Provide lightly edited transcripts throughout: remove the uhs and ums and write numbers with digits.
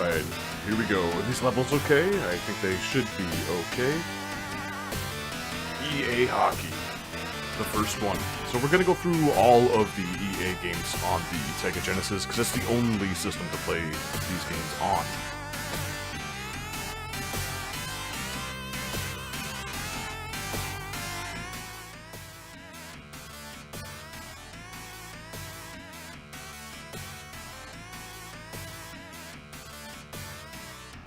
Alright, here we go. Are these levels okay? I think they should be okay. EA Hockey. The first one. So we're gonna go through all of the EA games on the Sega Genesis, because that's the only system to play these games on.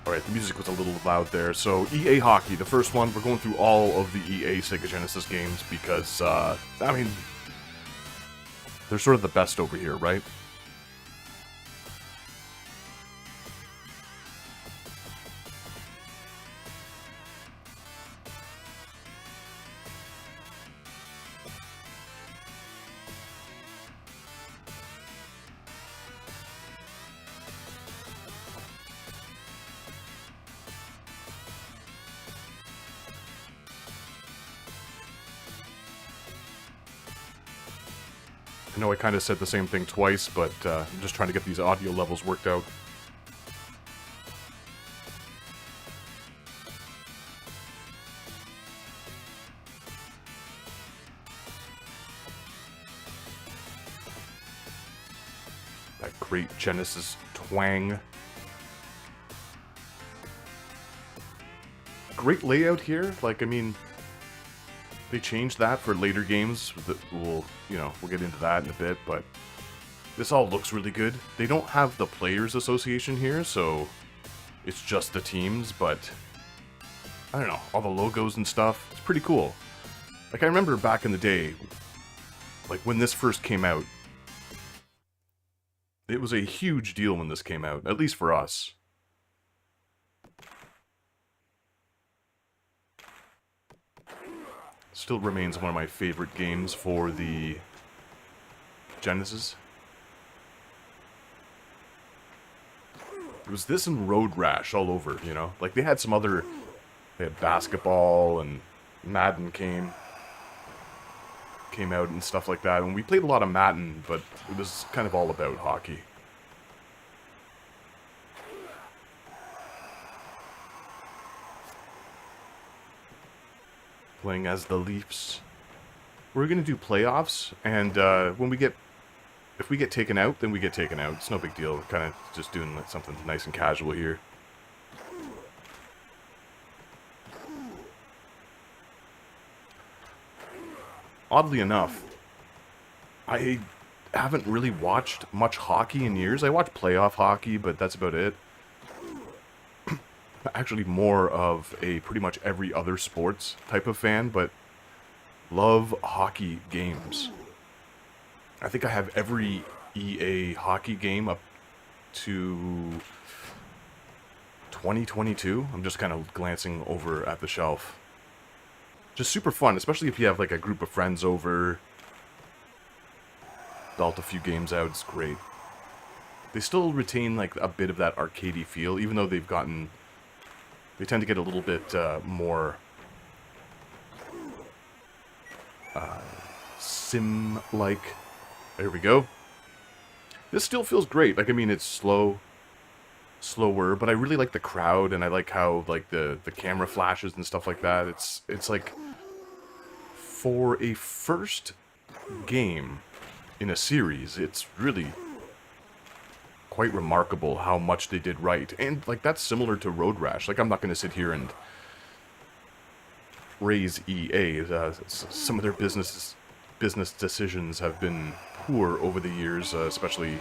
Alright, the music was a little loud there. So, EA Hockey, the first one, we're going through all of the EA Sega Genesis games because, I mean, they're sort of the best over here, right? I know I kind of said the same thing twice, but I'm just trying to get these audio levels worked out. That great Genesis twang. Great layout here. Like, I mean, they changed that for later games. We'll get into that in a bit, but this all looks really good. They don't have the Players Association here, so it's just the teams, but I don't know, all the logos and stuff, it's pretty cool. Like, I remember back in the day, like when this first came out, it was a huge deal when this came out, at least for us. Still remains one of my favorite games for the Genesis. It was this and Road Rash all over, you know? Like, they had some other... They had basketball, and Madden came out and stuff like that. And we played a lot of Madden, but it was kind of all about hockey. Playing as the Leafs. We're gonna do playoffs, and if we get taken out, then we get taken out. It's no big deal. We're kind of just doing something nice and casual here. Oddly enough, I haven't really watched much hockey in years. I watch playoff hockey, but that's about it. Actually more of a pretty much every other sports type of fan, but love hockey games. I think I have every EA hockey game up to 2022. I'm just kind of glancing over at the shelf. Just super fun, especially if you have like a group of friends over. Dealt a few games out, it's great. They still retain like a bit of that arcadey feel, even though they've gotten... They tend to get a little bit more sim-like. There we go. This still feels great. Like, I mean, it's slower, but I really like the crowd, and I like how like the camera flashes and stuff like that. It's like, for a first game in a series, it's really quite remarkable how much they did right. And, like, that's similar to Road Rash. Like, I'm not going to sit here and raise EA. Some of their business decisions have been poor over the years, especially,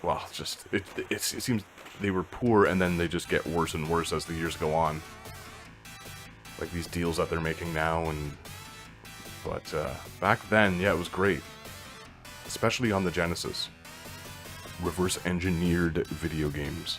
well, just, it seems they were poor and then they just get worse and worse as the years go on. Like, these deals that they're making now, but back then, yeah, it was great. Especially on the Genesis. Reverse-engineered video games.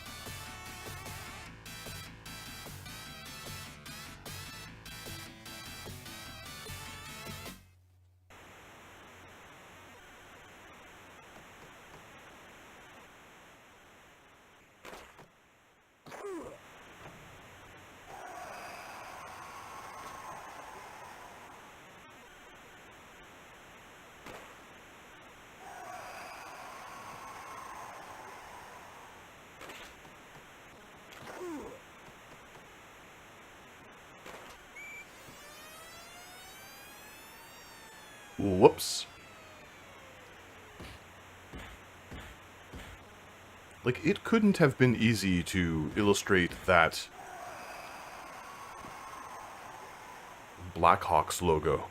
Whoops. Like, it couldn't have been easy to illustrate that Blackhawks logo.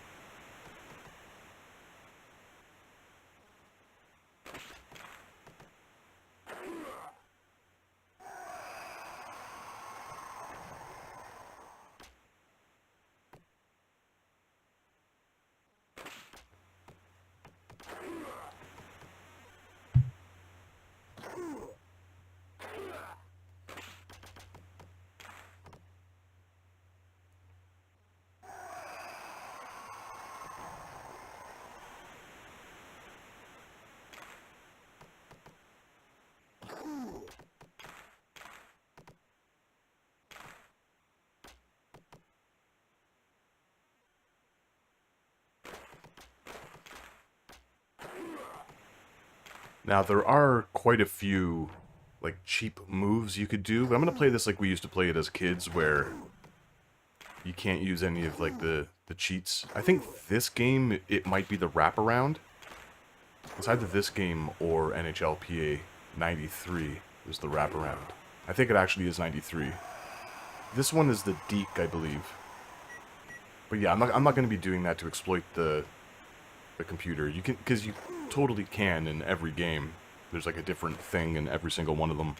Now, there are quite a few, like, cheap moves you could do, but I'm going to play this like we used to play it as kids, where you can't use any of, like, the cheats. I think this game, it might be the wraparound. It's either this game or NHLPA 93 is the wraparound. I think it actually is 93. This one is the Deke, I believe. But yeah, I'm not going to be doing that to exploit the computer. You can, because you totally can in every game. There's like a different thing in every single one of them.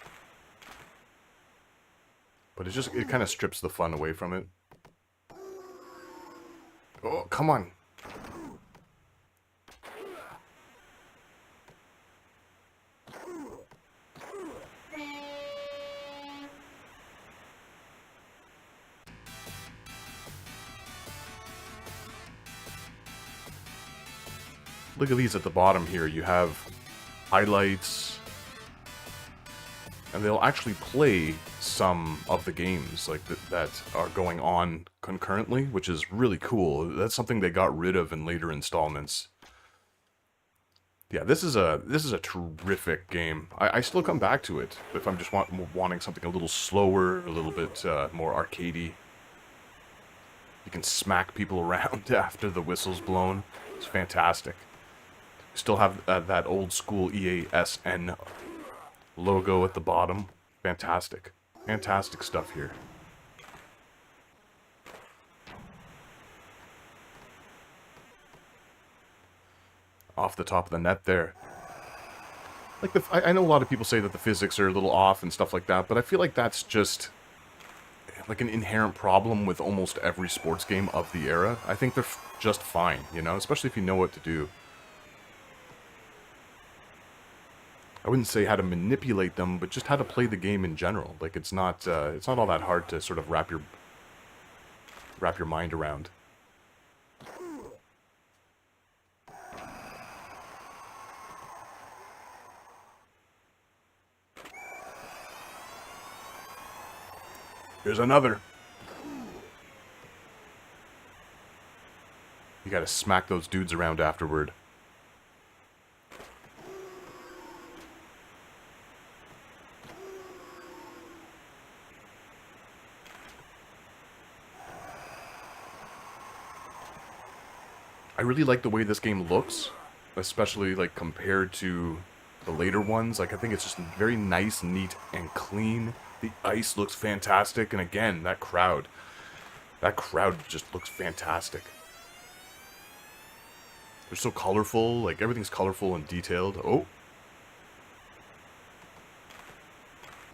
But it kind of strips the fun away from it. Oh, come on. Look at these at the bottom here. You have highlights, and they'll actually play some of the games like that are going on concurrently, which is really cool. That's something they got rid of in later installments. Yeah, this is a terrific game. I still come back to it if I'm just wanting something a little slower, a little bit more arcadey. You can smack people around after the whistle's blown. It's fantastic. Still have that old school EASN logo at the bottom. Fantastic. Fantastic stuff here. Off the top of the net there. Like, I know a lot of people say that the physics are a little off and stuff like that, but I feel like that's just like an inherent problem with almost every sports game of the era. I think they're just fine, you know, especially if you know what to do. I wouldn't say how to manipulate them, but just how to play the game in general. Like, it's not all that hard to sort of wrap your mind around. Here's another. You gotta smack those dudes around afterward. I really like the way this game looks, especially like compared to the later ones. Like, I think it's just very nice, neat, and clean. The ice looks fantastic, and again, that crowd just looks fantastic. They're so colorful, like everything's colorful and detailed. Oh!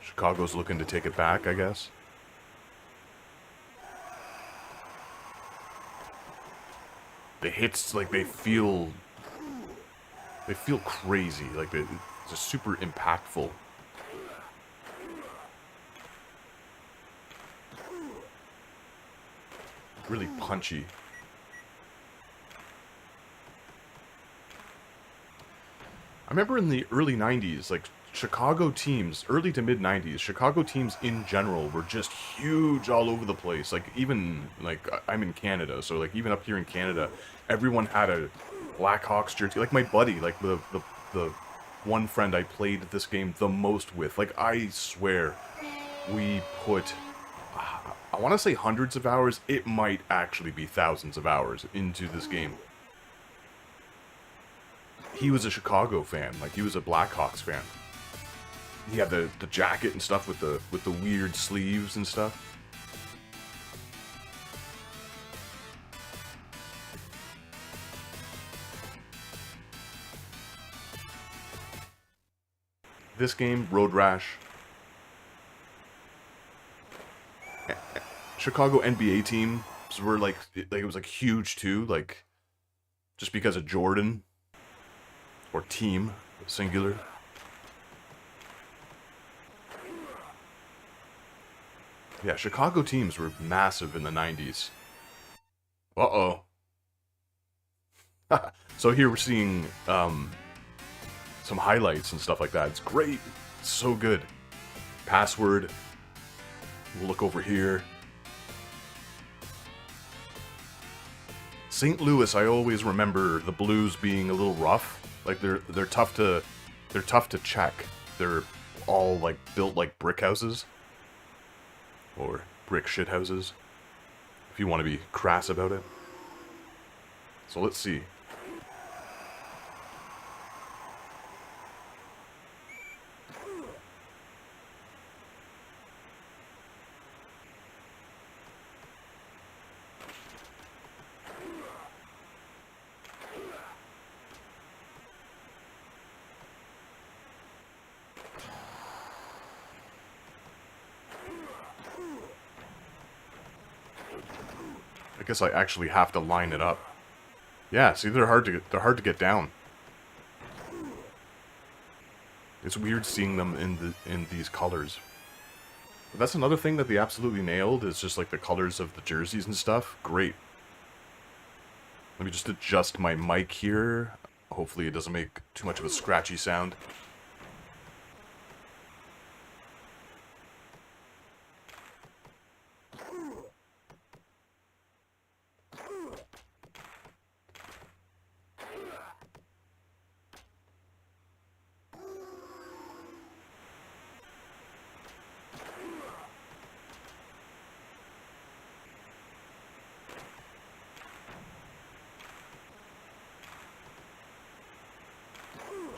Chicago's looking to take it back, I guess. The hits, like, they feel crazy, like it's just super impactful. Really punchy. I remember in the early 90s, like, Chicago teams, early to mid 90s, Chicago teams in general were just huge all over the place. Like, even, like, I'm in Canada, so, like, even up here in Canada, everyone had a Blackhawks jersey. Like, my buddy, like, the one friend I played this game the most with, like, I swear, we put, I want to say hundreds of hours, it might actually be thousands of hours into this game. he was a Chicago fan. Like, he was a Blackhawks fan. He had the jacket and stuff with the weird sleeves and stuff. This game, Road Rash. Chicago NBA teams were like it was like huge too, like just because of Jordan or team singular. Yeah, Chicago teams were massive in the 90s. Uh-oh. So here we're seeing some highlights and stuff like that. It's great. It's so good. Password. We'll look over here. St. Louis, I always remember the Blues being a little rough. Like they're tough to check. They're all like built like brick houses or brick shit houses, if you want to be crass about it. So let's see. I guess I actually have to line it up. Yeah, see, they're hard to get down. It's weird seeing them in these colors. But that's another thing that they absolutely nailed, is just like the colors of the jerseys and stuff. Great. Let me just adjust my mic here. Hopefully it doesn't make too much of a scratchy sound.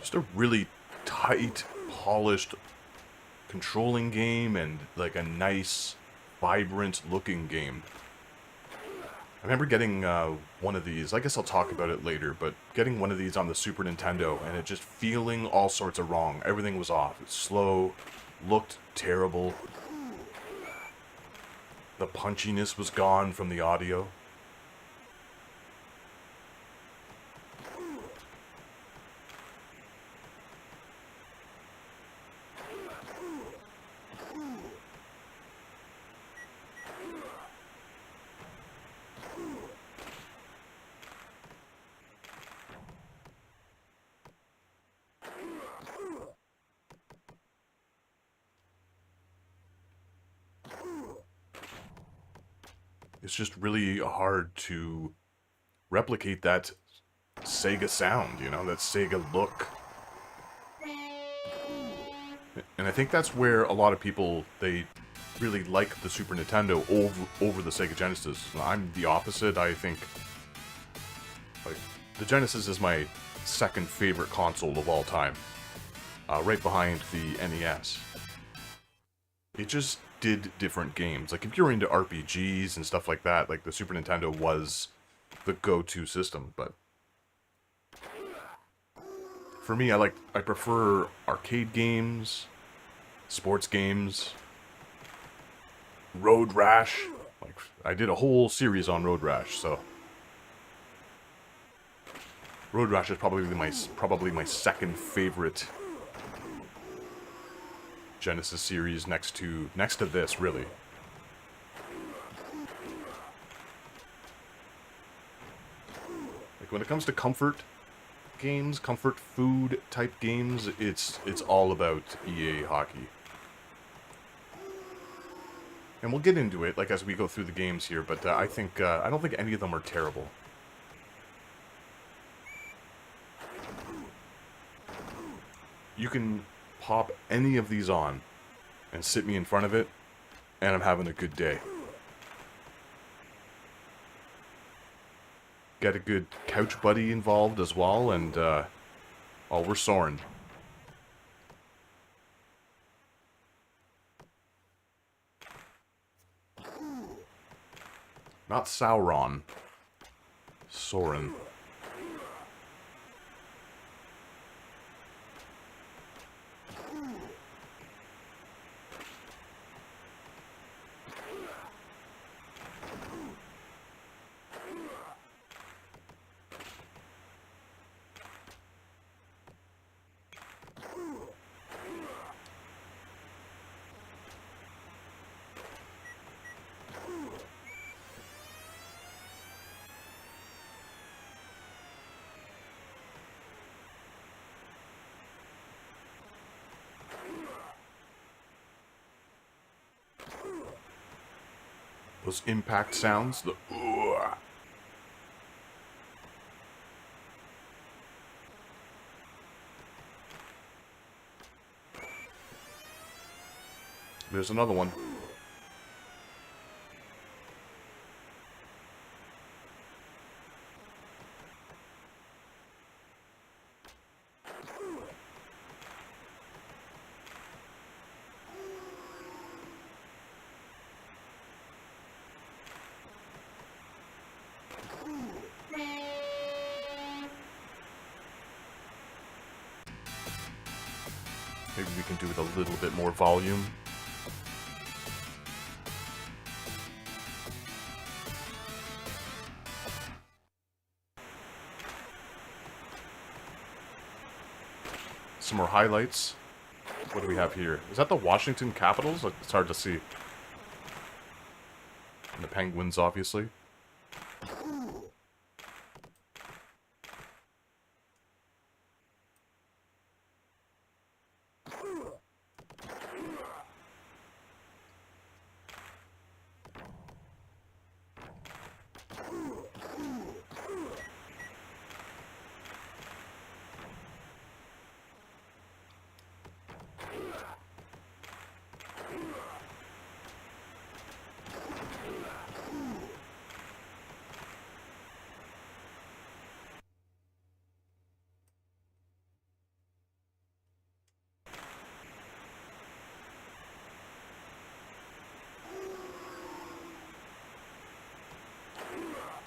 Just a really tight, polished, controlling game, and like a nice, vibrant looking game. I remember getting one of these, I guess I'll talk about it later, but getting one of these on the Super Nintendo and it just feeling all sorts of wrong. Everything was off. It's slow, looked terrible. The punchiness was gone from the audio. It's just really hard to replicate that Sega sound, you know, that Sega look. And I think that's where a lot of people, they really like the Super Nintendo over the Sega Genesis. I'm the opposite. I think like the Genesis is my second favorite console of all time, right behind the NES. It just did different games. Like, if you're into RPGs and stuff like that, like, the Super Nintendo was the go-to system, but for me, I prefer arcade games, sports games, Road Rash. Like, I did a whole series on Road Rash, so Road Rash is probably my second favorite Genesis series, next to this, really. Like, when it comes to comfort games, comfort food type games, it's all about EA Hockey. And we'll get into it, like, as we go through the games here, but I don't think any of them are terrible. You can pop any of these on and sit me in front of it, and I'm having a good day. Get a good couch buddy involved as well, and Oh, we're soaring. Not Sauron. Soren. Those impact sounds, the ooh. There's another one. Maybe we can do it a little bit more volume. Some more highlights. What do we have here? Is that the Washington Capitals? It's hard to see. And the Penguins, obviously.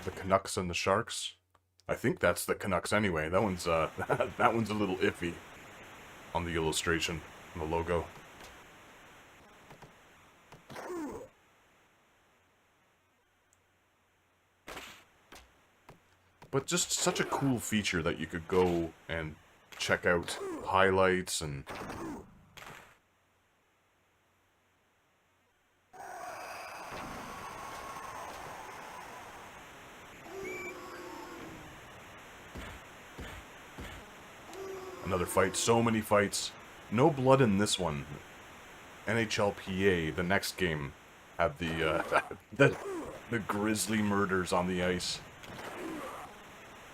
The Canucks and the Sharks. I think that's the Canucks anyway. That one's that one's a little iffy on the illustration, on the logo. But just such a cool feature that you could go and check out highlights and another fight. So many fights. No blood in this one. NHLPA, the next game, had the the grisly murders on the ice.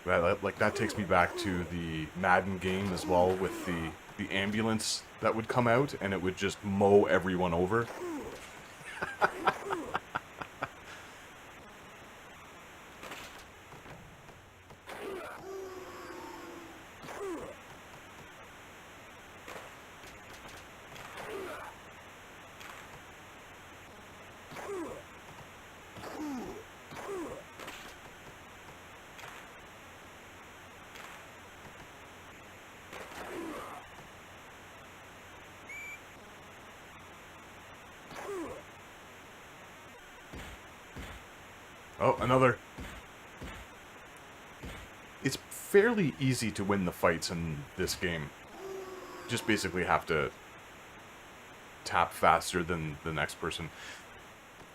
That takes me back to the Madden game as well, with the ambulance that would come out and it would just mow everyone over. Oh, another. It's fairly easy to win the fights in this game. You just basically have to tap faster than the next person.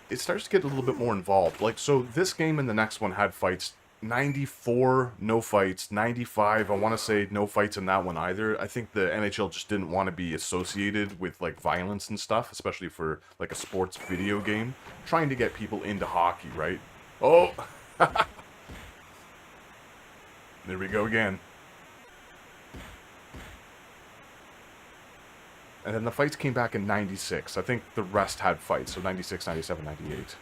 It starts to get a little bit more involved. Like, so this game and the next one had fights. 94, no fights. 95, I want to say no fights in that one either. I think the NHL just didn't want to be associated with, like, violence and stuff, especially for, like, a sports video game. Trying to get people into hockey, right? Oh! There we go again. And then the fights came back in 96. I think the rest had fights, so 96, 97, 98.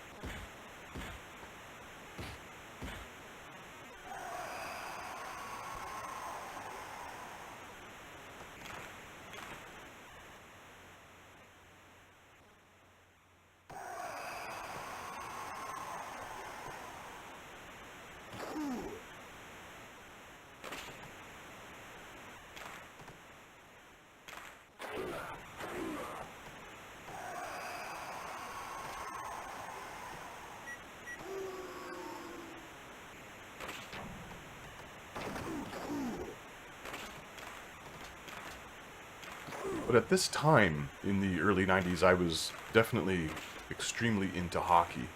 But at this time, in the early 90s, I was definitely extremely into hockey.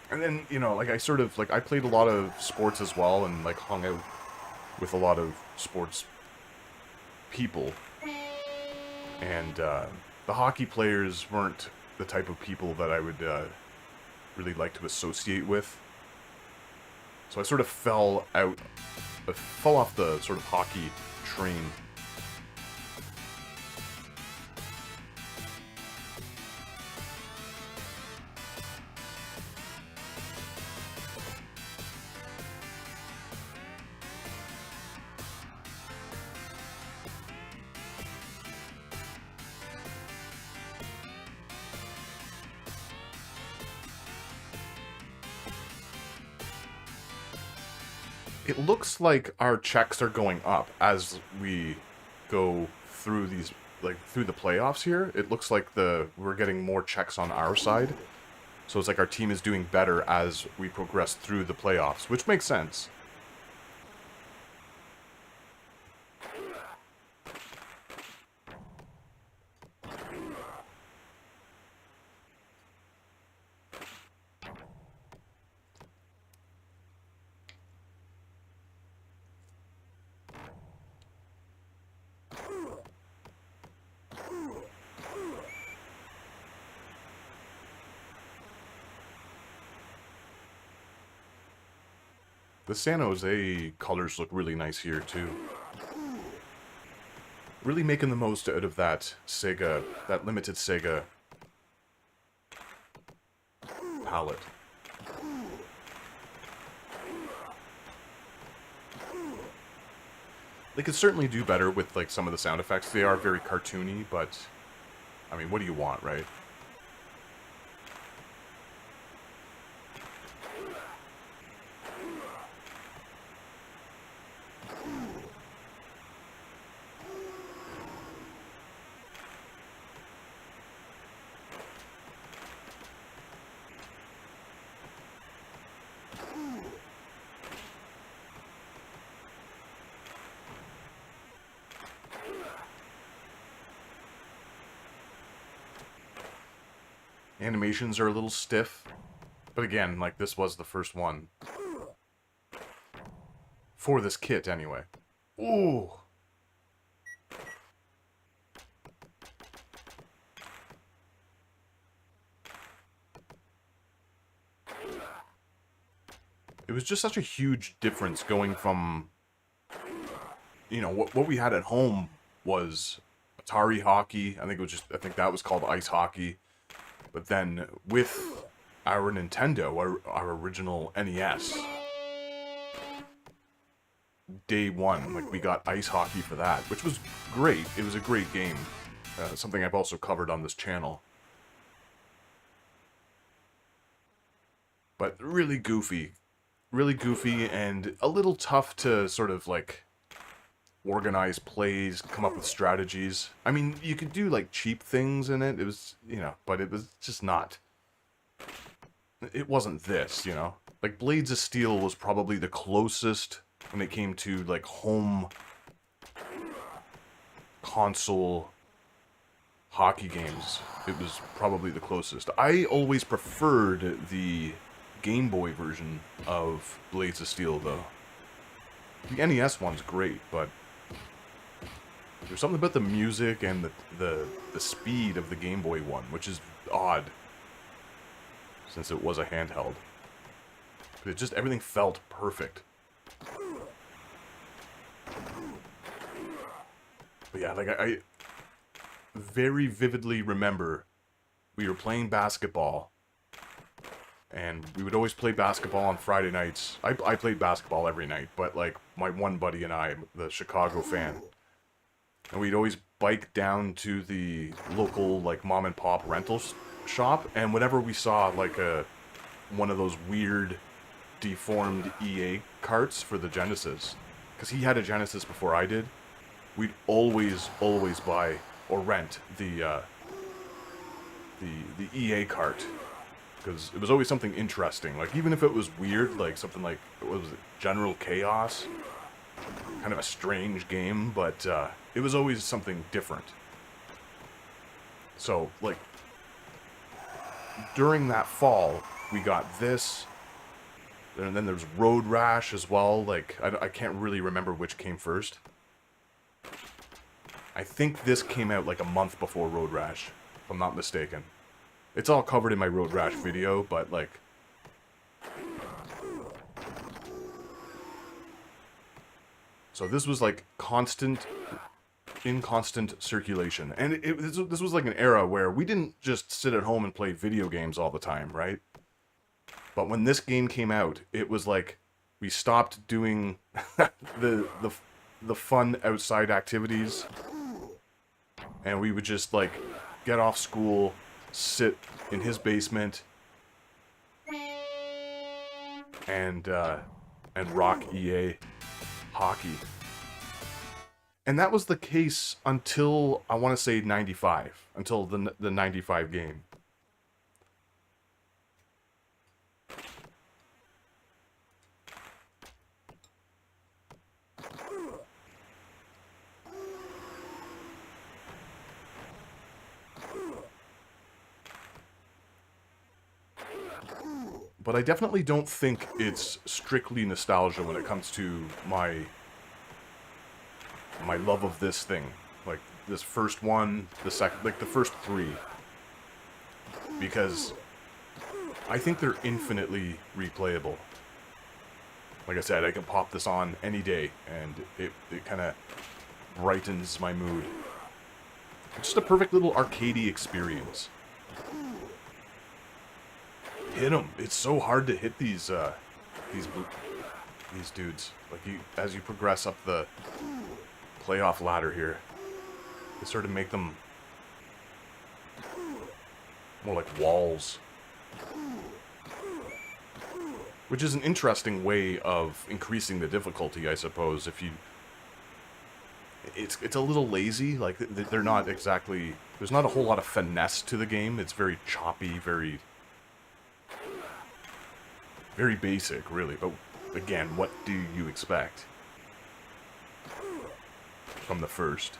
And then, you know, like, I sort of, like, I played a lot of sports as well, and, like, hung out with a lot of sports people. And, the hockey players weren't the type of people that I would, really like to associate with. So I sort of fell off the sort of hockey train. It looks like our checks are going up as we go through these, like, through the playoffs here. It looks like we're getting more checks on our side. So it's like our team is doing better as we progress through the playoffs, which makes sense. The San Jose colors look really nice here, too. Really making the most out of that limited Sega palette. They could certainly do better with, like, some of the sound effects. They are very cartoony, but, I mean, what do you want, right? Animations are a little stiff, but again, like, this was the first one. For this kit, anyway. Ooh! It was just such a huge difference going from, you know, what we had at home was Atari hockey. I think that was called ice hockey. But then with our Nintendo, our original NES, day one, like, we got ice hockey for that, which was great. It was a great game. Something I've also covered on this channel. But really goofy. Really goofy and a little tough to sort of, like, organize plays, come up with strategies. I mean, you could do, like, cheap things in it. It was, you know, but it was just not. It wasn't this, you know? Like, Blades of Steel was probably the closest when it came to, like, home console hockey games. It was probably the closest. I always preferred the Game Boy version of Blades of Steel, though. The NES one's great, but there's something about the music and the speed of the Game Boy one, which is odd, since it was a handheld. But it just, everything felt perfect. But yeah, like, I very vividly remember we were playing basketball, and we would always play basketball on Friday nights. I played basketball every night, but, like, my one buddy and I, the Chicago fan, and we'd always bike down to the local, like, mom and pop rental shop, and whenever we saw, like, one of those weird deformed EA carts for the Genesis, because he had a Genesis before I did, we'd always buy or rent the EA cart, because it was always something interesting. Like, even if it was weird, like something like, what was it, General Chaos, kind of a strange game, but it was always something different. So, like, during that fall, we got this, and then there's Road Rash as well. Like, I can't really remember which came first. I think this came out like a month before Road Rash, if I'm not mistaken. It's all covered in my Road Rash video, but like... So this was like in constant circulation. And this was like an era where we didn't just sit at home and play video games all the time, right? But when this game came out, it was like we stopped doing the fun outside activities, and we would just like get off school, sit in his basement, and rock EA hockey. And that was the case until, I want to say, 95. Until the 95 game. But I definitely don't think it's strictly nostalgia when it comes to my love of this thing. Like, this first one, the second, like the first three. Because I think they're infinitely replayable. Like I said, I can pop this on any day, and it kind of brightens my mood. It's just a perfect little arcadey experience. Hit them. It's so hard to hit these dudes. Like, as you progress up the playoff ladder here, they sort of make them more like walls. Which is an interesting way of increasing the difficulty, I suppose. If you... It's a little lazy. Like, they're not exactly... There's not a whole lot of finesse to the game. It's very choppy, very basic, really. But, again, what do you expect from the first?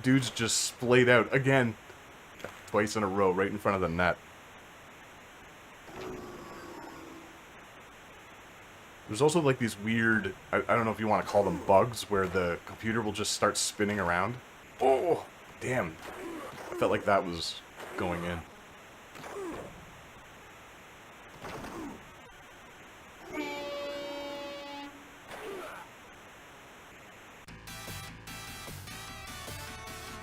Dude's just splayed out again, twice in a row, right in front of the net. There's also like these weird, I don't know if you want to call them bugs, where the computer will just start spinning around. Oh, damn. I felt like that was going in.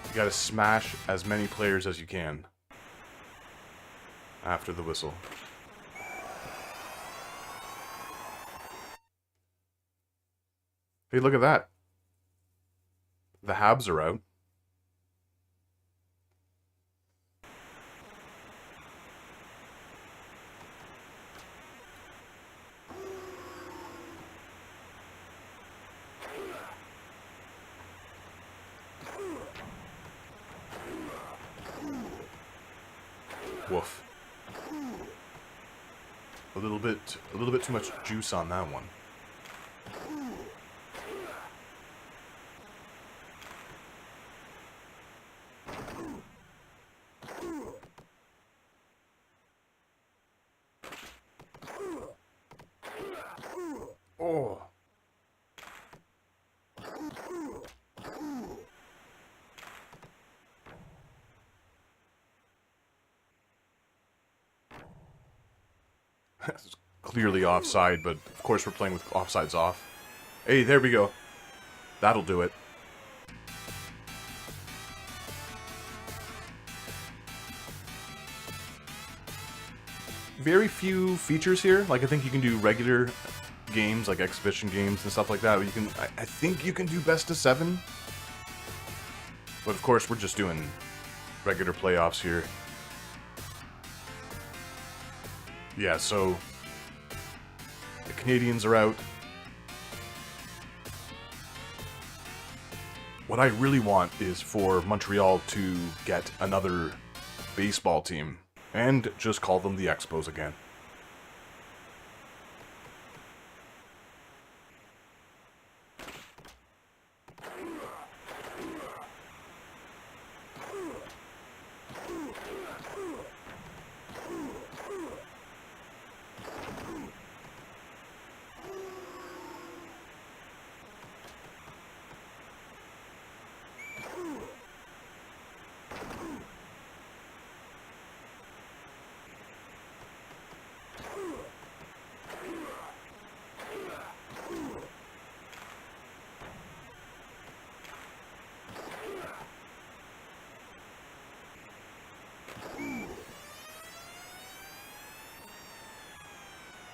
You gotta smash as many players as you can after the whistle. Hey, look at that. The Habs are out. Woof. A little bit too much juice on that one. Oh. It's clearly offside, but of course we're playing with offsides off. Hey, there we go. That'll do it. Very few features here. Like, I think you can do regular games, like exhibition games and stuff like that, you can, I think you can do best of 7. But of course, we're just doing regular playoffs here. Yeah, so the Canadiens are out. What I really want is for Montreal to get another baseball team and just call them the Expos again.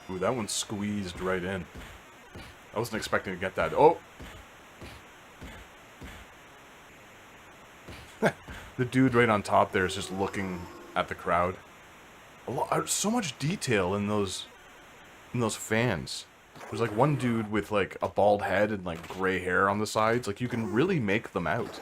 Ooh, that one squeezed right in. I wasn't expecting to get that. Oh! The dude right on top there is just looking at the crowd. So much detail in those fans. There's like one dude with like a bald head and like gray hair on the sides. Like you can really make them out.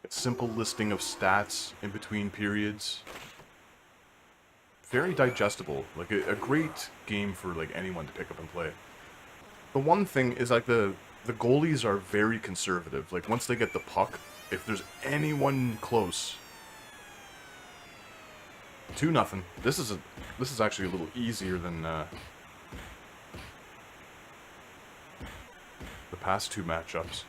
Simple listing of stats in between periods. Very digestible. Like a great game for like anyone to pick up and play. The one thing is like the goalies are very conservative. Like once they get the puck, if there's anyone close, 2-0. This is actually a little easier than the past 2 matchups.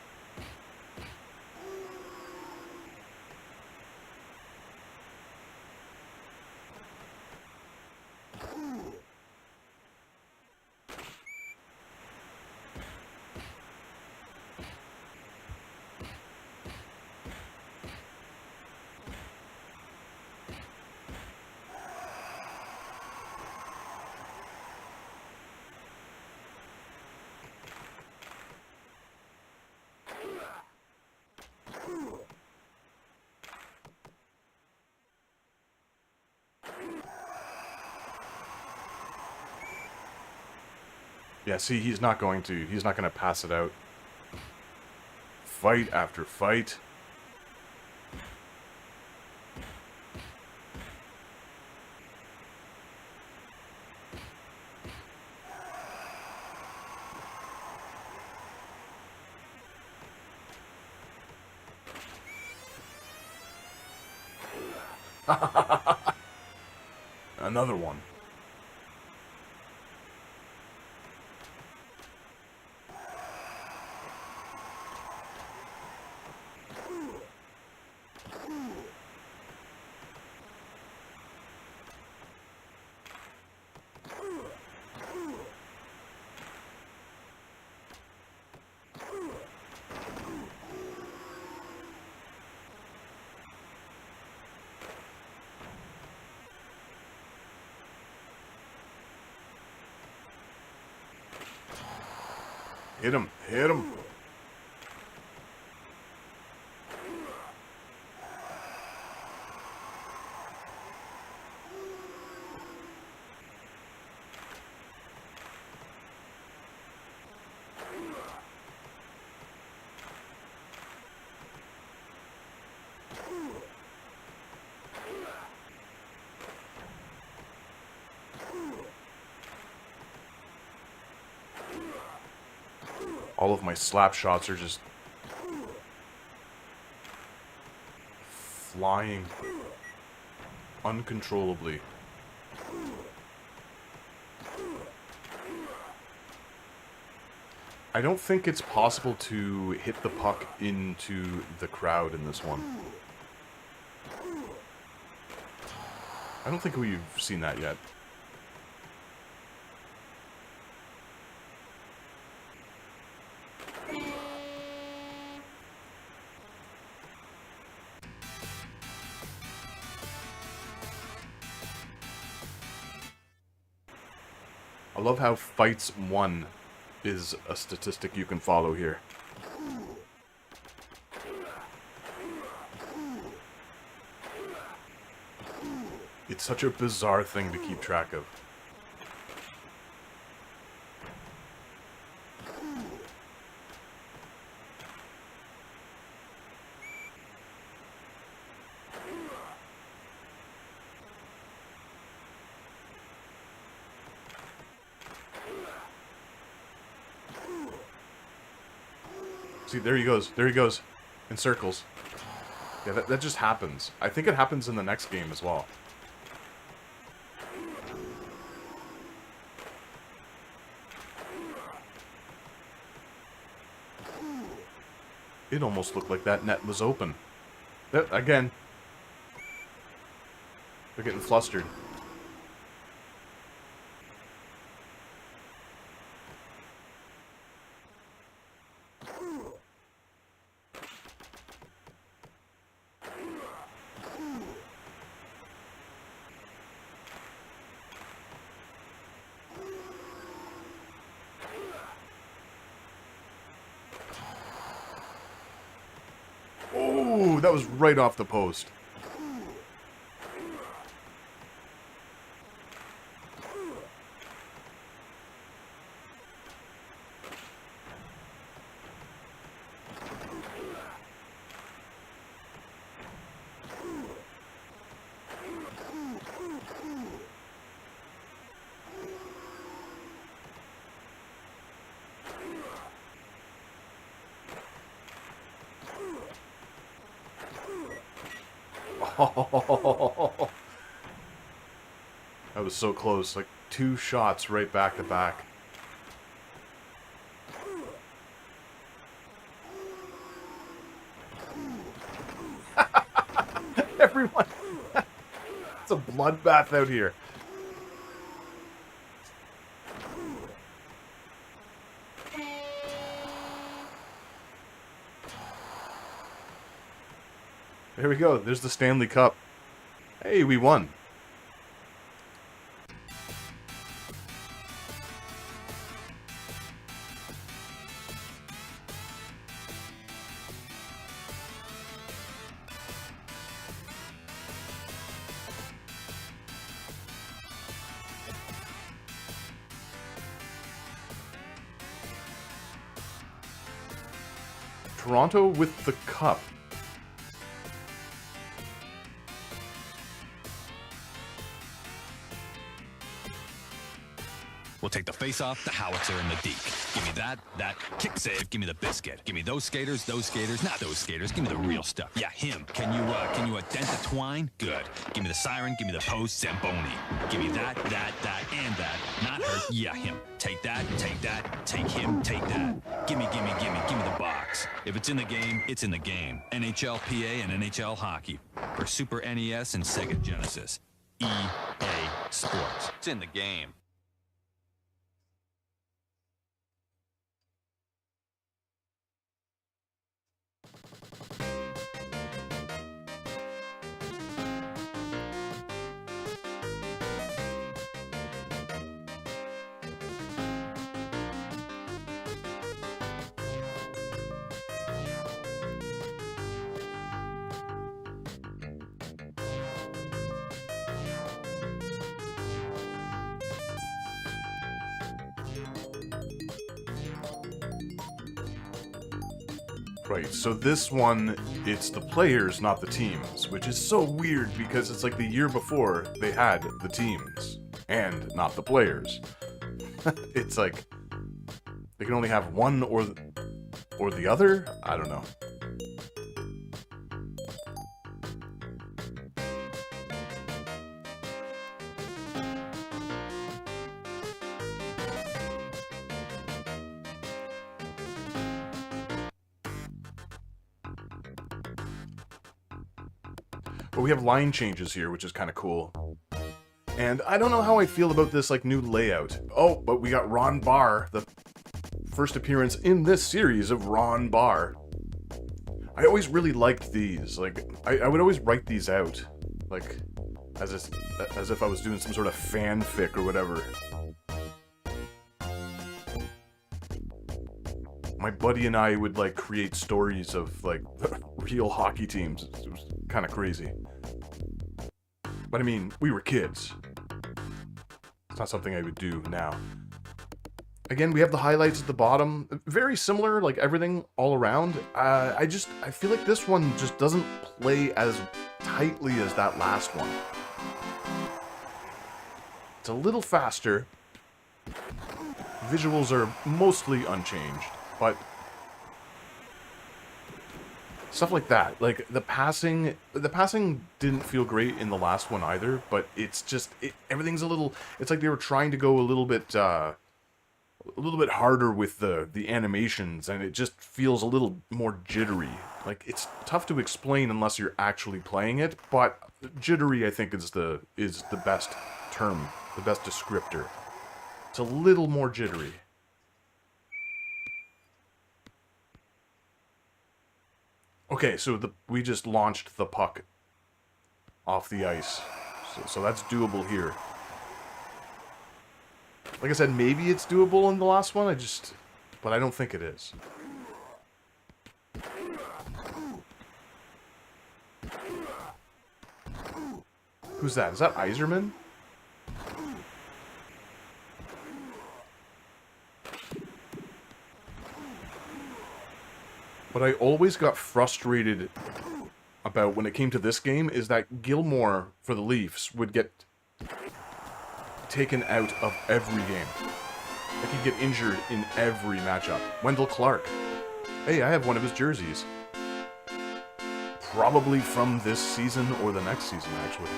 Yeah, see, he's not going to pass it out. Fight after fight. Another one. Hit him. Hit him. All of my slap shots are just flying uncontrollably. I don't think it's possible to hit the puck into the crowd in this one. I don't think we've seen that yet. I love how fights won is a statistic you can follow here. It's such a bizarre thing to keep track of. See, there he goes. There he goes. In circles. Yeah, that just happens. I think it happens in the next game as well. It almost looked like that net was open. Again. They're getting flustered. Oh, that was right off the post. Oh, that was so close. Like 2 shots right back to back. Everyone. It's a bloodbath out here. There we go. There's the Stanley Cup. Hey, we won. Toronto with the cup. We'll take the face-off, the howitzer, and the deke. Give me that kick save. Give me the biscuit. Give me those skaters, not those skaters. Give me the real stuff. Yeah, him. Can you dent the twine? Good. Give me the siren. Give me the post. Zamboni. Give me that, and that. Not her. Yeah, him. Take that. Take him. Take that. Give me the box. If it's in the game, it's in the game. NHL PA and NHL hockey for Super NES and Sega Genesis. EA Sports. It's in the game. Right, so this one, it's the players, not the teams, which is so weird because it's like the year before they had the teams and not the players. It's like they can only have one or the other? I don't know. But we have line changes here, which is kind of cool. And I don't know how I feel about this like new layout. Oh, but we got Ron Barr, the first appearance in this series of Ron Barr. I always really liked these. Like, I would always write these out, like as if I was doing some sort of fanfic or whatever. My buddy and I would like create stories of like real hockey teams. It was kind of crazy. But I mean, we were kids. It's not something I would do now. Again, we have the highlights at the bottom. Very similar, like everything all around. I feel like this one just doesn't play as tightly as that last one. It's a little faster. Visuals are mostly unchanged, but stuff like that. Like the passing didn't feel great in the last one either, but it's just everything's a little. It's like they were trying to go a little bit harder with the animations, and it just feels a little more jittery. Like it's tough to explain unless you're actually playing it, but jittery I think is the best term, the best descriptor. It's a little more jittery. Okay, so we just launched the puck off the ice. So that's doable here. Like I said, maybe it's doable in the last one, but I don't think it is. Who's that? Is that Yzerman? What I always got frustrated about when it came to this game is that Gilmore for the Leafs would get taken out of every game. Like he'd get injured in every matchup. Wendell Clark. Hey, I have one of his jerseys. Probably from this season or the next season, actually.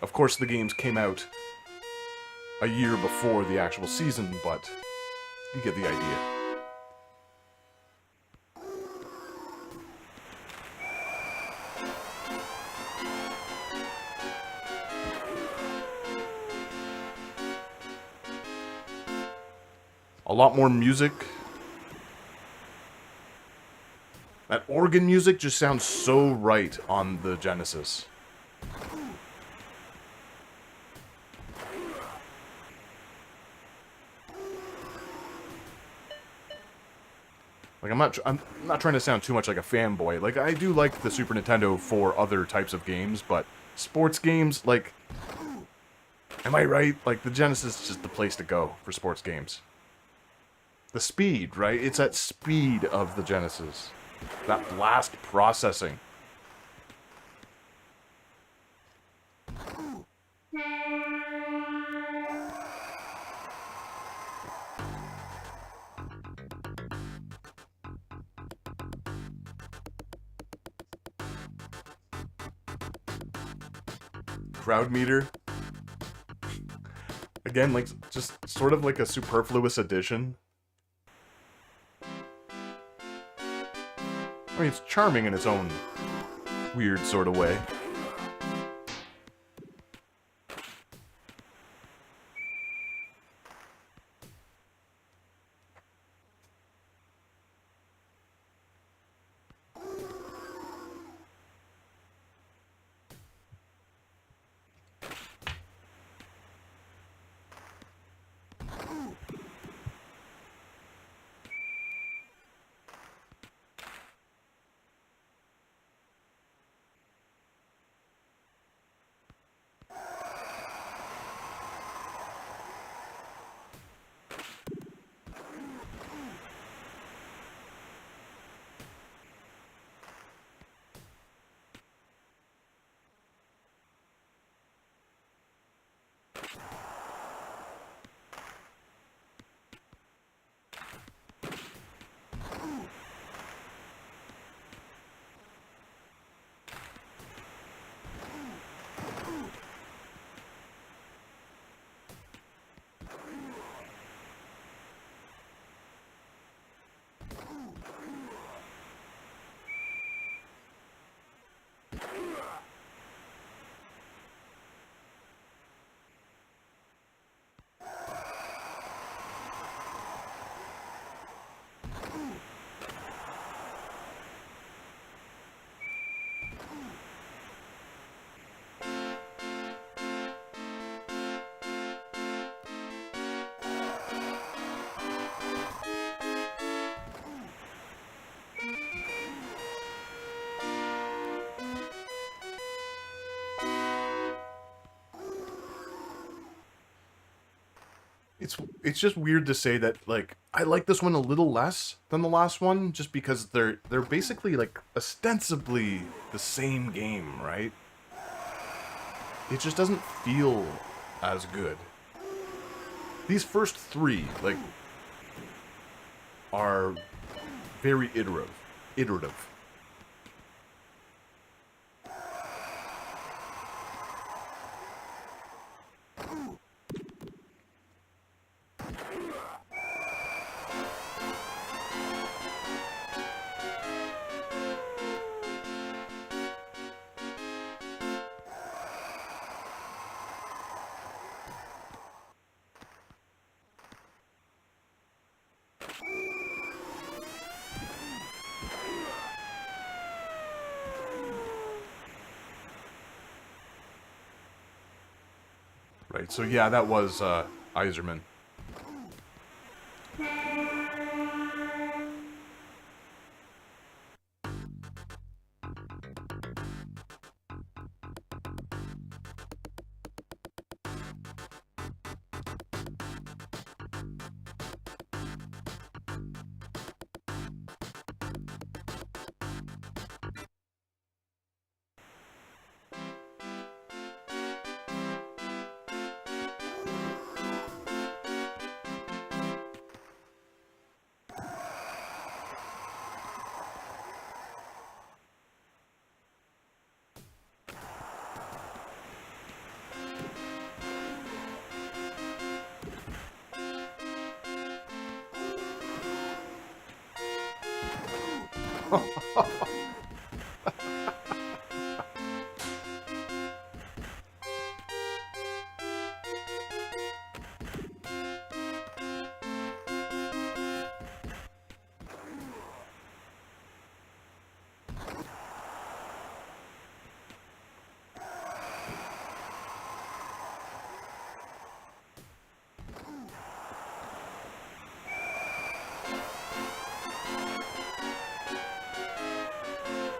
Of course, the games came out a year before the actual season, but you get the idea. A lot more music. That organ music just sounds so right on the Genesis. Like I'm not trying to sound too much like a fanboy. Like I do like the Super Nintendo for other types of games, but sports games, like, am I right? Like the Genesis is just the place to go for sports games. The speed, right? It's that speed of the Genesis. That blast processing. Crowd meter. Again, like, just sort of like a superfluous addition. I mean, it's charming in its own weird sort of way. It's just weird to say that, like, I like this one a little less than the last one, just because they're basically, like, ostensibly the same game, right? It just doesn't feel as good. These first three, like, are very iterative. Right, so yeah, that was Iserman.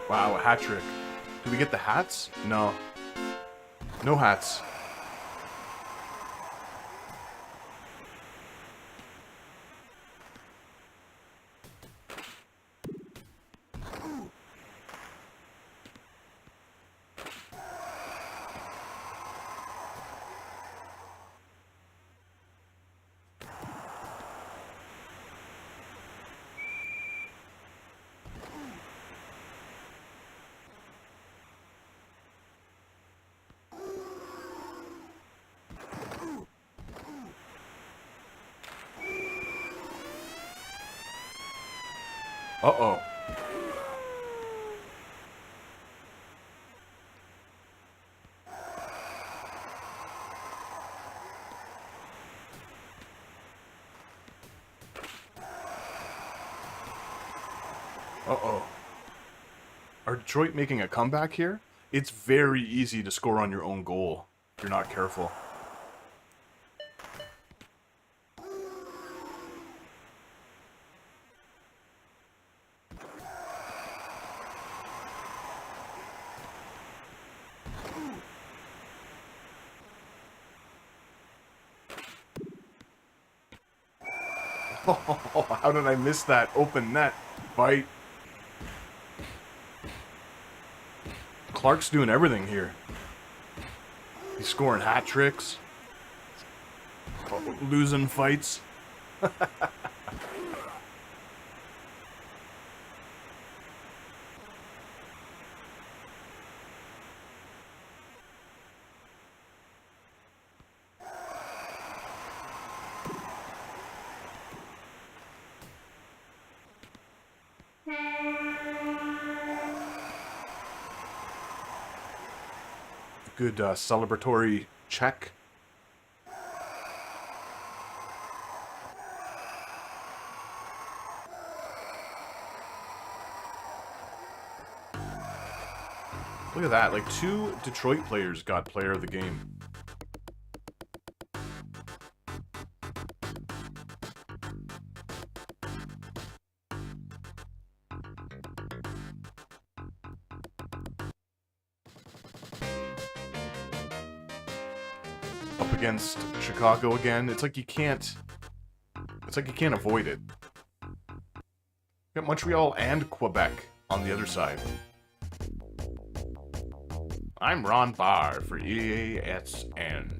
Wow, a hat trick. Do we get the hats? No. No hats. Uh-oh. Uh-oh. Are Detroit making a comeback here? It's very easy to score on your own goal if you're not careful. Oh, how did I miss that open net fight? Clark's doing everything here. He's scoring hat tricks, losing fights. Good celebratory check. Look at that, like 2 Detroit players got player of the game. Up against Chicago again. It's like you can't avoid it. Got Montreal and Quebec on the other side. I'm Ron Barr for EASN.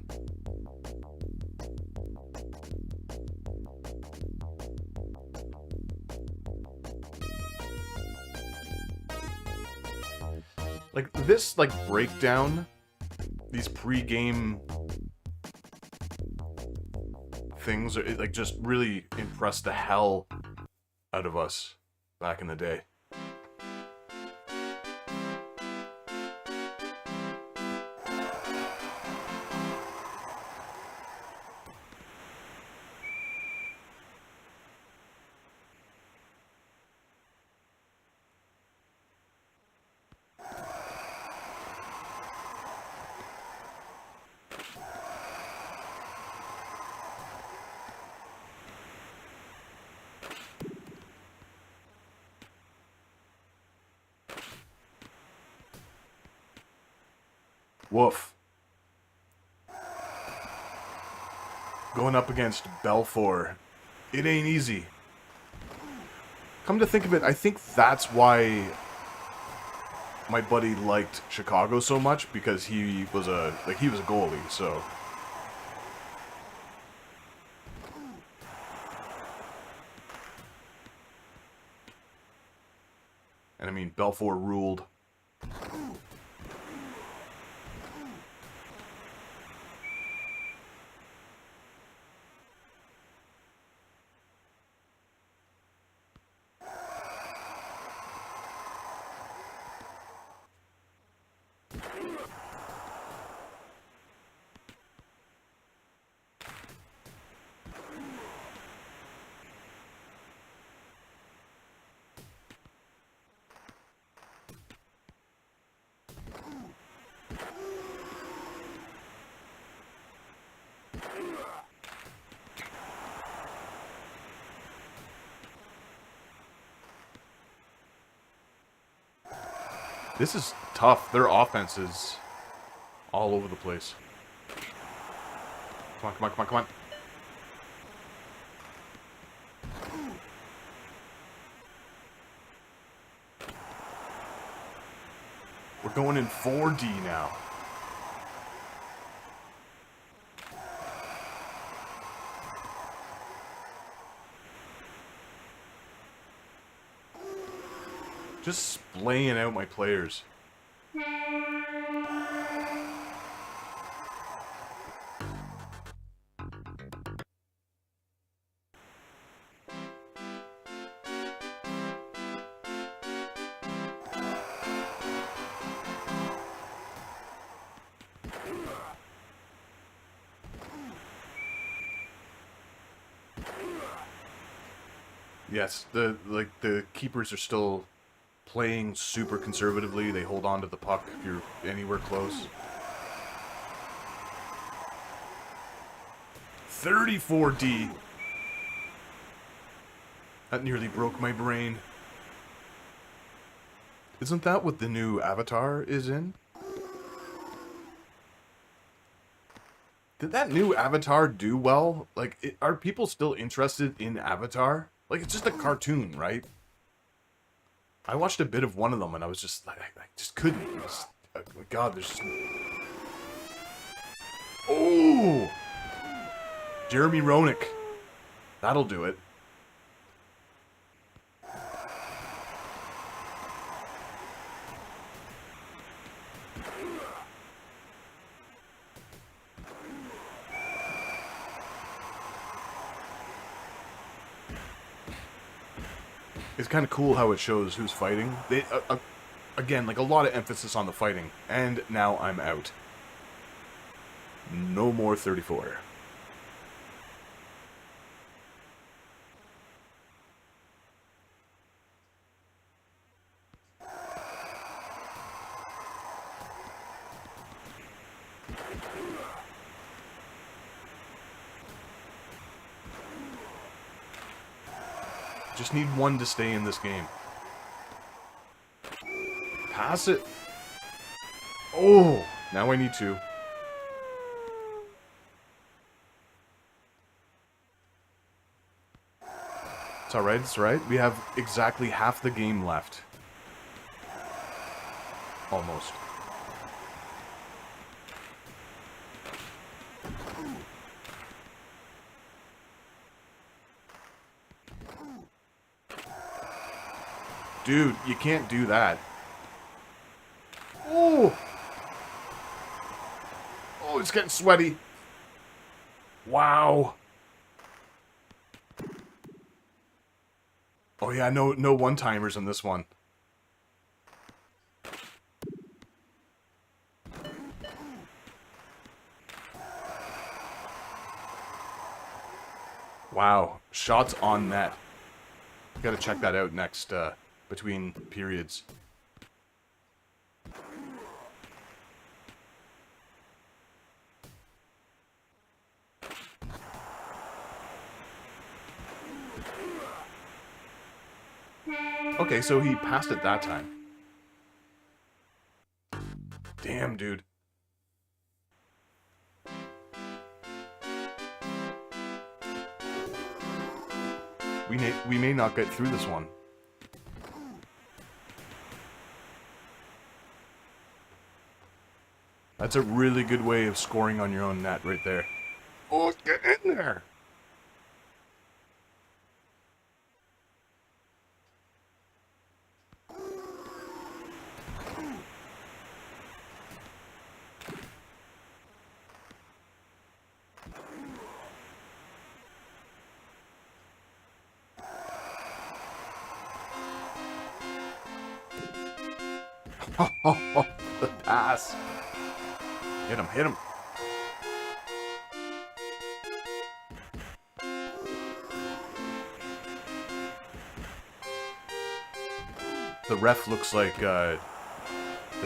Like this, like breakdown, these pre-game things, are, like just really impressed the hell out of us back in the day. Woof. Going up against Belfour. It ain't easy. Come to think of it, I think that's why my buddy liked Chicago so much, because he was a goalie, so. And I mean, Belfour ruled. This is tough. Their offense is all over the place. Come on, come on, come on, come on. We're going in 4D now. Just splaying out my players. Yes, the keepers are still playing super conservatively. They hold on to the puck if you're anywhere close. 34D. That nearly broke my brain. Isn't that what the new Avatar is in? Did that new Avatar do well? Like, are people still interested in Avatar? Like, it's just a cartoon, right? I watched a bit of one of them and I was just like, I just couldn't. It was, oh my God, there's just... Oh! Jeremy Roenick. That'll do it. It's kind of cool how it shows who's fighting. They, again, like a lot of emphasis on the fighting. And now I'm out. No more 34. Just need one to stay in this game. Pass it. Oh, now I need two. It's alright, it's alright. We have exactly half the game left. Almost. Dude, you can't do that. Oh! Oh, it's getting sweaty. Wow. Oh yeah, no one-timers in this one. Wow, shots on net. Gotta check that out next, between periods. Okay, so he passed it that time. Damn, dude. We may not get through this one. That's a really good way of scoring on your own net right there. Oh, get in there! Oh, the pass. Hit him, hit him. The ref looks like the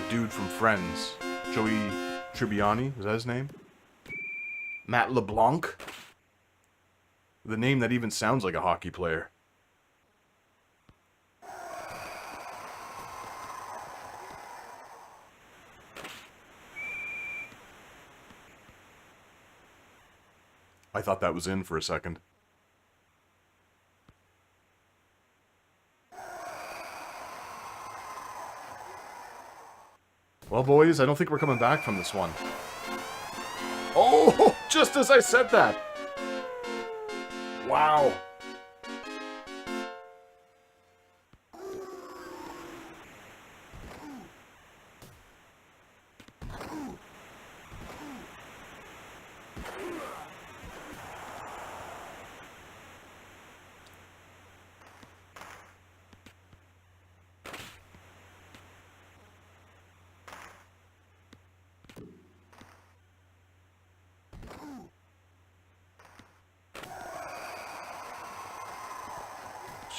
dude from Friends. Joey Tribbiani, is that his name? Matt LeBlanc? The name that even sounds like a hockey player. I thought that was in for a second. Well, boys, I don't think we're coming back from this one. Oh, just as I said that! Wow.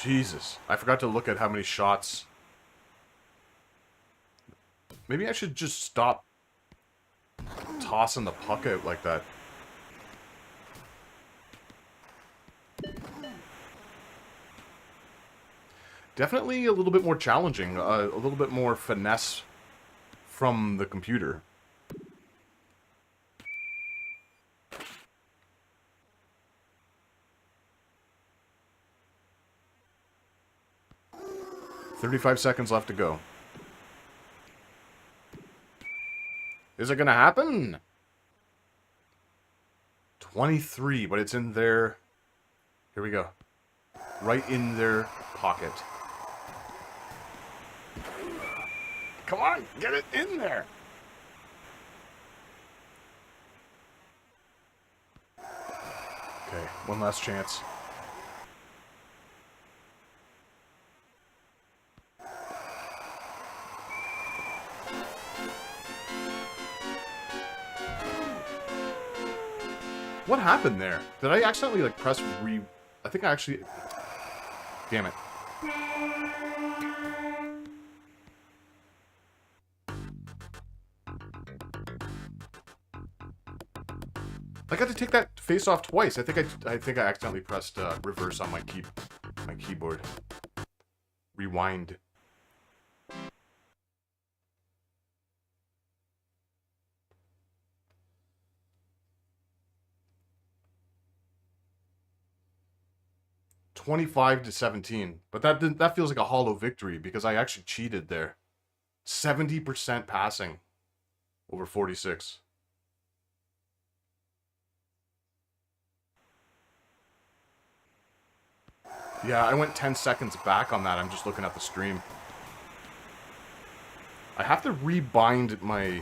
Jesus, I forgot to look at how many shots. Maybe I should just stop tossing the puck out like that. Definitely a little bit more challenging, a little bit more finesse from the computer. "35 seconds left to go. Is it gonna happen? 23, but it's in their... Here we go. Right in their pocket. Come on, get it in there! Okay, one last chance. What happened there? Did I accidentally, like, press re... I think I actually... Damn it. I got to take that face off twice. I think I accidentally pressed reverse on my keyboard. Rewind. $25-17, but that feels like a hollow victory because I actually cheated there. 70% passing over 46. Yeah, I went 10 seconds back on that. I'm just looking at the stream. I have to rebind my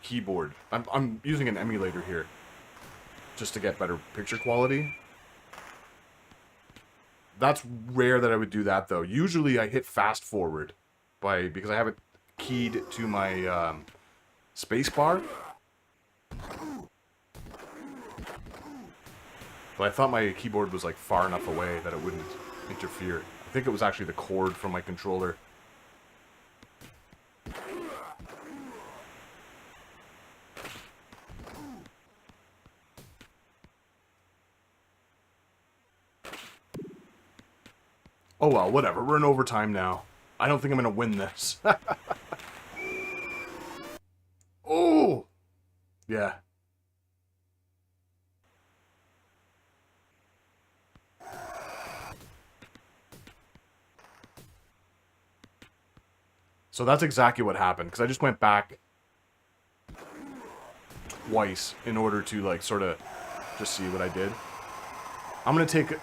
keyboard. I'm using an emulator here just to get better picture quality. That's rare that I would do that, though. Usually I hit fast forward because I have it keyed to my space bar. But I thought my keyboard was like far enough away that it wouldn't interfere. I think it was actually the cord from my controller. Oh well, whatever. We're in overtime now. I don't think I'm going to win this. Oh! Yeah. So that's exactly what happened, because I just went back twice in order to, like, sort of just see what I did. I'm going to take...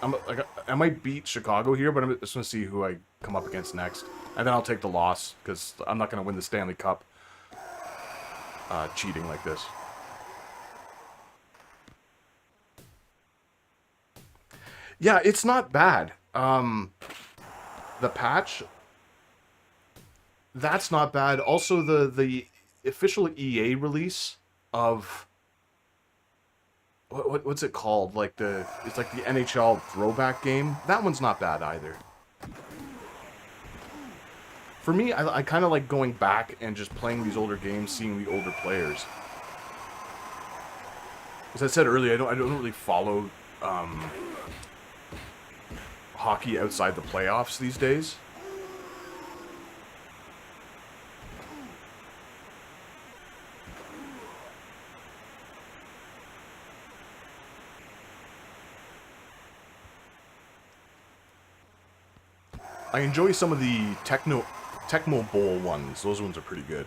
I might beat Chicago here, but I'm just going to see who I come up against next. And then I'll take the loss, because I'm not going to win the Stanley Cup cheating like this. Yeah, it's not bad. The patch... That's not bad. Also, the official EA release of... What's it called? Like it's like the NHL throwback game. That one's not bad either. For me, I kind of like going back and just playing these older games, seeing the older players. As I said earlier, I don't really follow hockey outside the playoffs these days. I enjoy some of the Tecmo Bowl ones. Those ones are pretty good.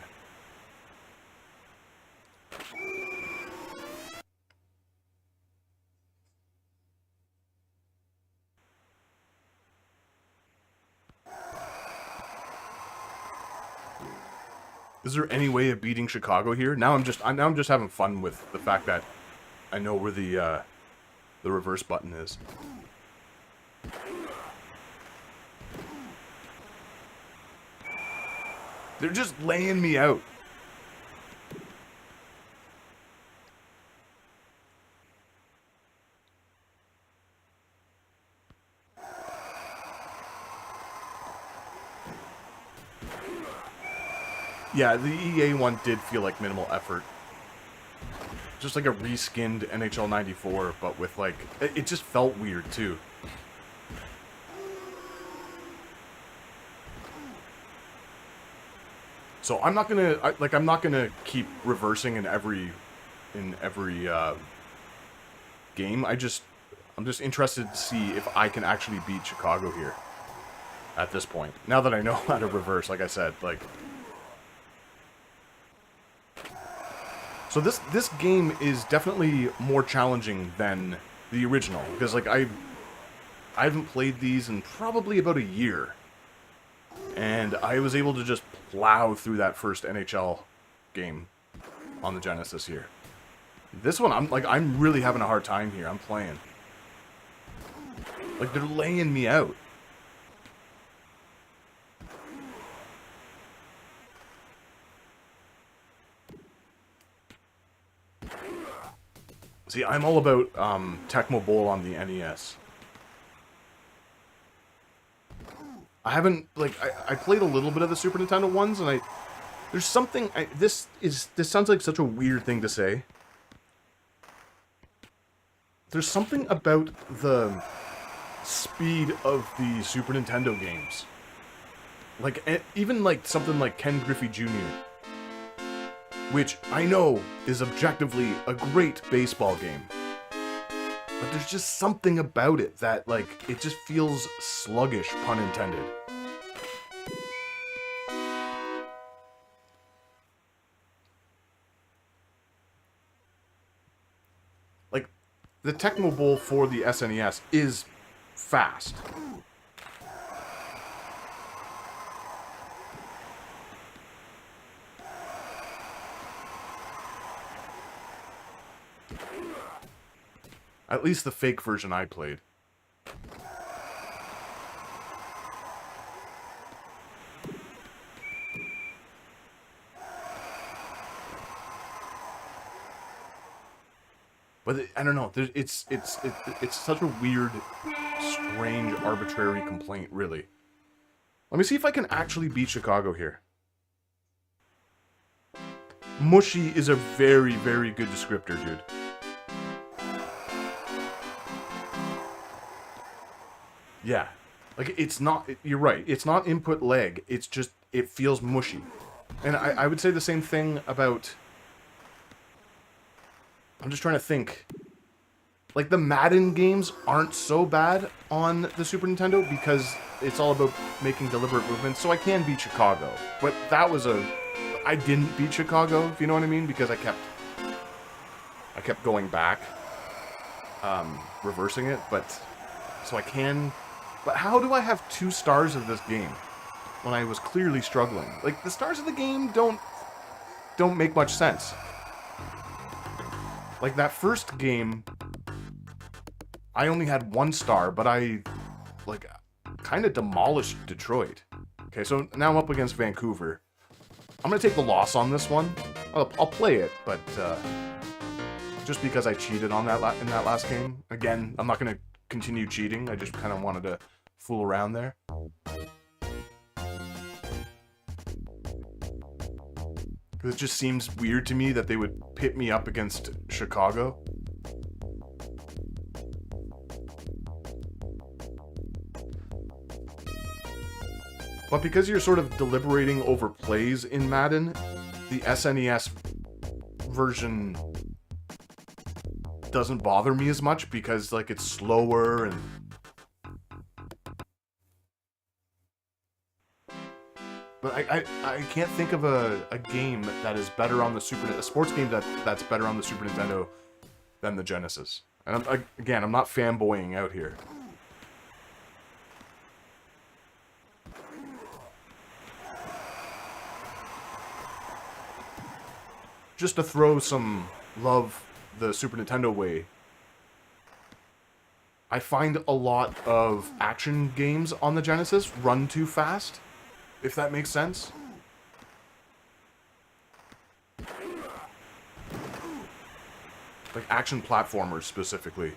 Is there any way of beating Chicago here? Now I'm just having fun with the fact that I know where the reverse button is. They're just laying me out. Yeah, the EA one did feel like minimal effort. Just like a reskinned NHL 94, but with like... It just felt weird, too. So I'm not gonna keep reversing in every game. I'm just interested to see if I can actually beat Chicago here at this point. Now that I know how to reverse, like I said, like. So this game is definitely more challenging than the original because like I haven't played these in probably about a year. And I was able to just plow through that first NHL game on the Genesis here. This one, I'm really having a hard time here. I'm playing. Like, they're laying me out. See, I'm all about Tecmo Bowl on the NES. I haven't, like, I played a little bit of the Super Nintendo ones, and there's something, this sounds like such a weird thing to say. There's something about the speed of the Super Nintendo games. Like, even like something like Ken Griffey Jr., which I know is objectively a great baseball game. But there's just something about it that, like, it just feels sluggish, pun intended. Like, the Tecmo Bowl for the SNES is fast. At least the fake version I played. But I don't know. It's such a weird, strange, arbitrary complaint, really. Let me see if I can actually beat Chicago here. Mushy is a very, very good descriptor, dude. Yeah. Like, it's not... You're right. It's not input lag. It's just... It feels mushy. And I would say the same thing about... I'm just trying to think. Like, the Madden games aren't so bad on the Super Nintendo because it's all about making deliberate movements, so I can beat Chicago. But that was a... I didn't beat Chicago, if you know what I mean, because I kept going back, reversing it, but... So I can... But how do I have 2 stars of this game when I was clearly struggling? Like, the stars of the game don't make much sense. Like, that first game, I only had 1 star, but I, like, kind of demolished Detroit. Okay, so now I'm up against Vancouver. I'm going to take the loss on this one. I'll play it, but just because I cheated on that in that last game. Again, I'm not going to continue cheating. I just kind of wanted to fool around there. Because it just seems weird to me that they would pit me up against Chicago. But because you're sort of deliberating over plays in Madden, the SNES version doesn't bother me as much because, like, it's slower and... But I can't think of a game that is better on the a sports game that's better on the Super Nintendo than the Genesis. And again, I'm not fanboying out here. Just to throw some love the Super Nintendo way, I find a lot of action games on the Genesis run too fast, if that makes sense. Like action platformers specifically.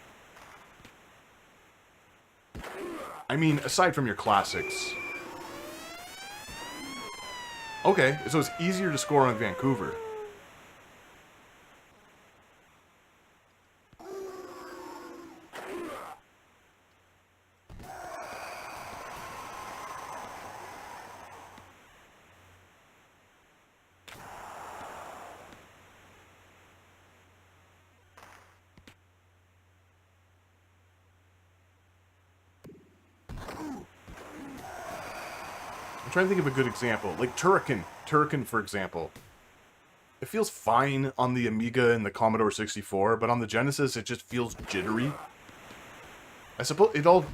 I mean, aside from your classics. Okay, so it's easier to score on Vancouver. I'm trying to think of a good example. Like Turrican. Turrican, for example. It feels fine on the Amiga and the Commodore 64, but on the Genesis it just feels jittery. I suppose it all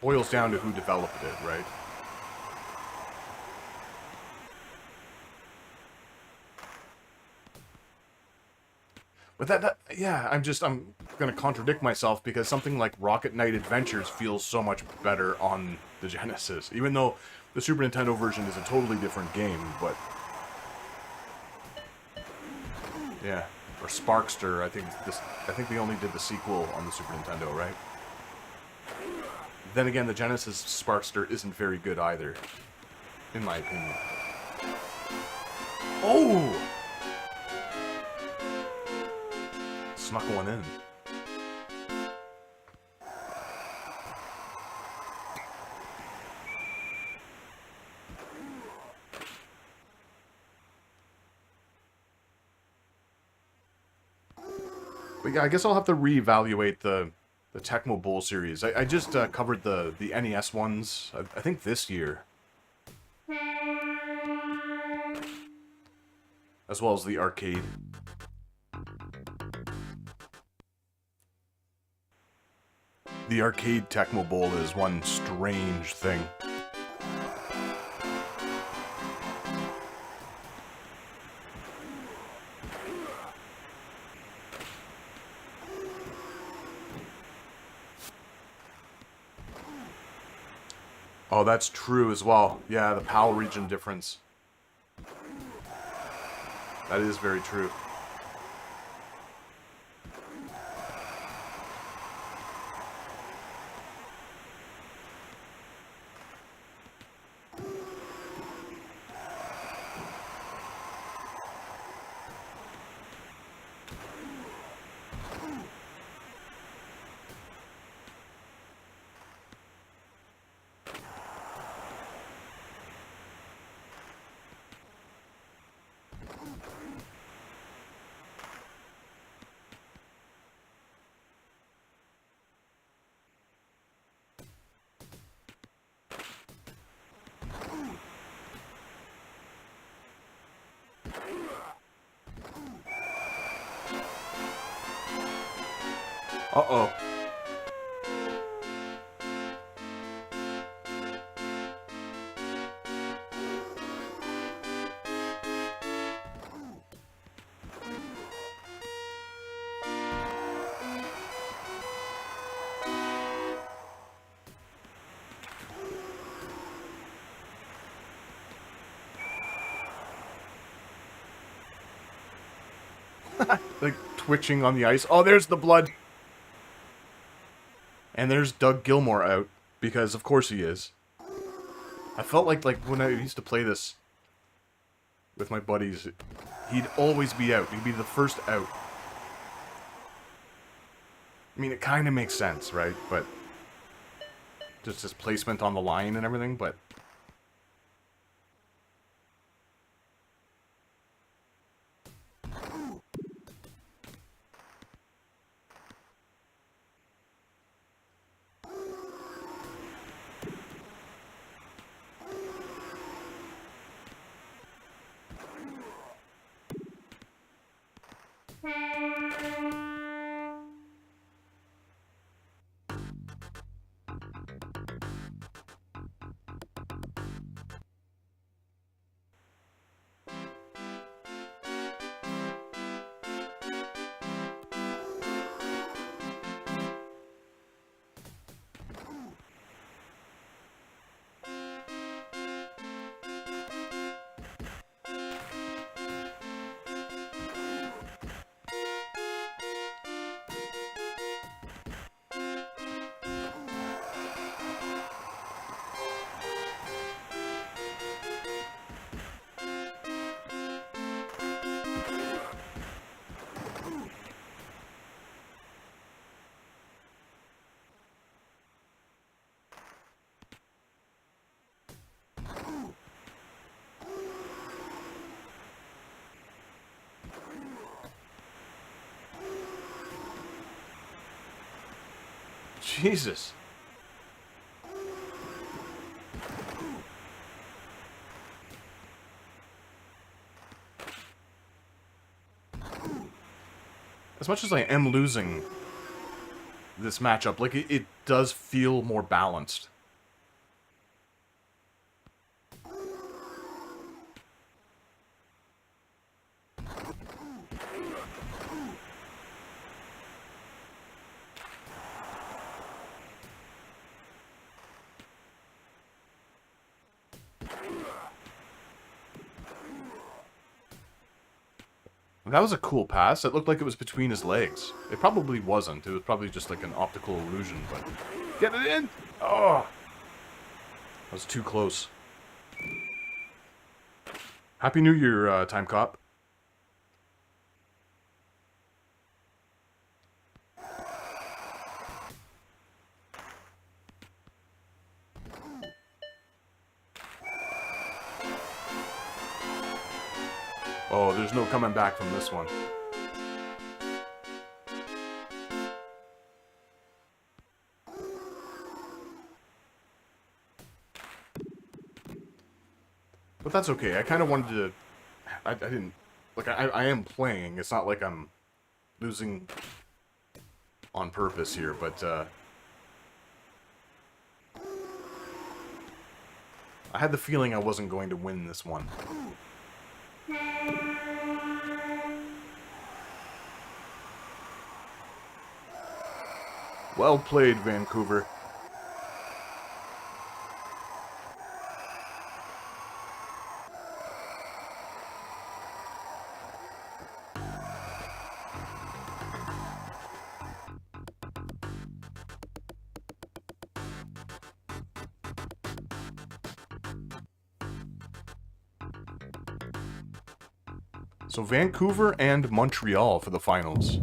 boils down to who developed it, right? But yeah, I'm gonna contradict myself because something like Rocket Knight Adventures feels so much better on the Genesis, even though the Super Nintendo version is a totally different game, but... Yeah. or Sparkster. I think they only did the sequel on the Super Nintendo, right? Then again, the Genesis Sparkster isn't very good either, in my opinion. Oh! Snuck one in. But yeah, I guess I'll have to reevaluate the Tecmo Bowl series. I just covered the NES ones, I think this year. As well as the arcade. The arcade Tecmo Bowl is one strange thing. Oh, that's true as well. Yeah, the PAL region difference. That is very true. Uh-oh. Like, twitching on the ice. Oh, there's the blood! And there's Doug Gilmore out, because of course he is. I felt like when I used to play this with my buddies, he'd always be out. He'd be the first out. I mean, it kind of makes sense, right? But just his placement on the line and everything, but... Jesus. As much as I am losing this matchup, like, it does feel more balanced. That was a cool pass. It looked like it was between his legs. It probably wasn't. It was probably just like an optical illusion, but... Get it in! Oh! That was too close. Happy New Year, Time Cop. Oh, there's no coming back from this one. But that's okay. I kind of wanted to... I didn't... Like, I am playing. It's not like I'm losing on purpose here, but, I had the feeling I wasn't going to win this one. Well played, Vancouver. So Vancouver and Montreal for the finals.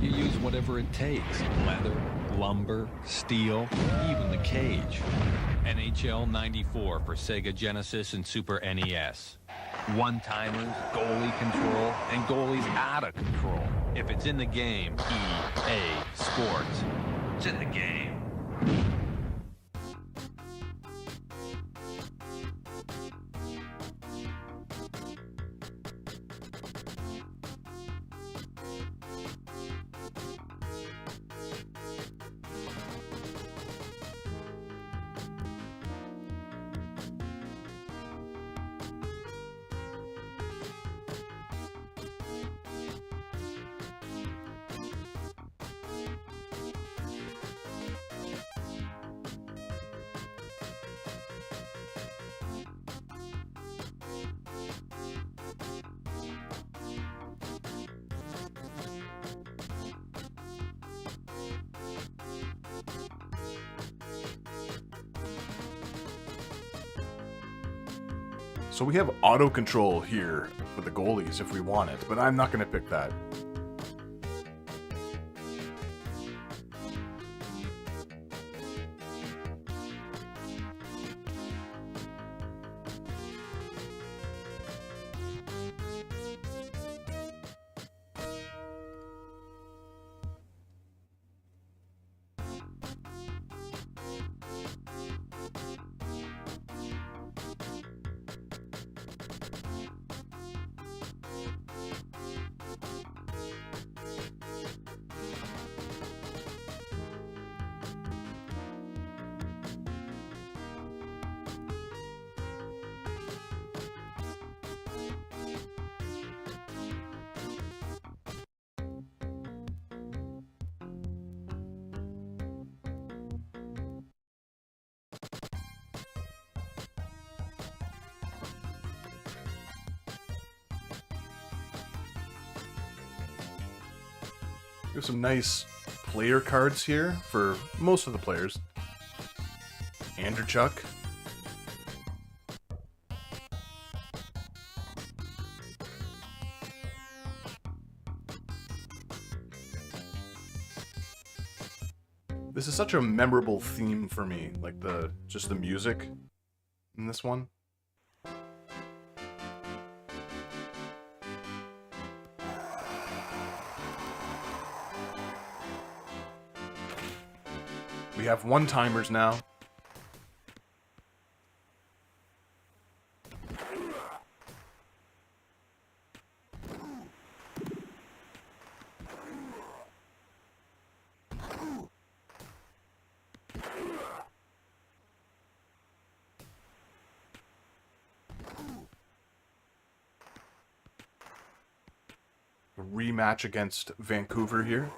You use whatever it takes. Leather, lumber, steel, even the cage. NHL 94 for Sega Genesis and Super NES. One-timers, goalie control, and goalies out of control. If it's in the game, EA Sports. It's in the game. So we have auto control here for the goalies if we want it, but I'm not going to pick that. There's some nice player cards here for most of the players. Andrechuk. This is such a memorable theme for me, like just the music in this one. We have one-timers now. A rematch against Vancouver here.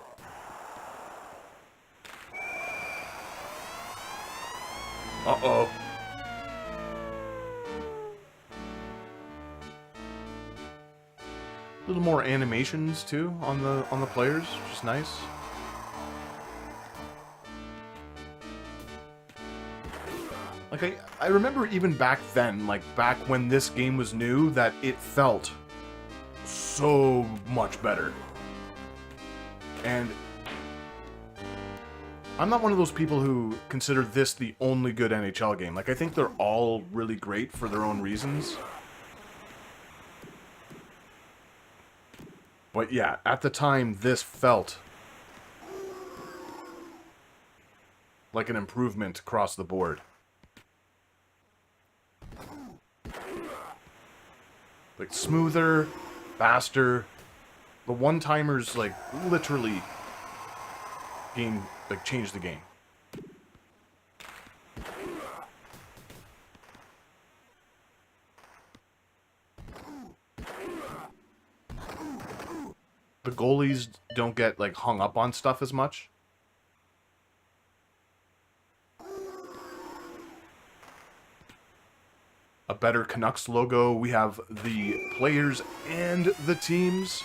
Uh-oh. A little more animations too on the players, which is nice. Like I remember even back then, like back when this game was new, that it felt so much better. And I'm not one of those people who consider this the only good NHL game. Like, I think they're all really great for their own reasons. But yeah, at the time, this felt like an improvement across the board. Like, smoother, faster. The one-timers, like, literally changed the game. The goalies don't get, like, hung up on stuff as much. A better Canucks logo. We have the players and the teams.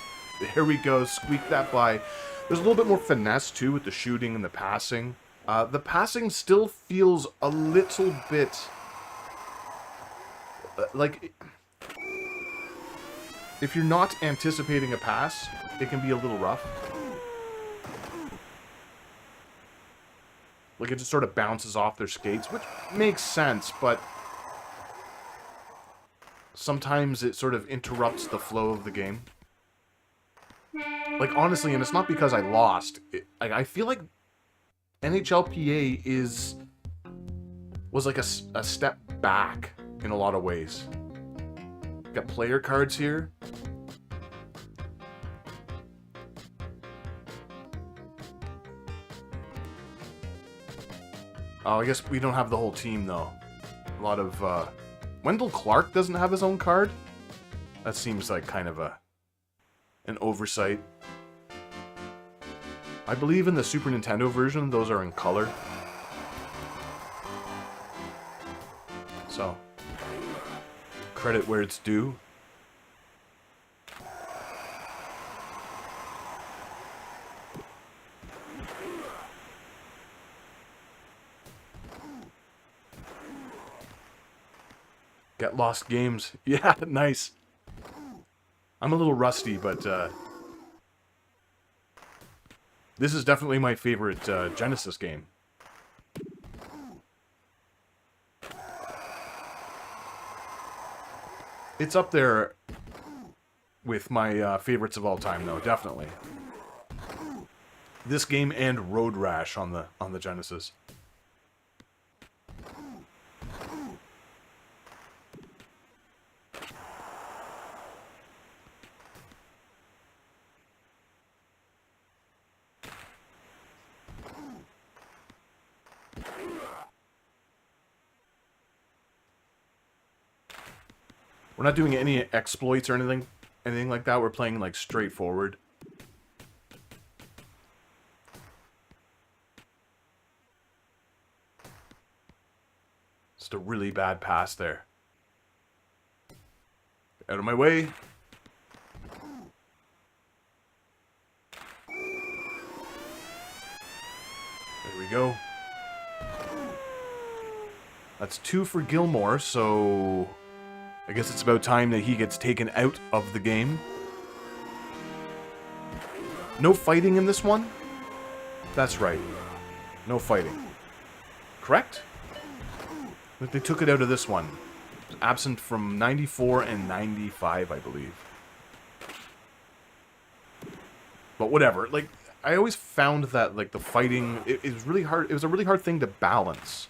There we go. Squeak that by. There's a little bit more finesse, too, with the shooting and the passing. The passing still feels a little bit... like... if you're not anticipating a pass, it can be a little rough. Like, it just sort of bounces off their skates, which makes sense, but... sometimes it sort of interrupts the flow of the game. Like, honestly, and it's not because I lost. I feel like NHLPA was like a step back in a lot of ways. Got player cards here. Oh, I guess we don't have the whole team, though. A lot of, Wendell Clark doesn't have his own card? That seems like kind of an oversight. I believe in the Super Nintendo version, those are in color. So, credit where it's due. Get lost games. Yeah, nice. I'm a little rusty, but this is definitely my favorite Genesis game. It's up there with my favorites of all time, though, definitely. This game and Road Rash on the Genesis. We're not doing any exploits or anything like that. We're playing like straightforward. Just a really bad pass there. Out of my way. There we go. That's 2 for Gilmore, so I guess it's about time that he gets taken out of the game. No fighting in this one? That's right. No fighting. Correct? But they took it out of this one. It was absent from 94 and 95, I believe. But whatever. Like, I always found that, like, the fighting, it was really hard. It was a really hard thing to balance.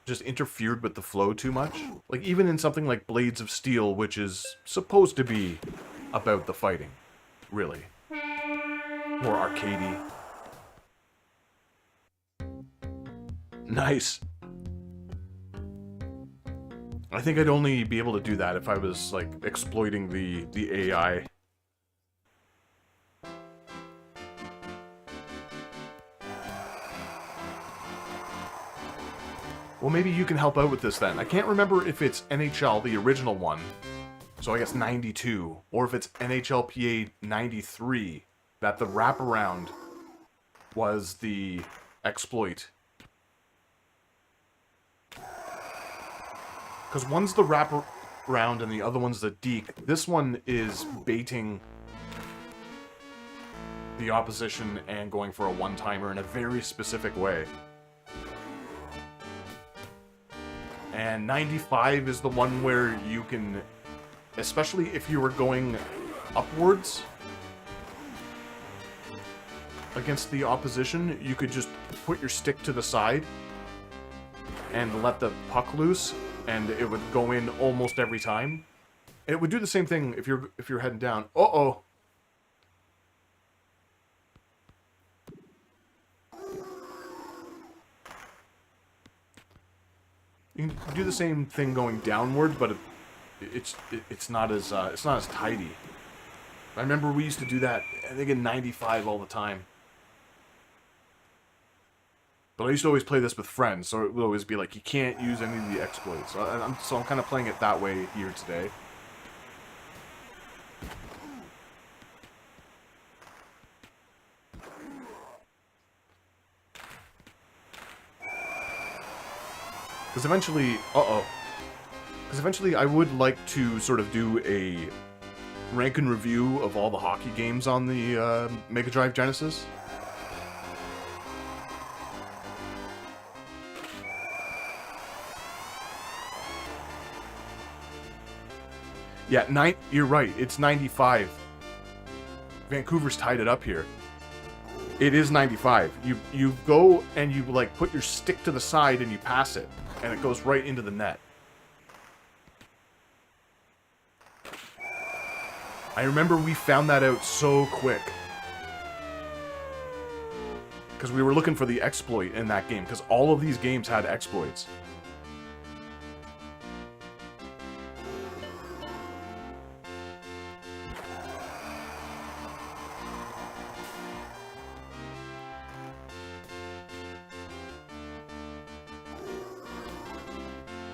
Just interfered with the flow too much. Like, even in something like Blades of Steel, which is supposed to be about the fighting. Really. More arcadey. Nice. I think I'd only be able to do that if I was, like, exploiting the AI. Well, maybe you can help out with this then. I can't remember if it's NHL, the original one, so I guess 92, or if it's NHLPA 93, that the wraparound was the exploit. Because one's the wraparound and the other one's the deke. This one is baiting the opposition and going for a one-timer in a very specific way. And 95 is the one where you can, especially if you were going upwards against the opposition, you could just put your stick to the side and let the puck loose, and it would go in almost every time. And it would do the same thing if you're heading down. Uh-oh. You can do the same thing going downward, but it's not as tidy. I remember we used to do that, I think in 95 all the time. But I used to always play this with friends, so it would always be like, you can't use any of the exploits. So I'm kind of playing it that way here today. Because eventually I would like to sort of do a rank and review of all the hockey games on the Mega Drive Genesis. Yeah, you're right, it's 95. Vancouver's tied it up here. It is 95. You go and you like put your stick to the side and you pass it, and it goes right into the net. I remember we found that out so quick. Because we were looking for the exploit in that game, because all of these games had exploits.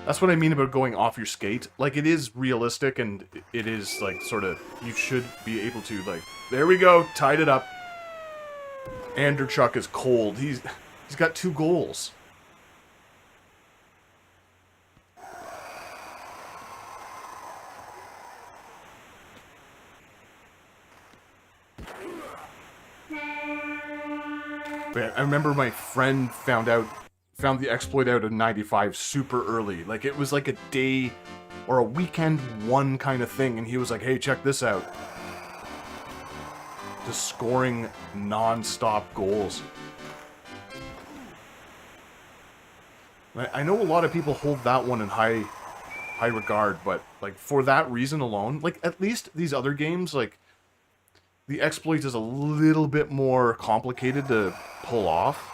That's what I mean about going off your skate. Like, it is realistic, and it is, like, sort of, you should be able to, like, there we go, tied it up. Anderchuk is cold. He's got 2 goals. But I remember my friend found the exploit out in 95 super early. Like, it was like a day or a weekend one kind of thing, and he was like, hey, check this out. Just scoring non-stop goals. I know a lot of people hold that one in high regard, but, like, for that reason alone, like, at least these other games, like, the exploit is a little bit more complicated to pull off.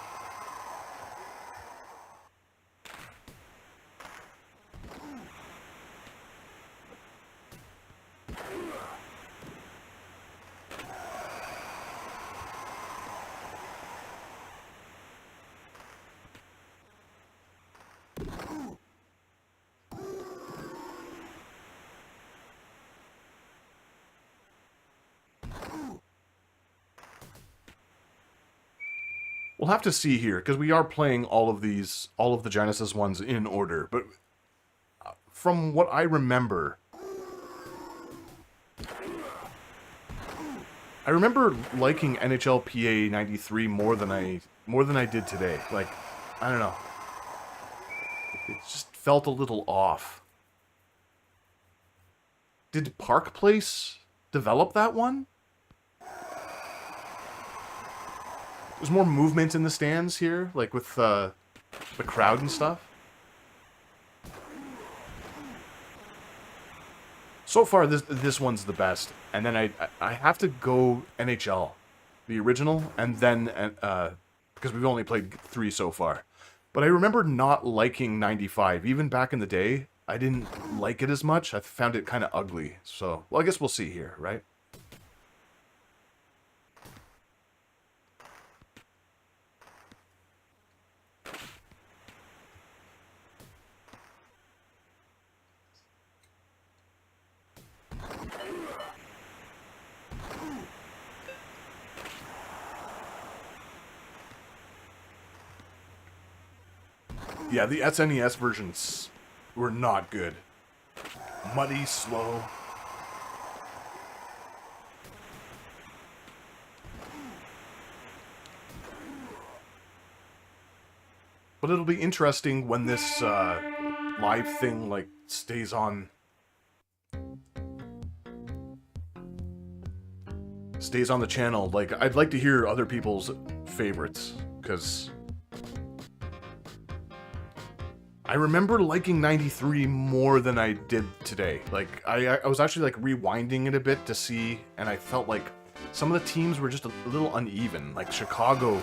We'll have to see here, because we are playing all of the Genesis ones in order, but from what I remember, I remember liking NHLPA 93 more than I did today. Like, I don't know. It just felt a little off. Did Park Place develop that one? There's more movement in the stands here, like with the crowd and stuff. So far, this one's the best, and then I have to go NHL, the original, and then because we've only played 3 so far. But I remember not liking 95, even back in the day. I didn't like it as much. I found it kind of ugly. So, well, I guess we'll see here, right? Yeah, the SNES versions were not good. Muddy, slow. But it'll be interesting when this live thing like stays on the channel. Like, I'd like to hear other people's favorites, because I remember liking 93 more than I did today. Like, I was actually like rewinding it a bit to see, and I felt like some of the teams were just a little uneven. Like Chicago,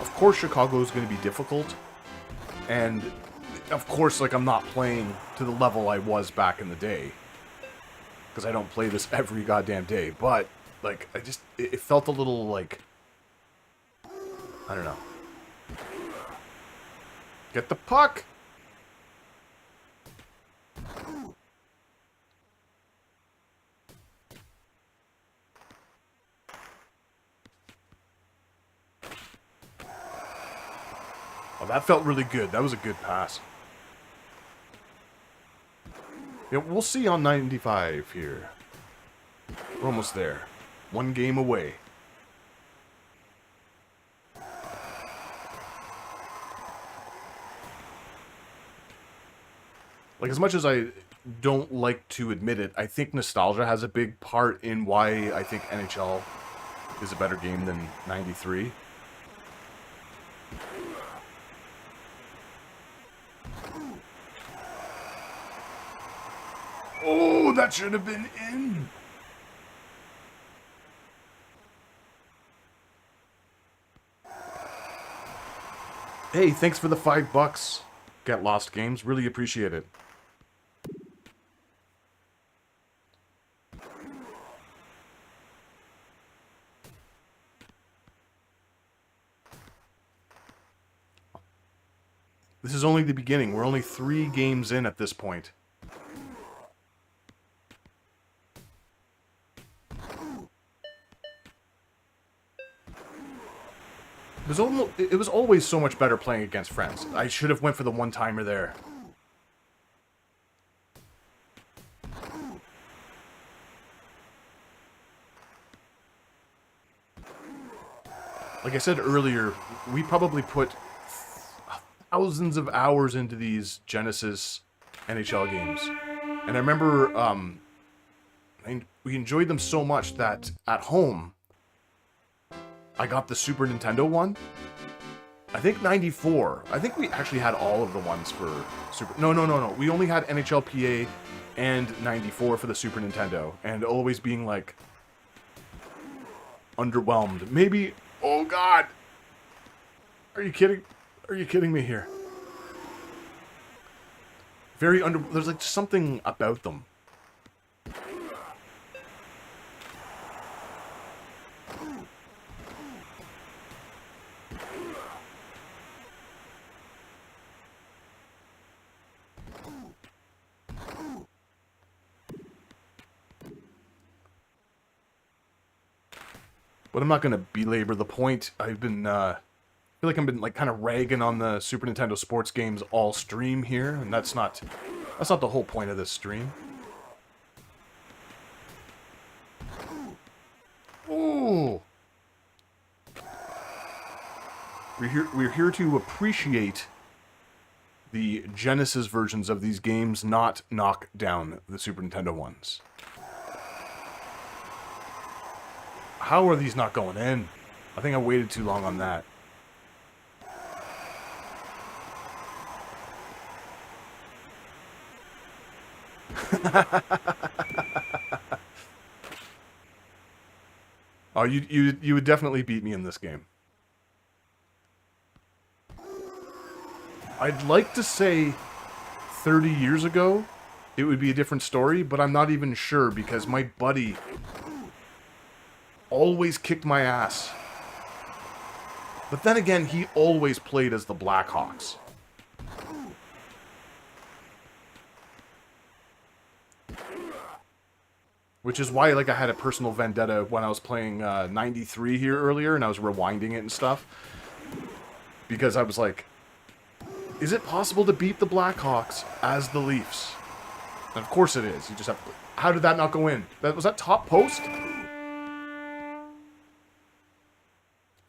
of course Chicago is going to be difficult, and of course, like, I'm not playing to the level I was back in the day, because I don't play this every goddamn day, but like, it felt a little like, I don't know. Get the puck! Oh, that felt really good. That was a good pass. Yeah, we'll see on 95 here. We're almost there. One game away. Like, as much as I don't like to admit it, I think nostalgia has a big part in why I think NHL is a better game than 93. Oh, that should have been in. Hey, thanks for the $5. Get Lost Games. Really appreciate it. This is only the beginning. We're only 3 games in at this point. It was always so much better playing against friends. I should have went for the one-timer there. Like I said earlier, we probably put thousands of hours into these Genesis NHL games. And I remember we enjoyed them so much that at home, I got the Super Nintendo one. I think 94. I think we actually had all of the ones for Super... No. We only had NHLPA and 94 for the Super Nintendo. And always being, like, underwhelmed. Maybe... Oh, God! Are you kidding? Are you kidding me here? There's, like, something about them. But I'm not going to belabor the point. I feel like I've been like kind of ragging on the Super Nintendo sports games all stream here, and that's not the whole point of this stream. Ooh. We're here to appreciate the Genesis versions of these games, not knock down the Super Nintendo ones. How are these not going in? I think I waited too long on that. Oh, you would definitely beat me in this game. I'd like to say 30 years ago it would be a different story, but I'm not even sure because my buddy always kicked my ass. But then again, he always played as the Blackhawks. Which is why, like, I had a personal vendetta when I was playing 93 here earlier, and I was rewinding it and stuff. Because I was like, Is it possible to beat the Blackhawks as the Leafs? And of course it is. You just have to... How did that not go in? Was that top post?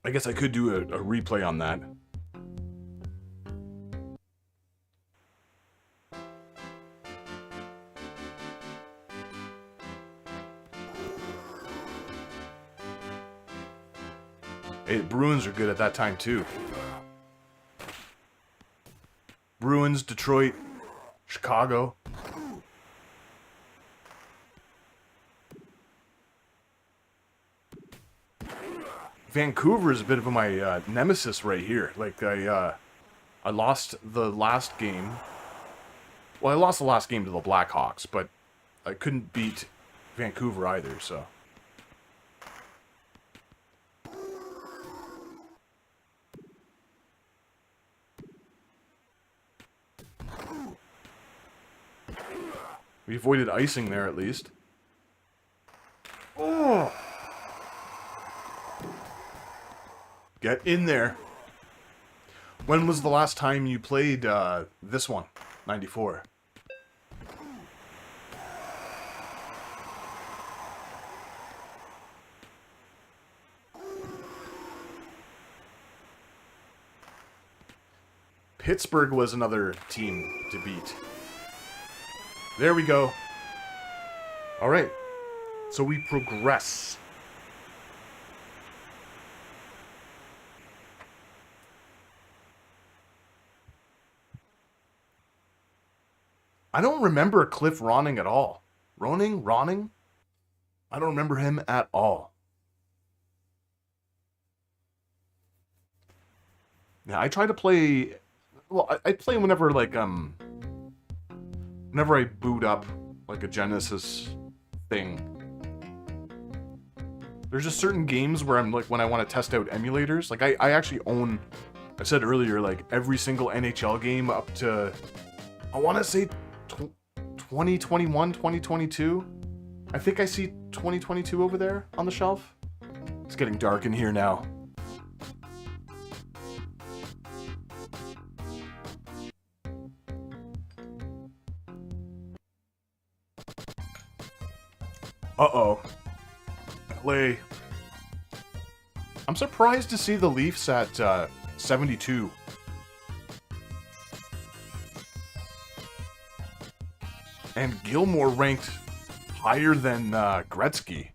I guess I could do a replay on that. Hey, the Bruins are good at that time too. Bruins, Detroit, Chicago. Vancouver is a bit of my nemesis right here. Like, I lost the last game. Well, I lost the last game to the Blackhawks, but I couldn't beat Vancouver either, so... We avoided icing there, at least. Oh! Get in there. When was the last time you played this one? 94. Pittsburgh was another team to beat. There we go. All right. So we progress. I don't remember Cliff Ronning at all. Ronning? I don't remember him at all. Yeah, I try to play... Well, I play whenever, like, whenever I boot up, like, a Genesis thing. There's just certain games where I'm, like, when I want to test out emulators. Like, I actually own, I said earlier, like, every single NHL game up to, I want to say 2021, 2022. I think I see 2022 over there on the shelf. It's getting dark in here now. Uh-oh. LA. I'm surprised to see the Leafs at 72. And Gilmore ranked higher than Gretzky.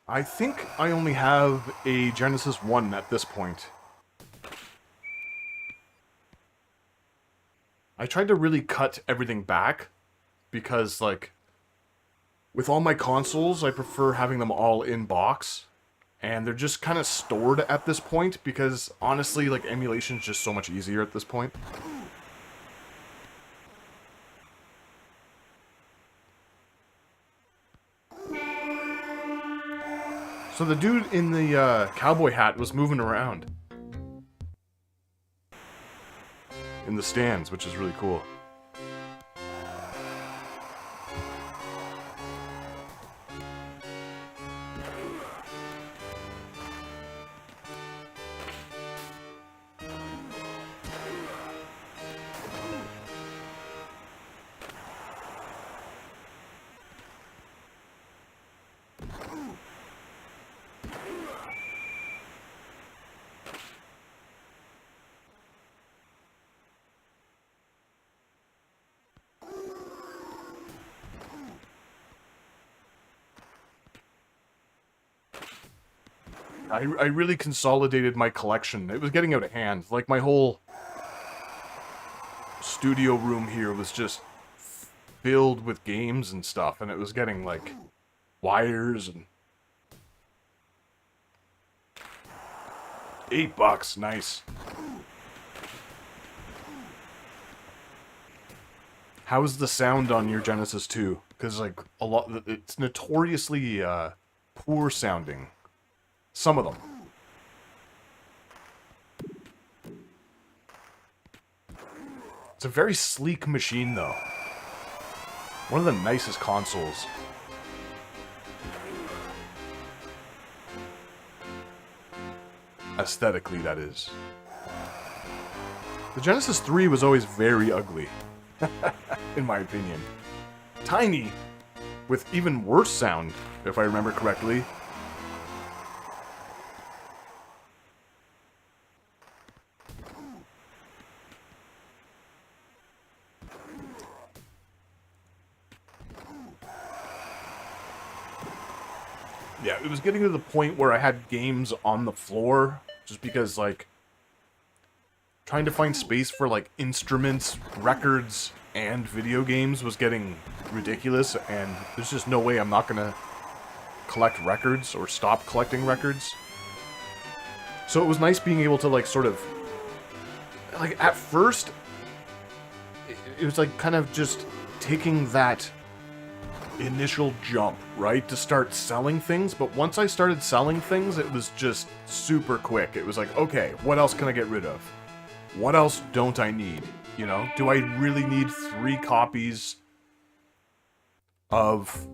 I think I only have a Genesis 1 at this point. I tried to really cut everything back because, like, with all my consoles, I prefer having them all in box. And they're just kind of stored at this point because, honestly, like, emulation is just so much easier at this point. So the dude in the cowboy hat was moving around in the stands, which is really cool. I really consolidated my collection. It was getting out of hand. Like, my whole studio room here was just filled with games and stuff, and it was getting, like, wires and... $8, nice. How's the sound on your Genesis 2? Because, like, it's notoriously, poor sounding. Some of them. It's a very sleek machine, though. One of the nicest consoles. Aesthetically, that is. The Genesis 3 was always very ugly. In my opinion. Tiny, with even worse sound, if I remember correctly. Yeah, it was getting to the point where I had games on the floor, just because, like, trying to find space for, like, instruments, records, and video games was getting ridiculous, and there's just no way I'm not gonna collect records or stop collecting records. So it was nice being able to, like, sort of, like, at first, it was, like, kind of just taking that initial jump, right, to start selling things, but once I started selling things, it was just super quick. It was like, okay, what else can I get rid of? What else don't I need? You know, do I really need 3 copies of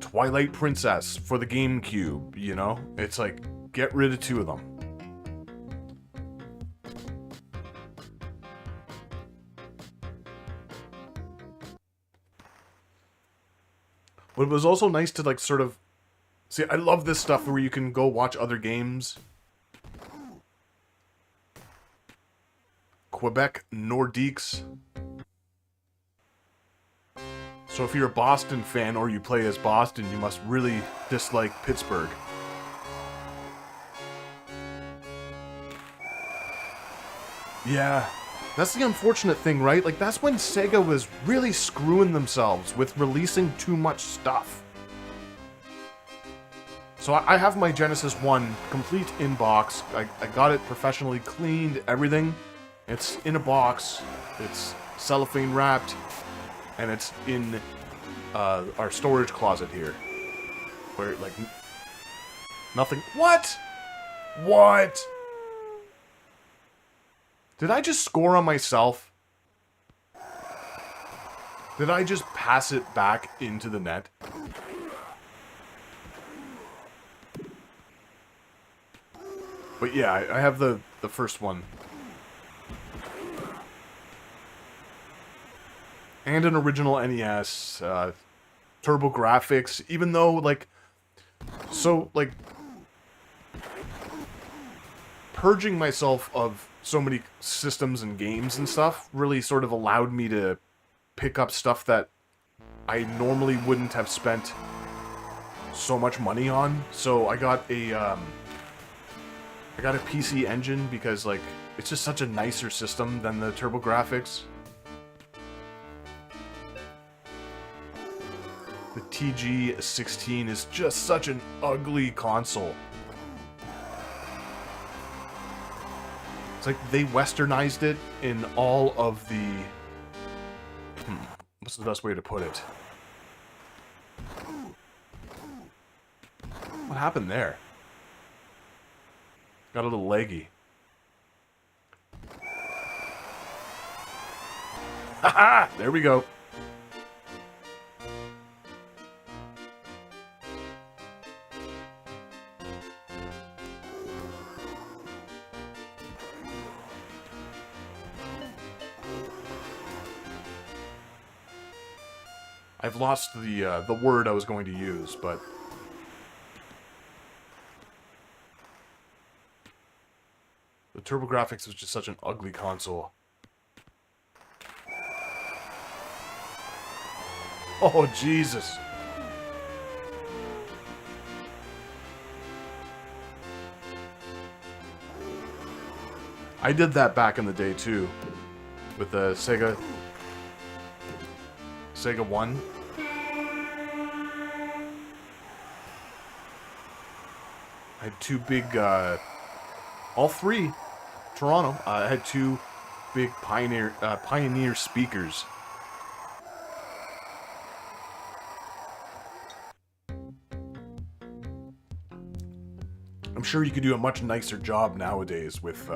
Twilight Princess for the GameCube, you know? It's like, get rid of 2 of them. But it was also nice to, like, sort of... See, I love this stuff where you can go watch other games. Quebec Nordiques. So if you're a Boston fan or you play as Boston, you must really dislike Pittsburgh. Yeah. That's the unfortunate thing, right? Like, that's when Sega was really screwing themselves with releasing too much stuff. So I have my Genesis 1 complete in box. I got it professionally cleaned, everything. It's in a box. It's cellophane wrapped. And it's in our storage closet here. Where, like, nothing... What? What? Did I just score on myself? Did I just pass it back into the net? But yeah, I have the first one. And an original NES, TurboGrafx, even though, like... So, like... Purging myself of so many systems and games and stuff really sort of allowed me to pick up stuff that I normally wouldn't have spent so much money on. So I got a PC Engine because like it's just such a nicer system than the TurboGrafx. The TG16 is just such an ugly console. It's like they westernized it in all of the... what's the best way to put it? What happened there? Got a little leggy. Haha! There we go. I've lost the word I was going to use, but the TurboGrafx was just such an ugly console. Oh, Jesus. I did that back in the day, too. With the Sega 1. I had two big, all three, Toronto, I had two big Pioneer speakers. I'm sure you could do a much nicer job nowadays with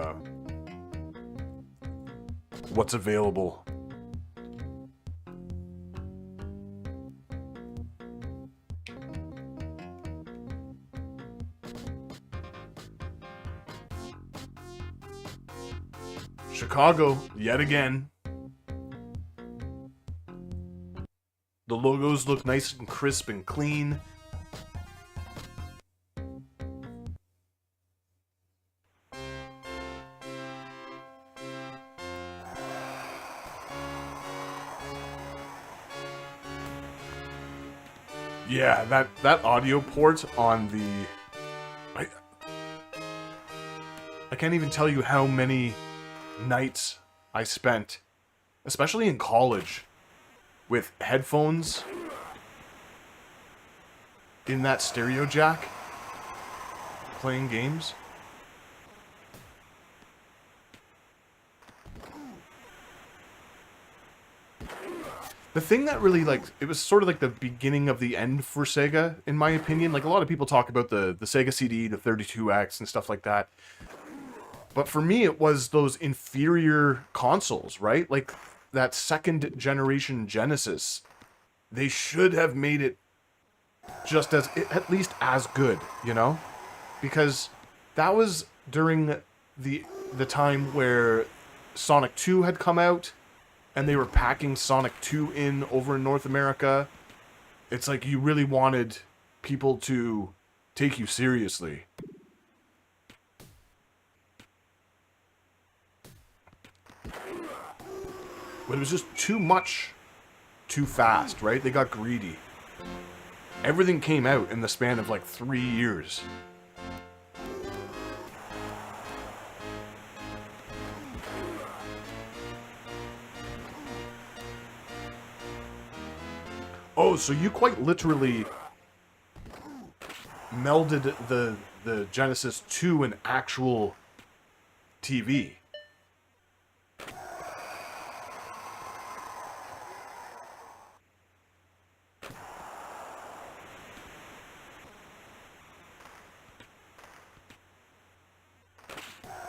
what's available. Chicago, yet again. The logos look nice and crisp and clean. Yeah, that audio port on the... I can't even tell you how many nights I spent, especially in college, with headphones in that stereo jack, playing games. The thing that really, like, it was sort of like the beginning of the end for Sega, in my opinion. Like, a lot of people talk about the Sega CD, the 32X, and stuff like that. But for me, it was those inferior consoles, right? Like, that second generation Genesis. They should have made it just as, at least as good, you know? Because that was during the time where Sonic 2 had come out, and they were packing Sonic 2 in over in North America. It's like you really wanted people to take you seriously. But it was just too much, too fast, right? They got greedy. Everything came out in the span of like 3 years. Oh, so you quite literally melded the Genesis to an actual TV.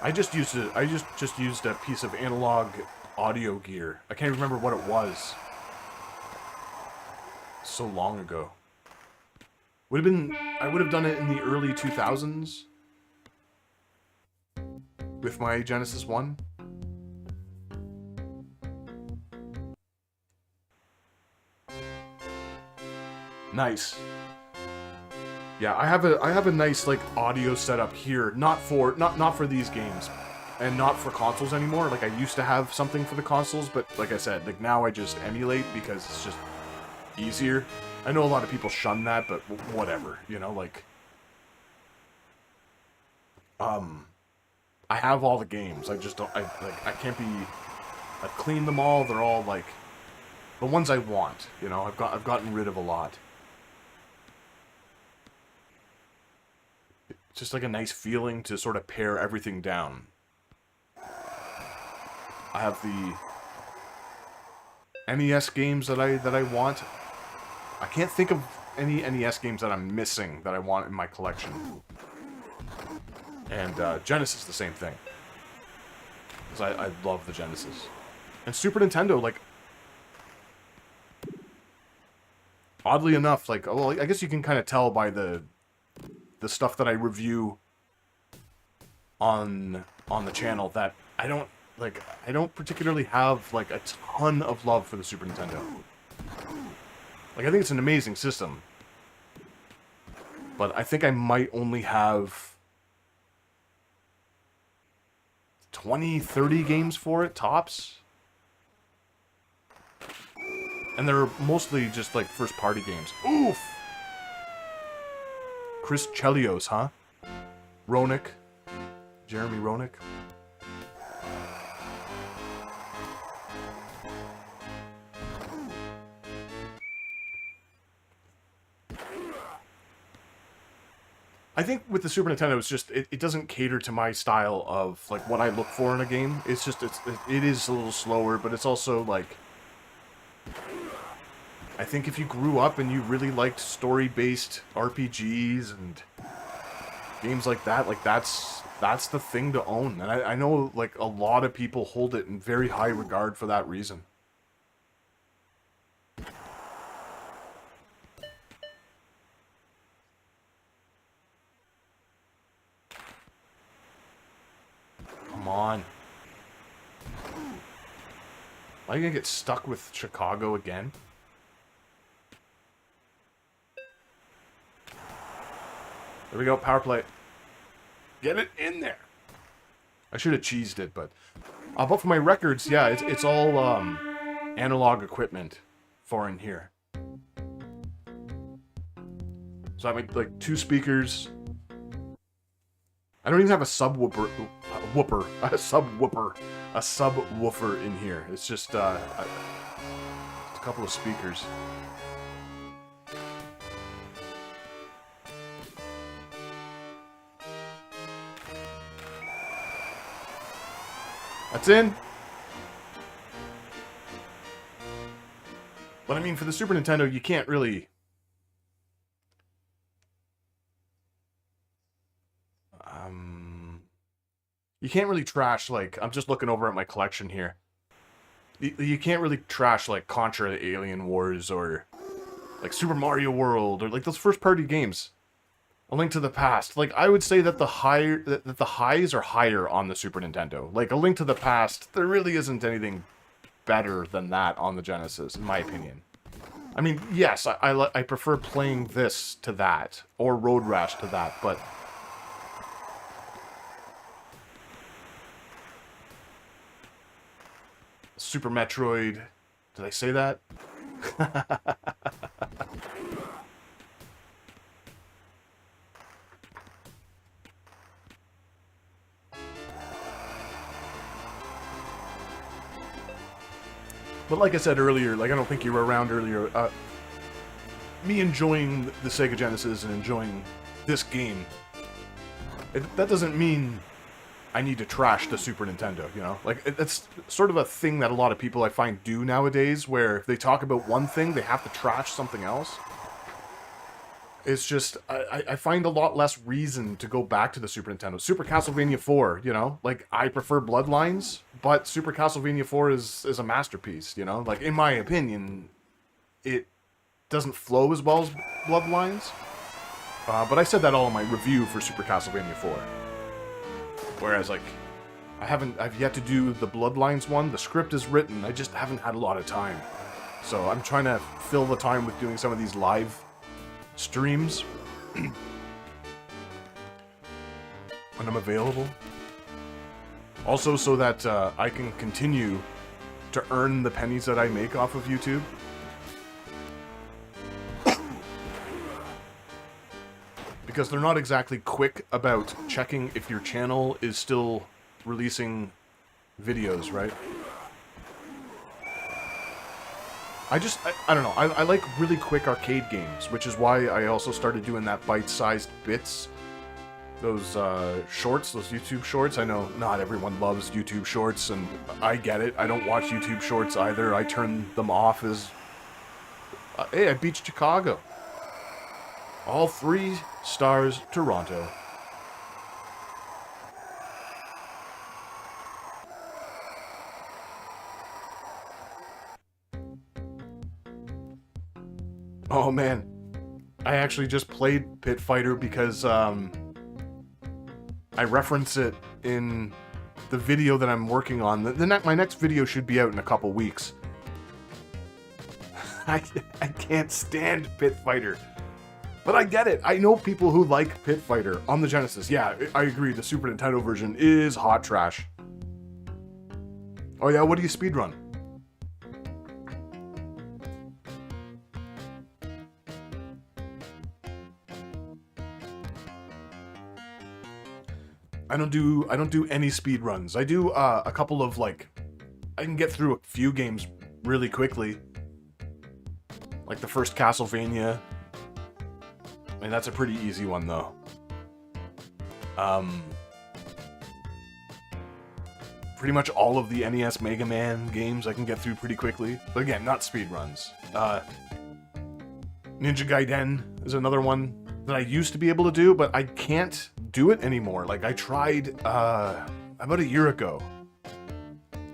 I just used a piece of analog audio gear. I can't remember what it was. So long ago. I would have done it in the early 2000s with my Genesis 1. Nice. Yeah, I have a nice like audio setup here, not for these games and not for consoles anymore. Like I used to have something for the consoles, but like I said, like now I just emulate because it's just easier. I know a lot of people shun that, but whatever, you know, like... I have all the games. I just don't... I can't be... I've cleaned them all. They're all, like... The ones I want, you know? I've gotten rid of a lot. It's just like a nice feeling to sort of pare everything down. I have the NES games that I want. I can't think of any NES games that I'm missing that I want in my collection. And Genesis, the same thing. Because I love the Genesis. And Super Nintendo, like... Oddly enough, like... Well, I guess you can kind of tell by the stuff that I review on the channel that I don't particularly have, like, a ton of love for the Super Nintendo. Like, I think it's an amazing system. But I think I might only have 20, 30 games for it, tops. And they're mostly just, like, first-party games. Oof! Chris Chelios, huh? Roenick. Jeremy Roenick. I think with the Super Nintendo, it's just, it doesn't cater to my style of, like, what I look for in a game. It's just, it is a little slower, but it's also, like... I think if you grew up and you really liked story-based RPGs and games like that, like, that's the thing to own. And I know, like, a lot of people hold it in very high regard for that reason. Come on. Am I gonna get stuck with Chicago again? There we go, power play. Get it in there. I should have cheesed it, but for my records, yeah, it's all analog equipment for in here. So I have like 2 speakers. I don't even have a subwoofer in here. It's just a couple of speakers. That's in. But I mean, for the Super Nintendo, you can't really... You can't really trash, like... I'm just looking over at my collection here. You can't really trash, like, Contra the Alien Wars, or... like, Super Mario World, or, like, those first-party games. A Link to the Past. Like, I would say that the highs are higher on the Super Nintendo. Like, A Link to the Past, there really isn't anything better than that on the Genesis, in my opinion. I mean, yes, I prefer playing this to that, or Road Rash to that, but... Super Metroid... Did I say that? But like I said earlier, like I don't think you were around earlier, me enjoying the Sega Genesis and enjoying this game, that doesn't mean I need to trash the Super Nintendo, you know? Like, that's sort of a thing that a lot of people I find do nowadays, where if they talk about one thing, they have to trash something else. It's just, I find a lot less reason to go back to the Super Nintendo. Super Castlevania 4, you know? Like, I prefer Bloodlines, but Super Castlevania 4 is a masterpiece, you know? Like, in my opinion, it doesn't flow as well as Bloodlines. But I said that all in my review for Super Castlevania 4. Whereas, like, I've yet to do the Bloodlines one. The script is written, I just haven't had a lot of time. So I'm trying to fill the time with doing some of these live streams when I'm available. Also, so that I can continue to earn the pennies that I make off of YouTube. because they're not exactly quick about checking if your channel is still releasing videos, right? I don't know. I like really quick arcade games, which is why I also started doing that bite-sized bits. Those shorts, those YouTube shorts. I know not everyone loves YouTube shorts, and I get it. I don't watch YouTube shorts either. I turn them off as... hey, I beat Chicago. All 3 stars, Toronto. Oh man, I actually just played Pit Fighter because I reference it in the video that I'm working on. My next video should be out in a couple weeks. I can't stand Pit Fighter. But I get it. I know people who like Pit Fighter on the Genesis. Yeah, I agree. The Super Nintendo version is hot trash. Oh yeah, what do you speedrun? I don't do any speed runs. I do a couple of, like, I can get through a few games really quickly. Like the first Castlevania. I mean, that's a pretty easy one though. Pretty much all of the NES Mega Man games I can get through pretty quickly. But again, not speed runs. Ninja Gaiden is another one that I used to be able to do, but I can't do it anymore. Like, I tried about a year ago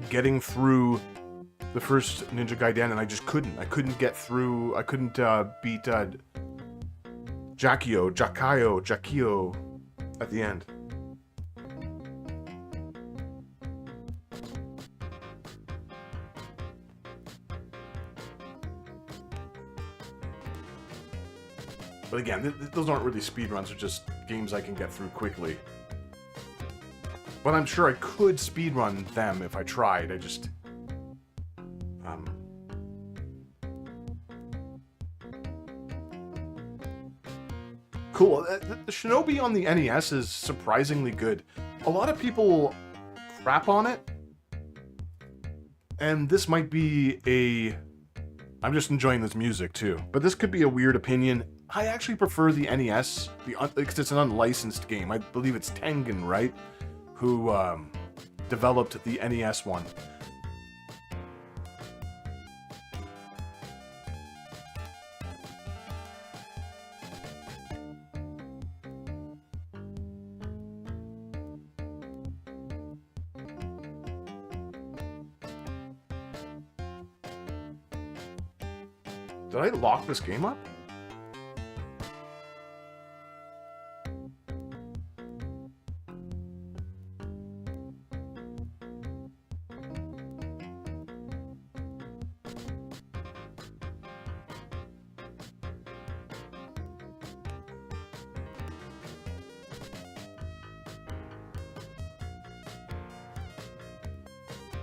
getting through the first Ninja Gaiden, and I just couldn't. I couldn't get through. I couldn't beat Jakio at the end. But again, those aren't really speedruns, they're just games I can get through quickly. But I'm sure I could speedrun them if I tried, I just... Cool, the Shinobi on the NES is surprisingly good. A lot of people crap on it, and this might be a... I'm just enjoying this music too, but this could be a weird opinion. I actually prefer the NES, because it's an unlicensed game. I believe it's Tengen, right? Who developed the NES one. Did I lock this game up?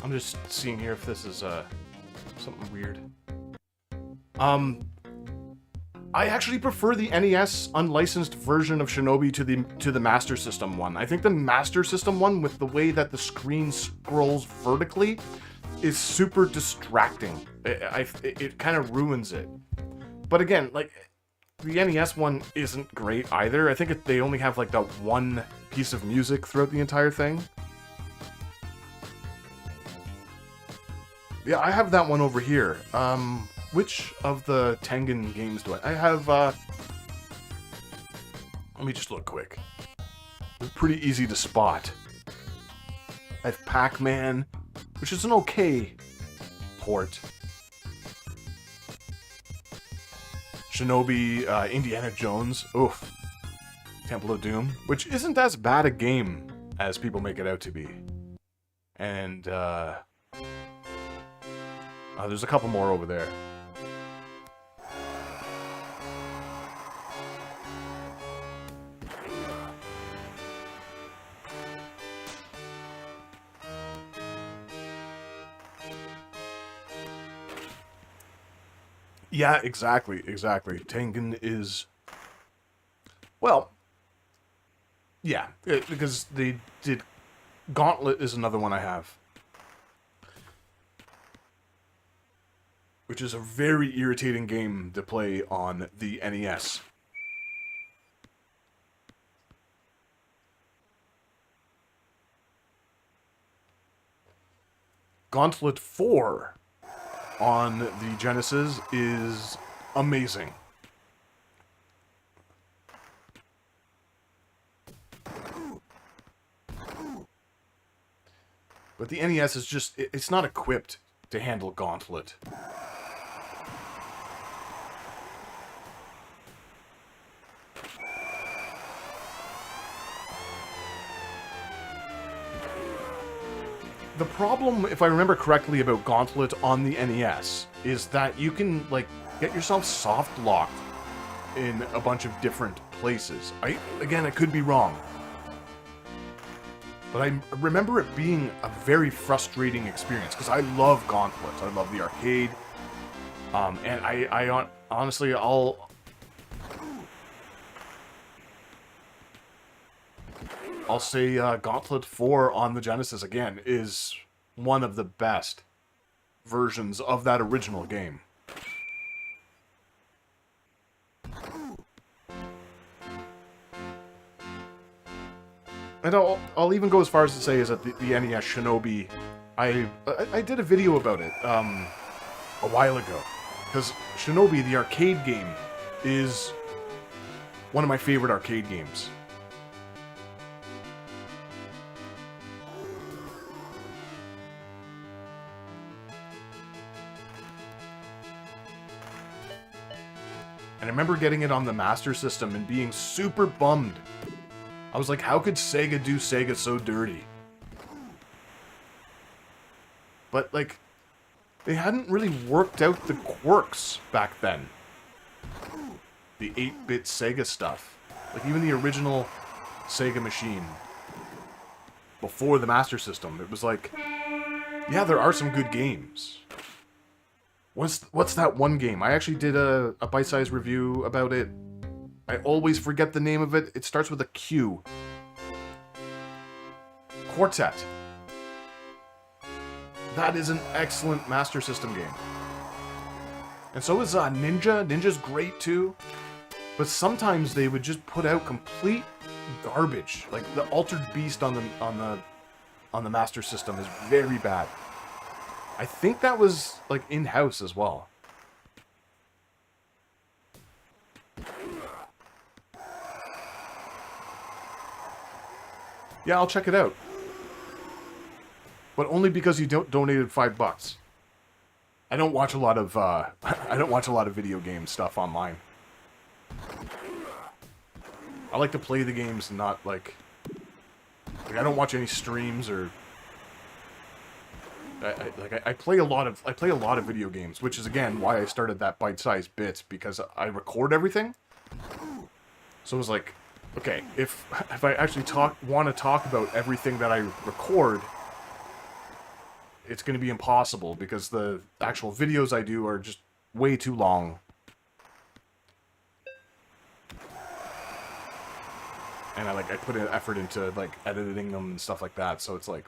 I'm just seeing here if this is something weird. I actually prefer the NES unlicensed version of Shinobi to the Master System one. I think the Master System one, with the way that the screen scrolls vertically, is super distracting. It kind of ruins it. But again, like, the NES one isn't great either. I think they only have like that one piece of music throughout the entire thing. Yeah, I have that one over here. Which of the Tengen games do I have? Let me just look quick. They're pretty easy to spot. I have Pac-Man, which is an okay port. Shinobi, Indiana Jones, oof. Temple of Doom, which isn't as bad a game as people make it out to be. And, there's a couple more over there. Yeah, exactly. Tengen is... Well, Yeah, because they did... Gauntlet is another one I have. Which is a very irritating game to play on the NES. Gauntlet 4 on the Genesis is amazing. But the NES is just, it's not equipped to handle Gauntlet. The problem, if I remember correctly, about Gauntlet on the NES is that you can, like, get yourself soft locked in a bunch of different places. Again, I could be wrong. But I remember it being a very frustrating experience, because I love Gauntlet. I love the arcade. And I honestly, I'll say Gauntlet 4 on the Genesis, again, is one of the best versions of that original game. And I'll even go as far as to say is that the NES Shinobi, I did a video about it a while ago, because Shinobi, the arcade game, is one of my favorite arcade games. And I remember getting it on the Master System and being super bummed. I was like, how could Sega do Sega so dirty? But, like, they hadn't really worked out the quirks back then. The 8-bit Sega stuff. Like, even the original Sega machine. Before the Master System, it was like, yeah, there are some good games. What's that one game? I actually did a bite-sized review about it. I always forget the name of it. It starts with a Q. Quartet. That is an excellent Master System game. And so is Ninja. Ninja's great too. But sometimes they would just put out complete garbage. Like the Altered Beast on the Master System is very bad. I think that was like in-house as well. Yeah, I'll check it out. But only because you donated $5. I don't watch a lot of video game stuff online. I like to play the games and not like I don't watch any streams or I play a lot of video games, which is again why I started that bite-sized bits, because I record everything. So it was like, okay, if I actually want to talk about everything that I record, it's going to be impossible because the actual videos I do are just way too long. And I put an effort into like editing them and stuff like that, so it's like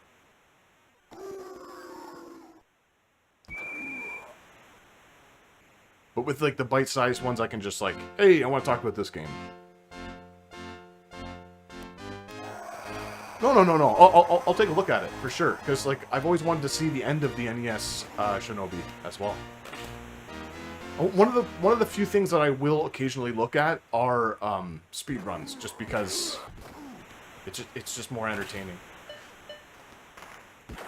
but with like the bite-sized ones I can just like, hey, I want to talk about this game. No. I'll take a look at it, for sure. Because, like, I've always wanted to see the end of the NES Shinobi as well. One of the few things that I will occasionally look at are speedruns, just because it's just more entertaining.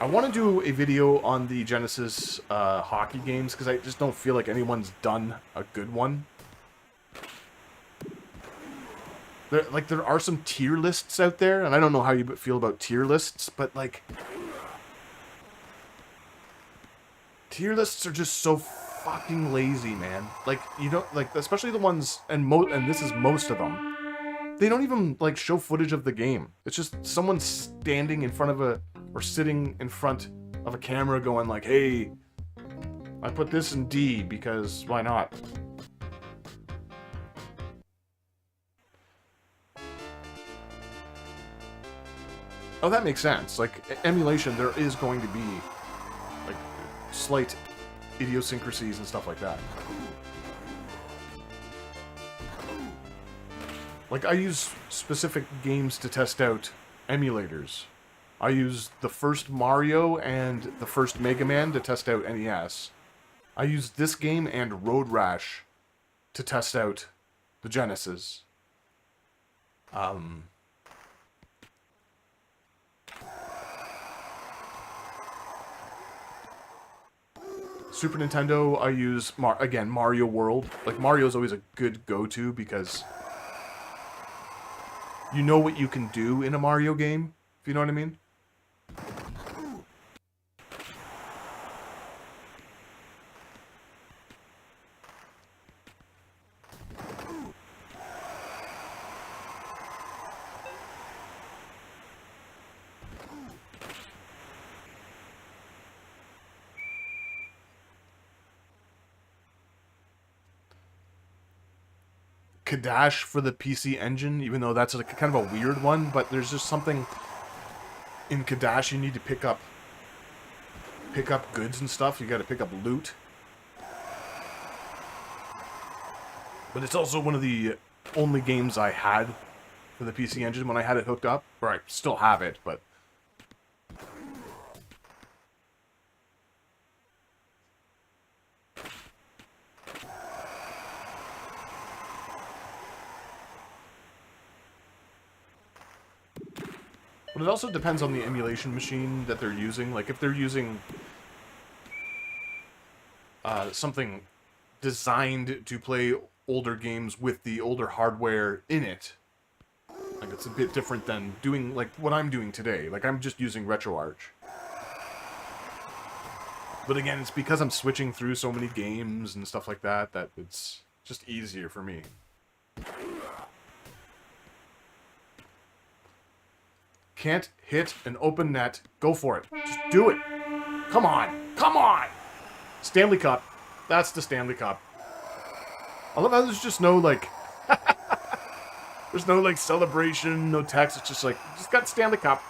I want to do a video on the Genesis hockey games, because I just don't feel like anyone's done a good one. There are some tier lists out there, and I don't know how you feel about tier lists, but, like, tier lists are just so fucking lazy, man. Like, you don't, like, especially the ones, and this is most of them, they don't even, like, show footage of the game. It's just someone standing in front of or sitting in front of a camera going like, hey, I put this in D because why not? Oh, that makes sense. Like, emulation, there is going to be, like, slight idiosyncrasies and stuff like that. Like, I use specific games to test out emulators. I use the first Mario and the first Mega Man to test out NES. I used this game and Road Rash to test out the Genesis. Super Nintendo, I use, again, Mario World. Like, Mario's always a good go-to because you know what you can do in a Mario game, if you know what I mean. Kadash for the PC Engine, even though that's like kind of a weird one, but there's just something in Kadash you need to pick up goods and stuff. You got to pick up loot. But it's also one of the only games I had for the PC Engine when I had it hooked up, or I still have it, but it also depends on the emulation machine that they're using. Like, if they're using something designed to play older games with the older hardware in it, like, it's a bit different than doing, like, what I'm doing today. Like, I'm just using RetroArch. But again, it's because I'm switching through so many games and stuff like that, that it's just easier for me. Can't hit an open net. Go for it. Just do it. Come on. Come on. Stanley Cup. That's the Stanley Cup. I love how there's just no, like... there's no, like, celebration, no text. It's just like, just got Stanley Cup.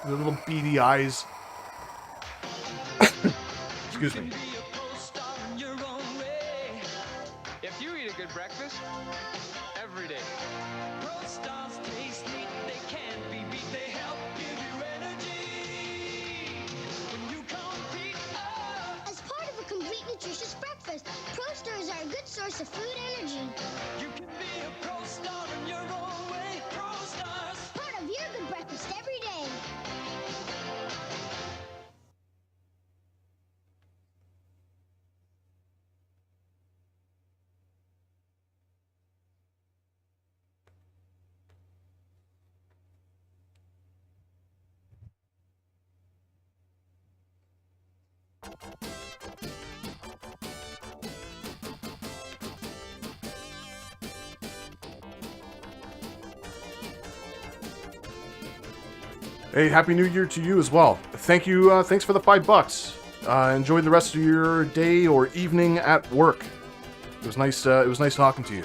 The little beady eyes. Excuse me. If you eat a good breakfast, every day. As part of a complete nutritious breakfast, Pro Stars are a good source of food energy. You can be a Pro Star in your own way. Pro Stars. Part of your good breakfast every day. Hey, Happy New Year to you as well. Thank you, thanks for the $5. Enjoy the rest of your day or evening at work. It was nice talking to you.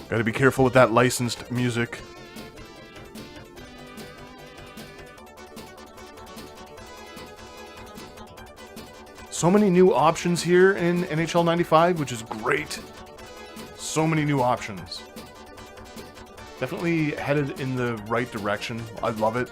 Gotta be careful with that licensed music. So many new options here in NHL 95, which is great. So many new options. Definitely headed in the right direction. I love it.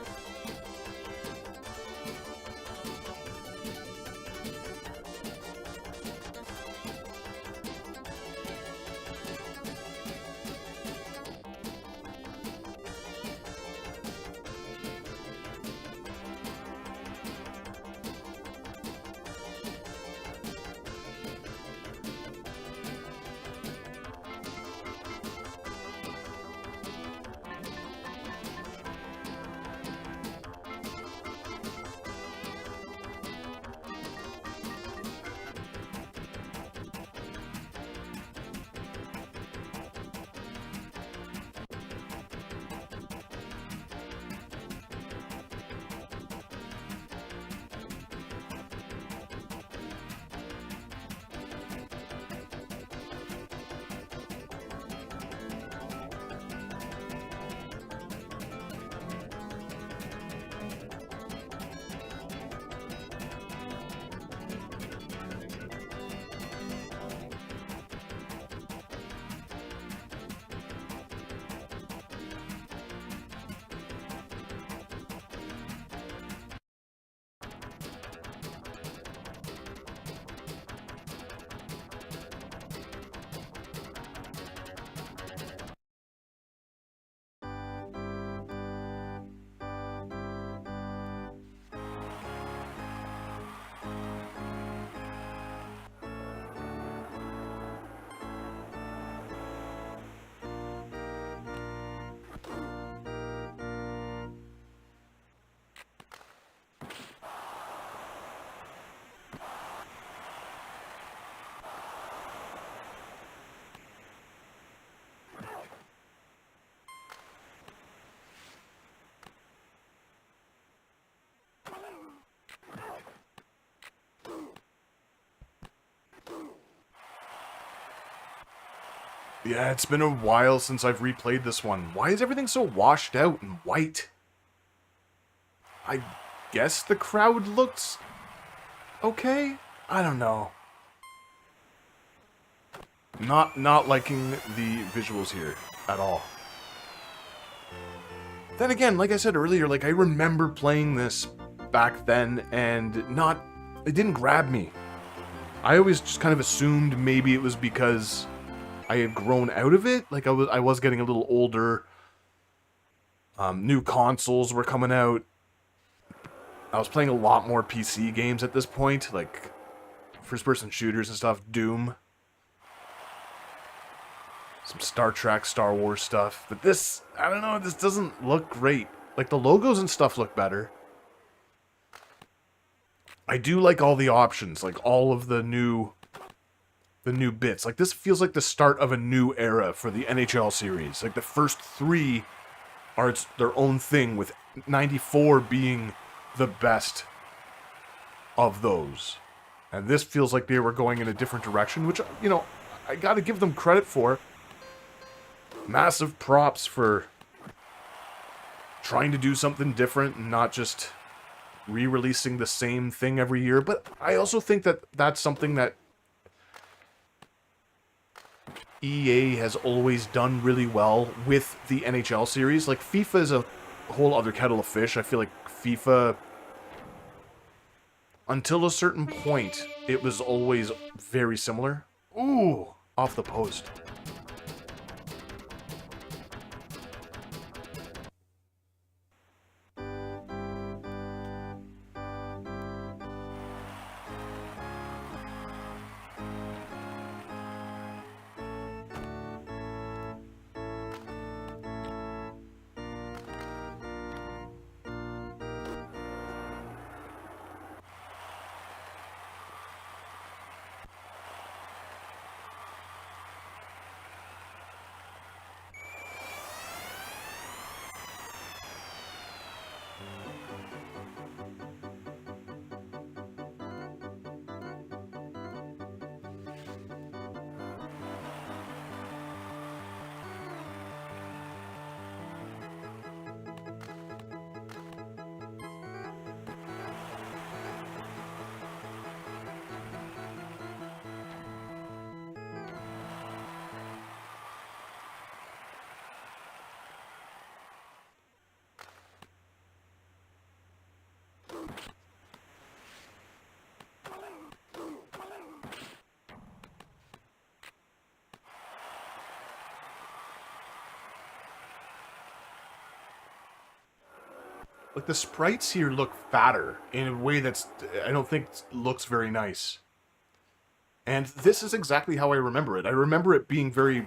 Yeah, it's been a while since I've replayed this one. Why is everything so washed out and white? I guess the crowd looks okay? I don't know. Not liking the visuals here at all. Then again, like I said earlier, like I remember playing this back then and it didn't grab me. I always just kind of assumed maybe it was because I had grown out of it. Like I was getting a little older. New consoles were coming out. I was playing a lot more PC games at this point, like first-person shooters and stuff, Doom. Some Star Trek, Star Wars stuff. But this, I don't know, this doesn't look great. Like, the logos and stuff look better. I do like all the options, like all of the new bits. Like, this feels like the start of a new era for the NHL series. Like, the first 3 are their own thing, with 94 being the best of those. And this feels like they were going in a different direction, which, you know, I gotta give them credit for. Massive props for trying to do something different and not just re-releasing the same thing every year. But I also think that that's something that EA has always done really well with the NHL series. Like, FIFA is a whole other kettle of fish. I feel like FIFA, until a certain point, it was always very similar. Ooh, off the post. Like, the sprites here look fatter in a way that's, I don't think looks very nice. And this is exactly how I remember it. I remember it being very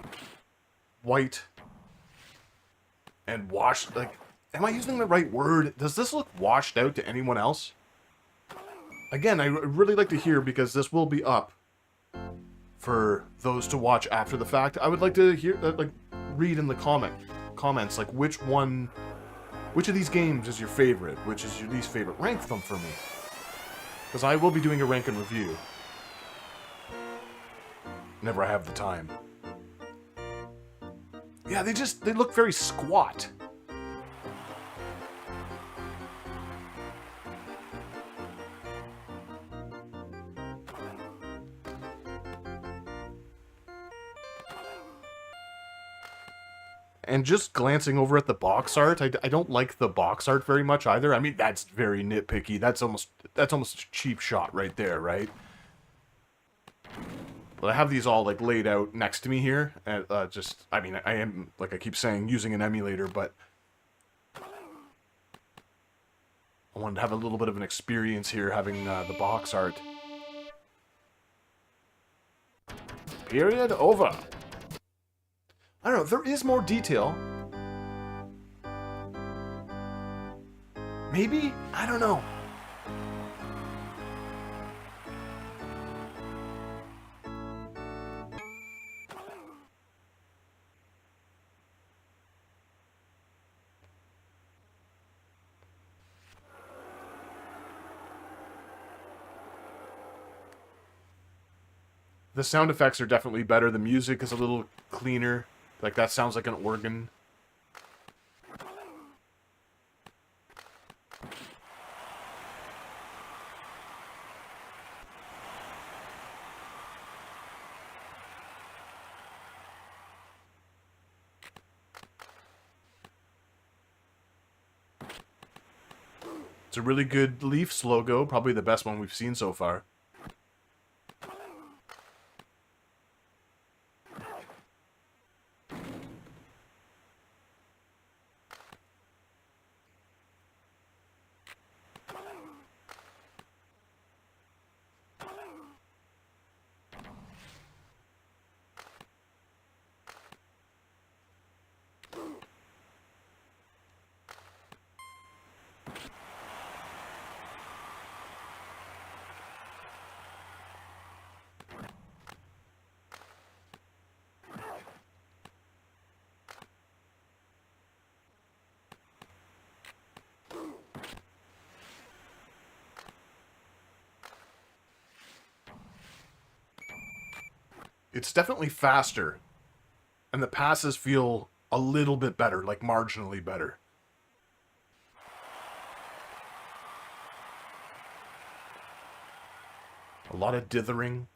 white and washed. Like, am I using the right word? Does this look washed out to anyone else? Again, I really like to hear, because this will be up for those to watch after the fact. I would like to hear, read in the comments, like, which of these games is your favorite? Which is your least favorite? Rank them for me, because I will be doing a rank and review. Whenever I have the time. Yeah, they look very squat. And just glancing over at the box art, I don't like the box art very much either. I mean, that's very nitpicky. That's almost a cheap shot right there, right? But I have these all, like, laid out next to me here. And, I mean, I am, like I keep saying, using an emulator, but I wanted to have a little bit of an experience here, having the box art. Period over. I don't know, there is more detail. Maybe? I don't know. The sound effects are definitely better. The music is a little cleaner. Like, that sounds like an organ. It's a really good Leafs logo, probably the best one we've seen so far. It's definitely faster, and the passes feel a little bit better, like marginally better. A lot of dithering.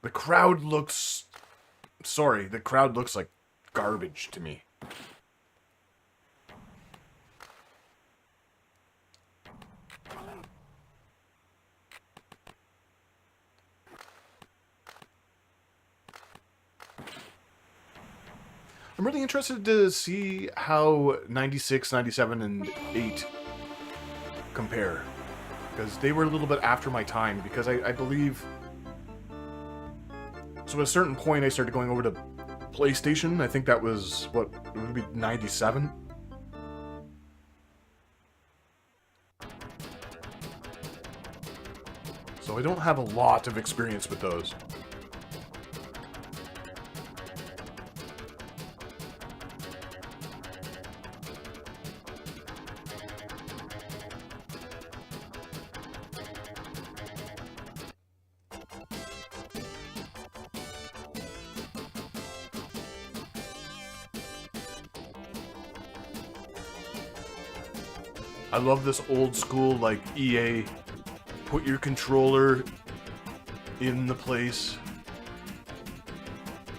The crowd looks... Sorry, the crowd looks like garbage to me. I'm really interested to see how 96, 97, and 8 compare. Because they were a little bit after my time, because I believe... So at a certain point I started going over to PlayStation. I think that was, what, it would be 97? So I don't have a lot of experience with those. I love this old school, like, EA, put your controller in the place.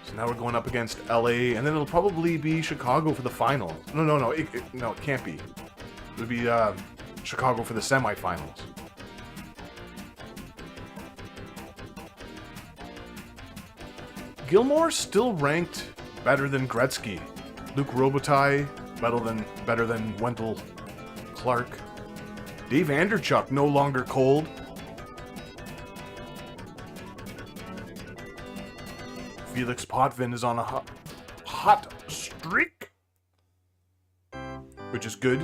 So now we're going up against LA, and then it'll probably be Chicago for the final. No, it can't be. It would be Chicago for the semifinals. Gilmore still ranked better than Gretzky. Luke Robitaille better than Wendell Clark. Dave Anderchuk no longer cold. Felix Potvin is on a hot streak, which is good,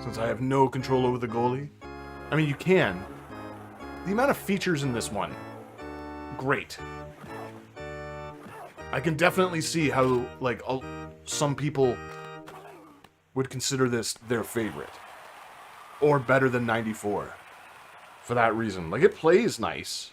since I have no control over the goalie. I mean, you can. The amount of features in this one, great. I can definitely see how, like, some people would consider this their favorite. Or better than 94. For that reason. Like, it plays nice.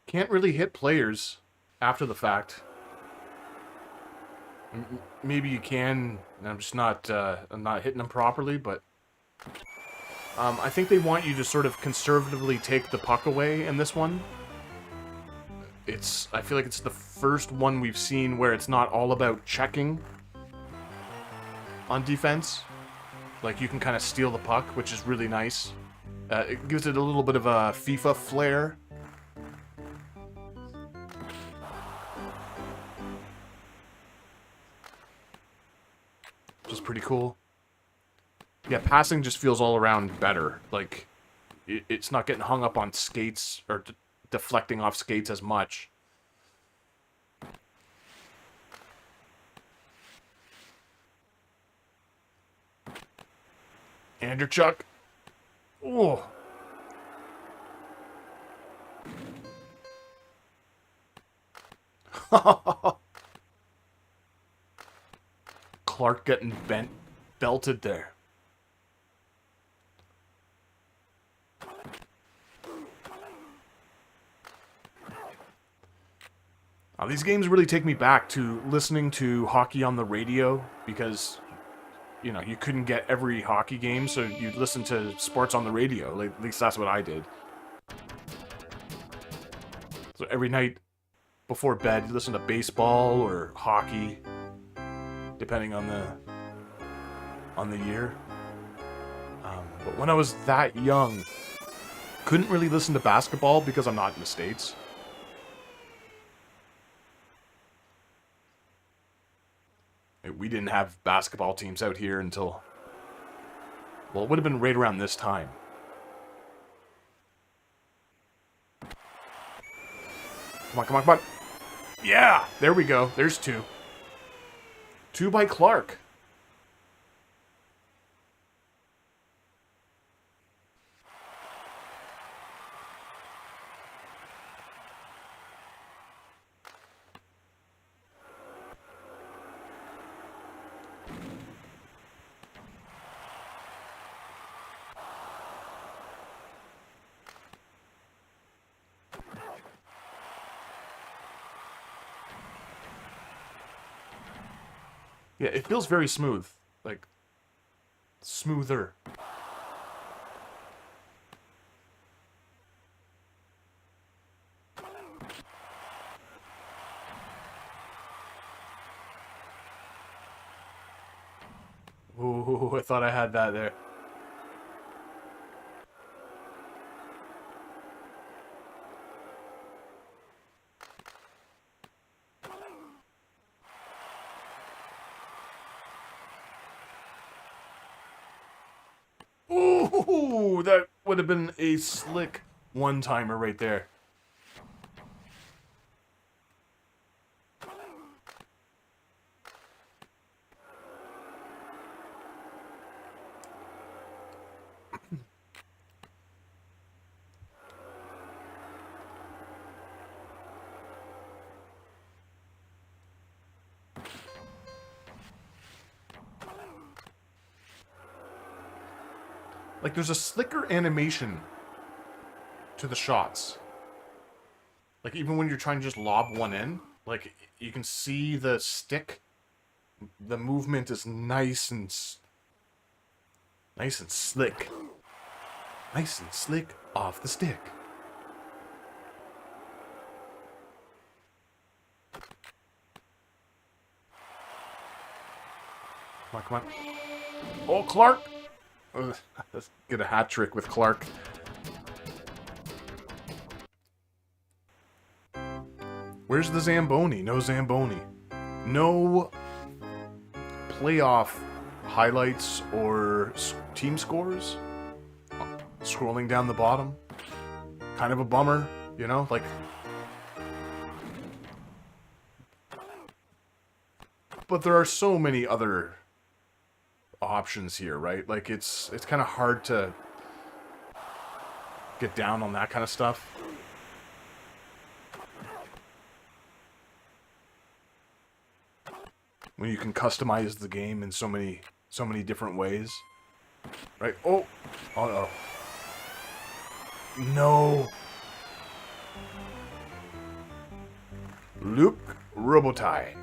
Can't really hit players after the fact. Maybe you can, and I'm just not hitting them properly, but I think they want you to sort of conservatively take the puck away in this one. I feel like it's the first one we've seen where it's not all about checking on defense. Like, you can kind of steal the puck, which is really nice. It gives it a little bit of a FIFA flair. pretty cool. Yeah, passing just feels all around better. Like, it's not getting hung up on skates or deflecting off skates as much. Andrew Chuck. Oh. Clark getting belted there. These games really take me back to listening to hockey on the radio because, you know, you couldn't get every hockey game, so you'd listen to sports on the radio. Like, at least that's what I did. So every night before bed, you listen to baseball or hockey, depending on the year. But when I was that young, couldn't really listen to basketball because I'm not in the States. We didn't have basketball teams out here until, well, it would have been right around this time. Come on, come on, come on. Yeah, there we go. There's two. Two by Clark. Yeah, it feels very smooth. Like, smoother. Ooh, I thought I had that there. Ooh, that would have been a slick one-timer right there. Like, there's a slicker animation to the shots. Like, even when you're trying to just lob one in, like, you can see the stick. The movement is nice and slick. Nice and slick off the stick. Come on, come on. Oh, Clark! Let's get a hat trick with Clark. Where's the Zamboni? No Zamboni. No playoff highlights or team scores. Scrolling down the bottom. Kind of a bummer, you know? Like, but there are so many other options here, right? Like, it's kind of hard to get down on that kind of stuff. When you can customize the game in so many different ways. Right? Oh no. No. Luke Robitaille.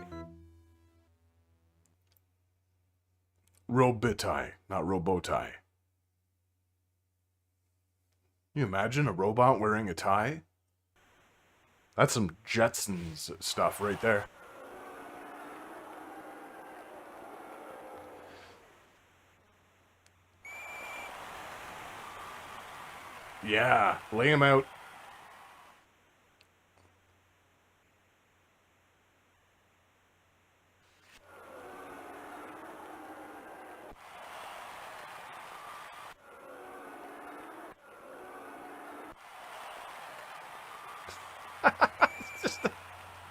Robitaille, not Robotai. Can you imagine a robot wearing a tie? That's some Jetsons stuff right there. Yeah, lay him out.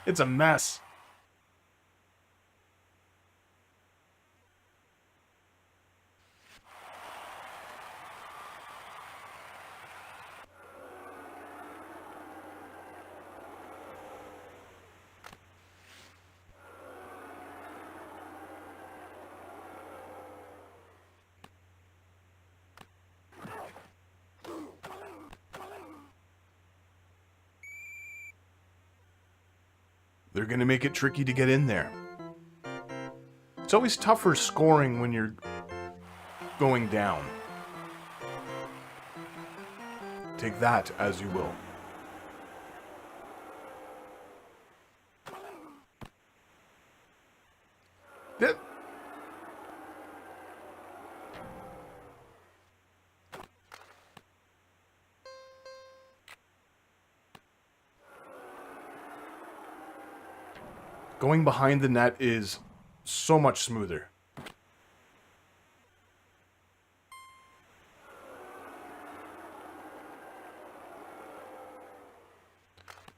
It's a mess. They're going to make it tricky to get in there. It's always tougher scoring when you're going down. Take that as you will. That... Going behind the net is so much smoother.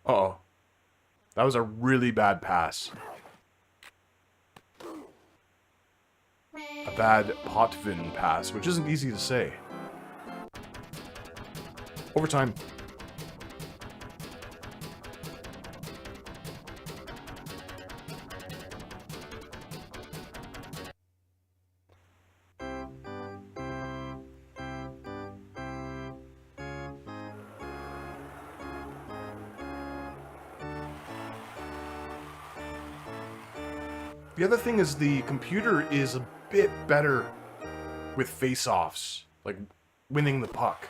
Uh-oh. That was a really bad pass. A bad Potvin pass, which isn't easy to say. Overtime. The other thing is the computer is a bit better with face-offs, like winning the puck.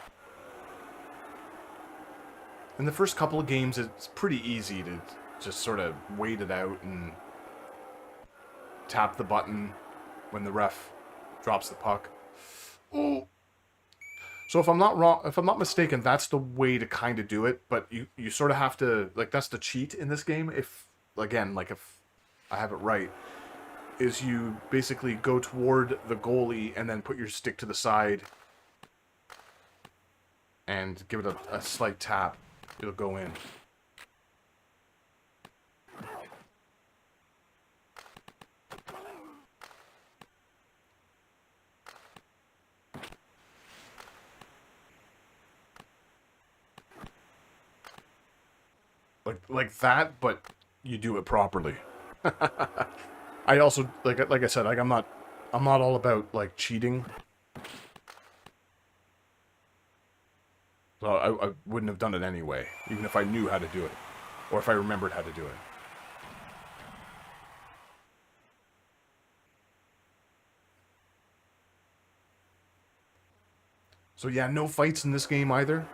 In the first couple of games, it's pretty easy to just sort of wait it out and tap the button when the ref drops the puck. Oh. So if I'm not mistaken, that's the way to kind of do it, but you sort of have to, like, that's the cheat in this game. If, again, like, if I have it right, is you basically go toward the goalie and then put your stick to the side and give it a slight tap. It'll go in. Like that, but you do it properly. I also like I said, like I'm not all about like cheating. So I wouldn't have done it anyway, even if I knew how to do it, or if I remembered how to do it. So yeah, no fights in this game either.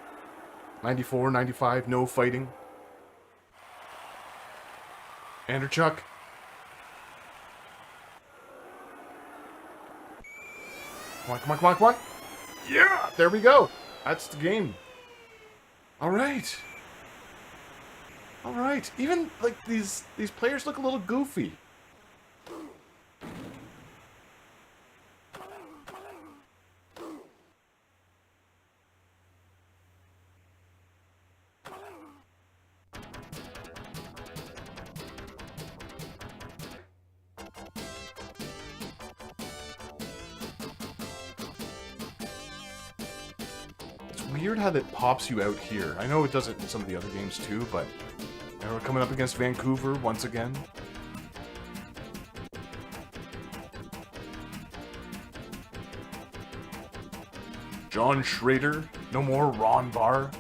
94, 95, no fighting. Anderchuk. Come on, come on, come on, come on. Yeah, there we go. That's the game. All right. All right. Even, like, these players look a little goofy. Weird how that pops you out here. I know it does it in some of the other games too, but now we're coming up against Vancouver once again. John Schrader, no more Ron Barr.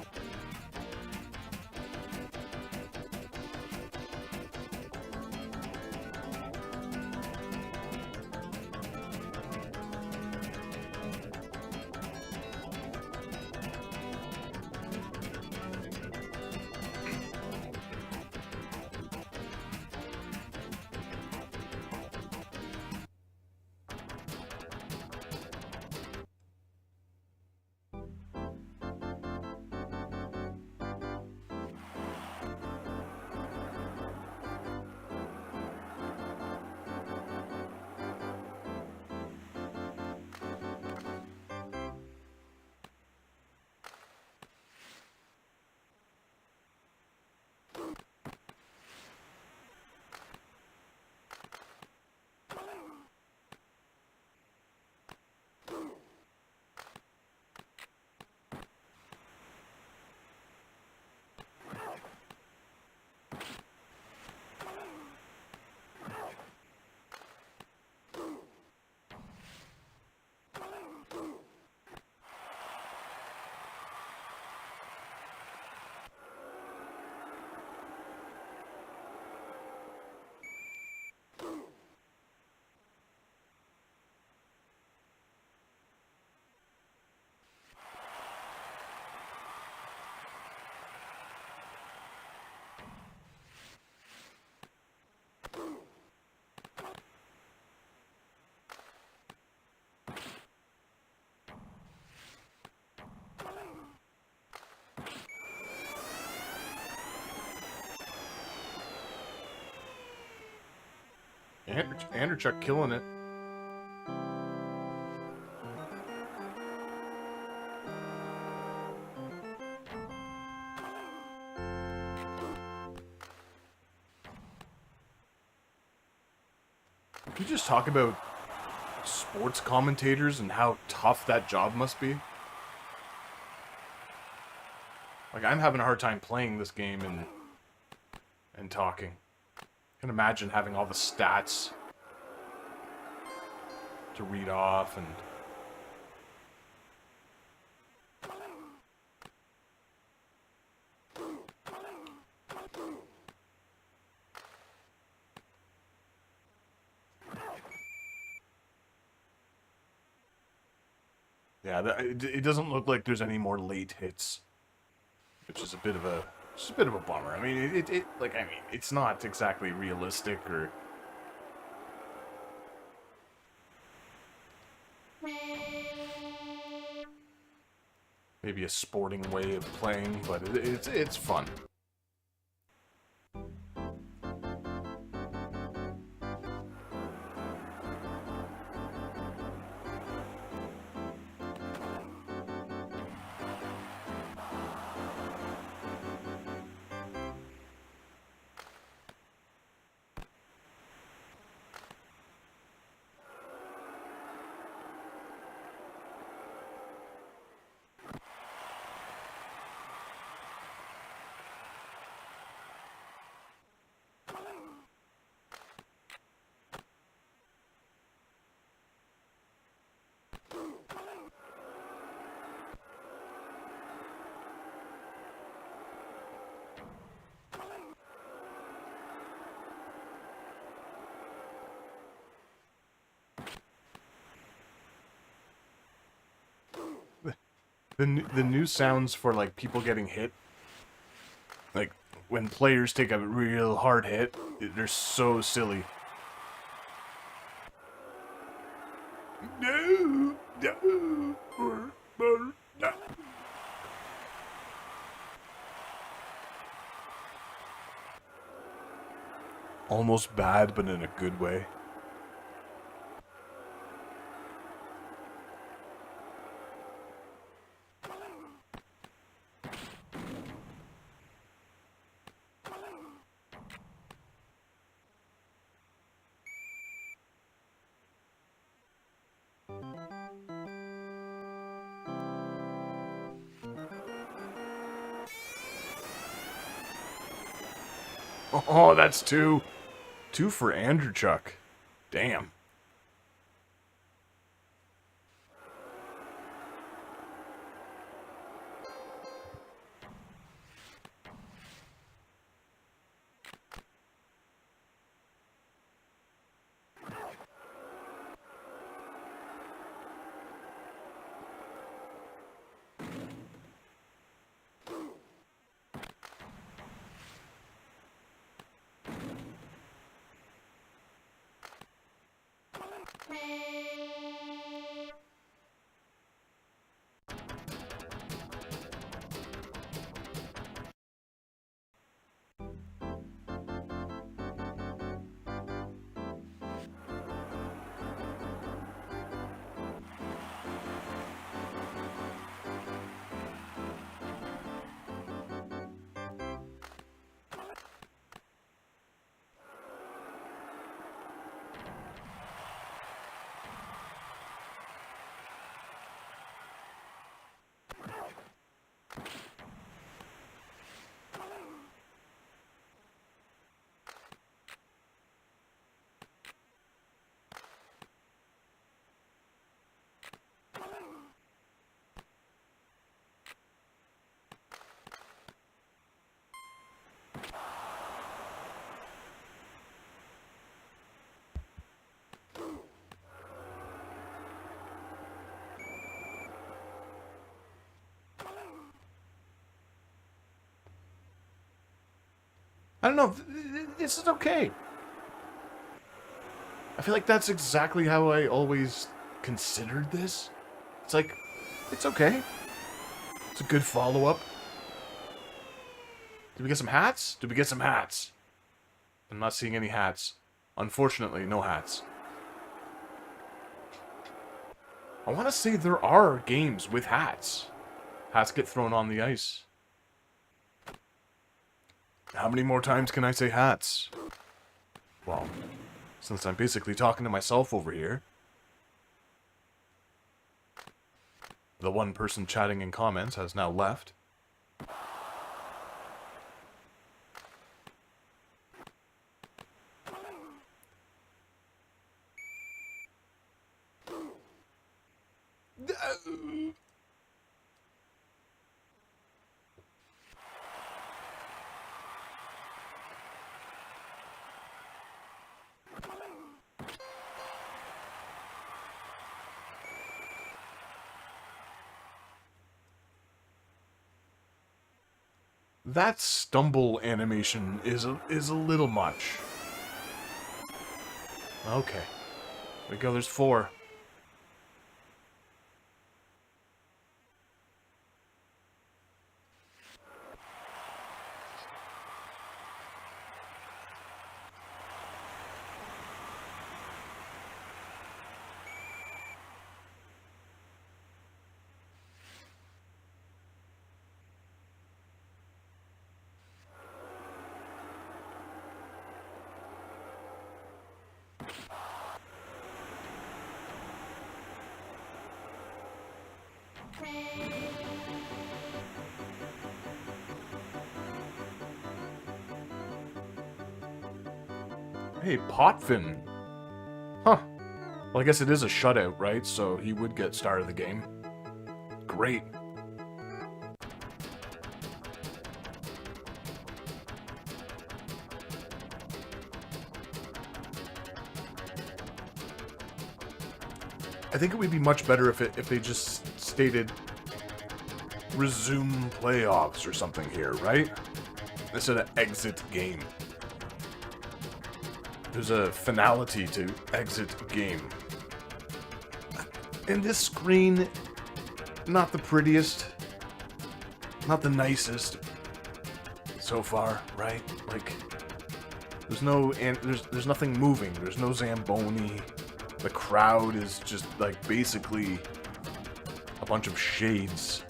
Andrechuk killing it. Can you just talk about sports commentators and how tough that job must be? Like, I'm having a hard time playing this game and talking. I can imagine having all the stats to read off and... Yeah, it doesn't look like there's any more late hits, which is a bit of a bummer. I mean, it's not exactly realistic or. Maybe a sporting way of playing, but it's fun. The new sounds for, like, people getting hit, like, when players take a real hard hit, they're so silly. No, no, no. Almost bad, but in a good way. Oh, that's two. Two for Andrechuk. Damn. I don't know. This is okay. I feel like that's exactly how I always considered this. It's like, it's okay. It's a good follow-up. Did we get some hats? Did we get some hats? I'm not seeing any hats Unfortunately, no hats. I want to say there are games with hats. Hats get thrown on the ice. How many more times can I say hats? Well, since I'm basically talking to myself over here. The one person chatting in comments has now left. That stumble animation is a little much. Okay. There we go, there's 4. Hey, Potvin. Huh. Well, I guess it is a shutout, right? So he would get start of the game. Great. I think it would be much better if they just stated resume playoffs or something here, right? Instead of exit game. There's a finality to exit game. And this screen, not the prettiest, not the nicest so far, right? Like, there's no, and there's nothing moving. There's no Zamboni. The crowd is just like basically a bunch of shades.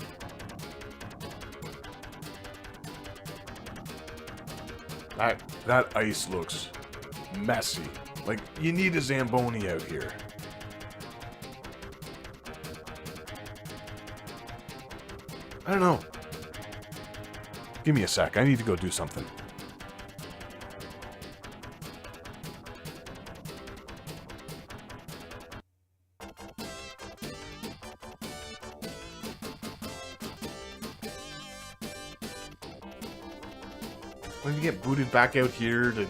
That ice looks messy. Like, you need a Zamboni out here. I don't know. Give me a sec. I need to go do something. When you get booted back out here to...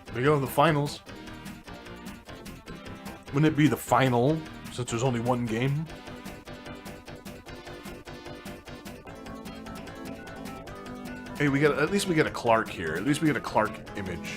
There we go, the finals. Wouldn't it be the final, since there's only one game? Hey, at least we get a Clark here. At least we get a Clark image.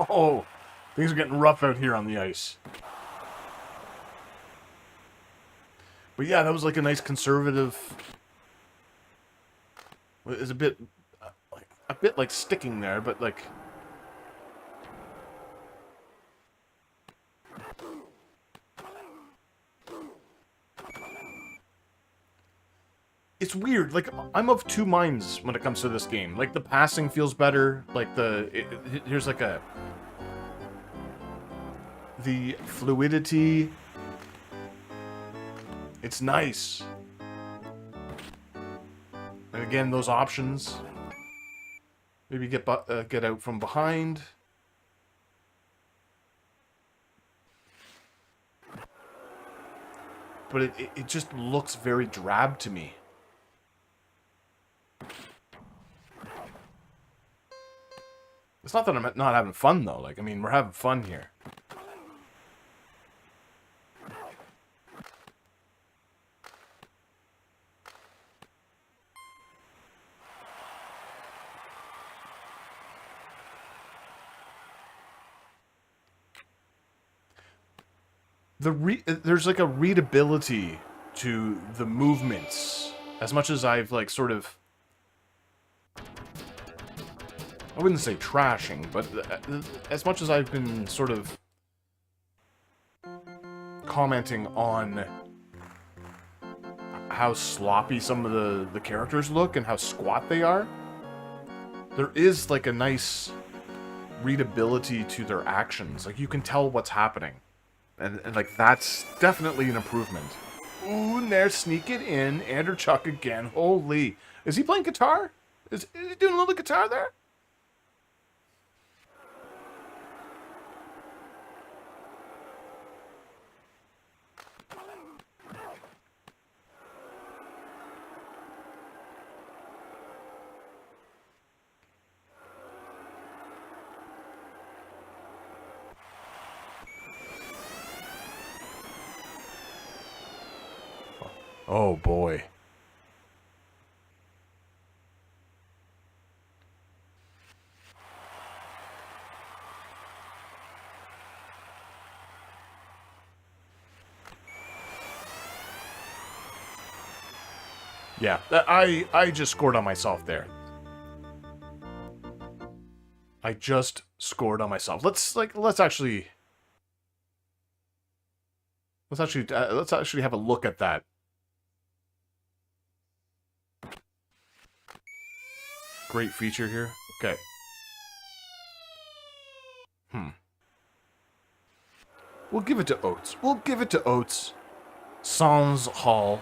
Oh, things are getting rough out here on the ice. But yeah, that was like a nice conservative is a bit like sticking there, but like it's weird. Like, I'm of two minds when it comes to this game. Like, the passing feels better. Like, here's like the fluidity. It's nice. And again, those options. Maybe get out from behind. But it just looks very drab to me. It's not that I'm not having fun, though. Like, I mean, we're having fun here. There's like a readability to the movements. As much as I've, like, sort of... I wouldn't say trashing, but as much as I've been sort of commenting on how sloppy some of the characters look and how squat they are, there is like a nice readability to their actions. Like, you can tell what's happening. And like, that's definitely an improvement. Ooh, and they're sneaking in. Andrew Chuck again. Holy. Is he playing guitar? Is he doing a little guitar there? Oh boy. Yeah, I just scored on myself there. I just scored on myself. Let's actually have a look at that. Great feature here. Okay. We'll give it to Oates. We'll give it to Oates. Sans Hall.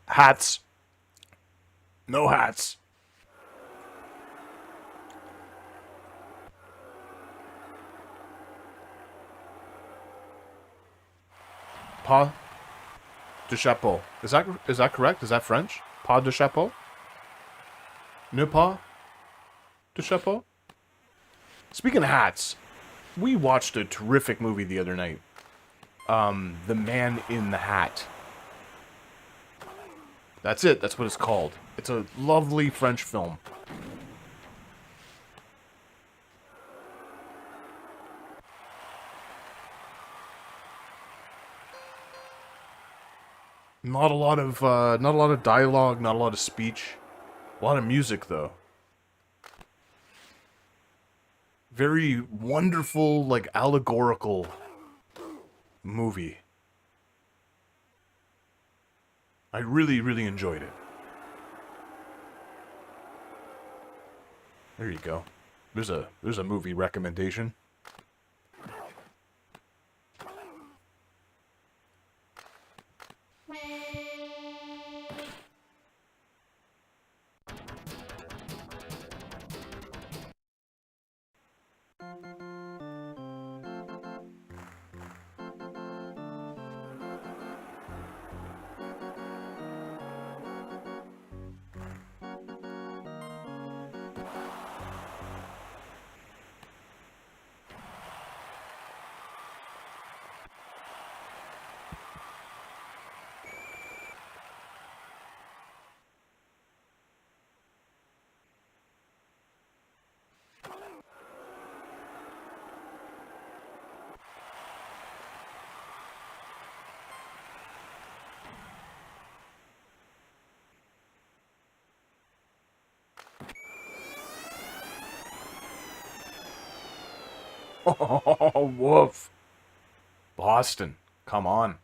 Hats. No hats. Pas de chapeau. Is that correct? Is that French? Pas de chapeau? Ne pas de chapeau? Speaking of hats, we watched a terrific movie the other night. The Man in the Hat. That's it. That's what it's called. It's a lovely French film. Not a lot of dialogue, not a lot of speech. A lot of music, though. Very wonderful, like, allegorical movie. I really, really enjoyed it. There you go. There's a movie recommendation. Oh, woof. Boston, come on.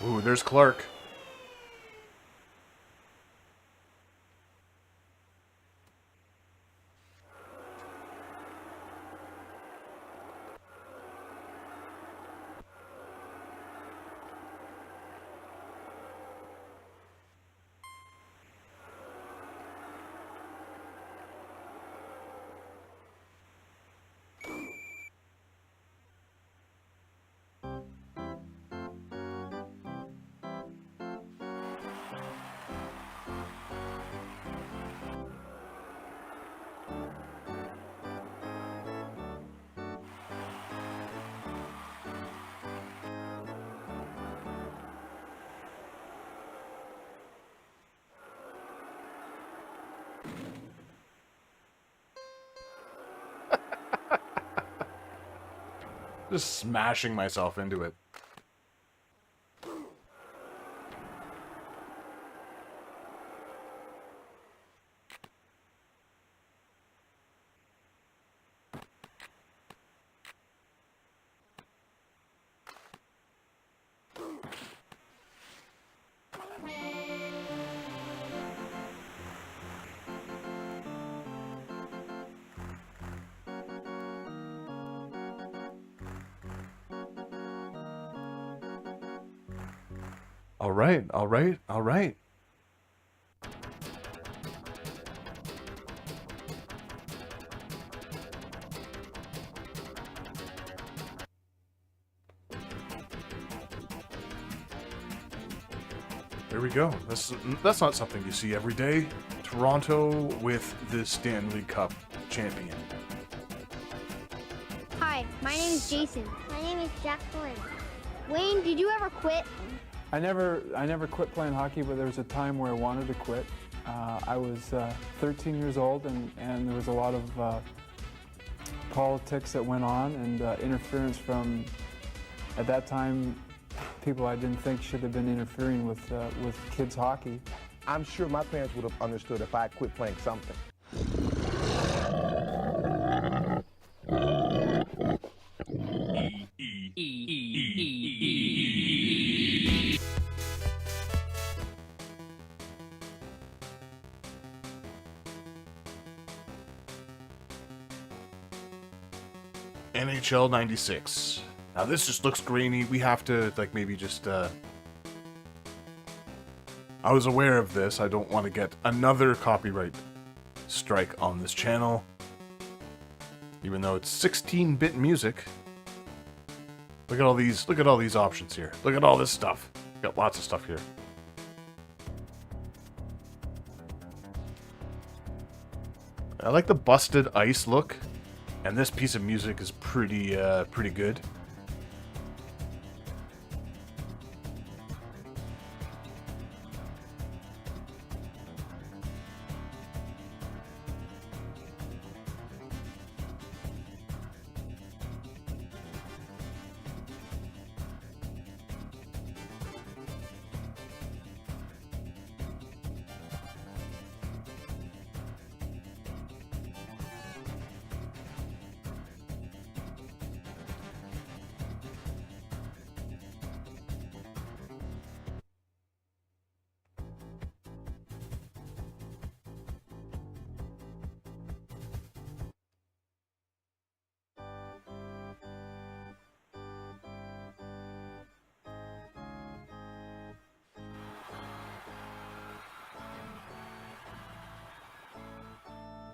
Ooh, there's Clark. Just smashing myself into it. All right, all right, all right. There we go. That's not something you see every day. Toronto with the Stanley Cup champion. Hi, my name is Jason. My name is Jacqueline. Wayne, did you ever quit? I never quit playing hockey, but there was a time where I wanted to quit. I was 13 years old, and there was a lot of politics that went on and interference from, at that time, people I didn't think should have been interfering with kids' hockey. I'm sure my parents would have understood if I quit playing something. NHL 96. Now this just looks grainy. We have to, like, maybe just, I was aware of this. I don't want to get another copyright strike on this channel. Even though it's 16-bit music. Look at all these options here. Look at all this stuff. Got lots of stuff here. I like the busted ice look. And this piece of music is pretty good.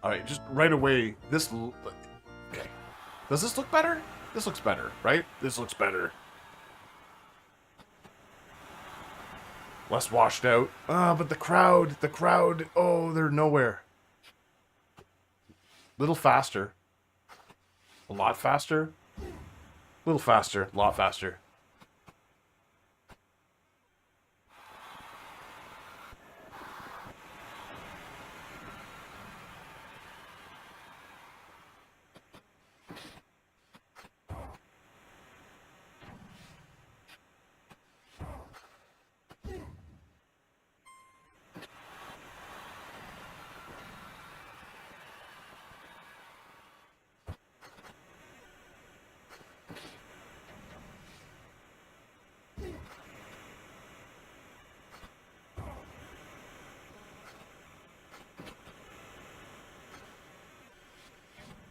Alright, just right away, okay. Does this look better? This looks better, right? This looks better. Less washed out. But the crowd, oh, they're nowhere. Little faster. A lot faster? A little faster, a lot faster.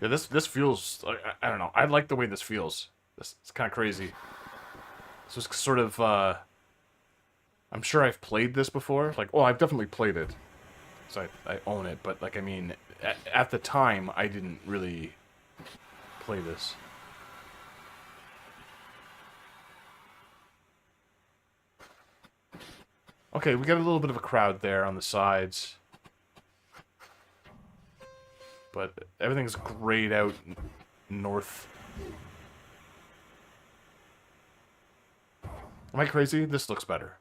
Yeah, this feels. I don't know. I like the way this feels. It's kind of crazy. This was sort of. I'm sure I've played this before. Like, oh, I've definitely played it, so I own it. But like, I mean, at the time, I didn't really play this. Okay, we got a little bit of a crowd there on the sides. But everything's grayed out north. Am I crazy? This looks better.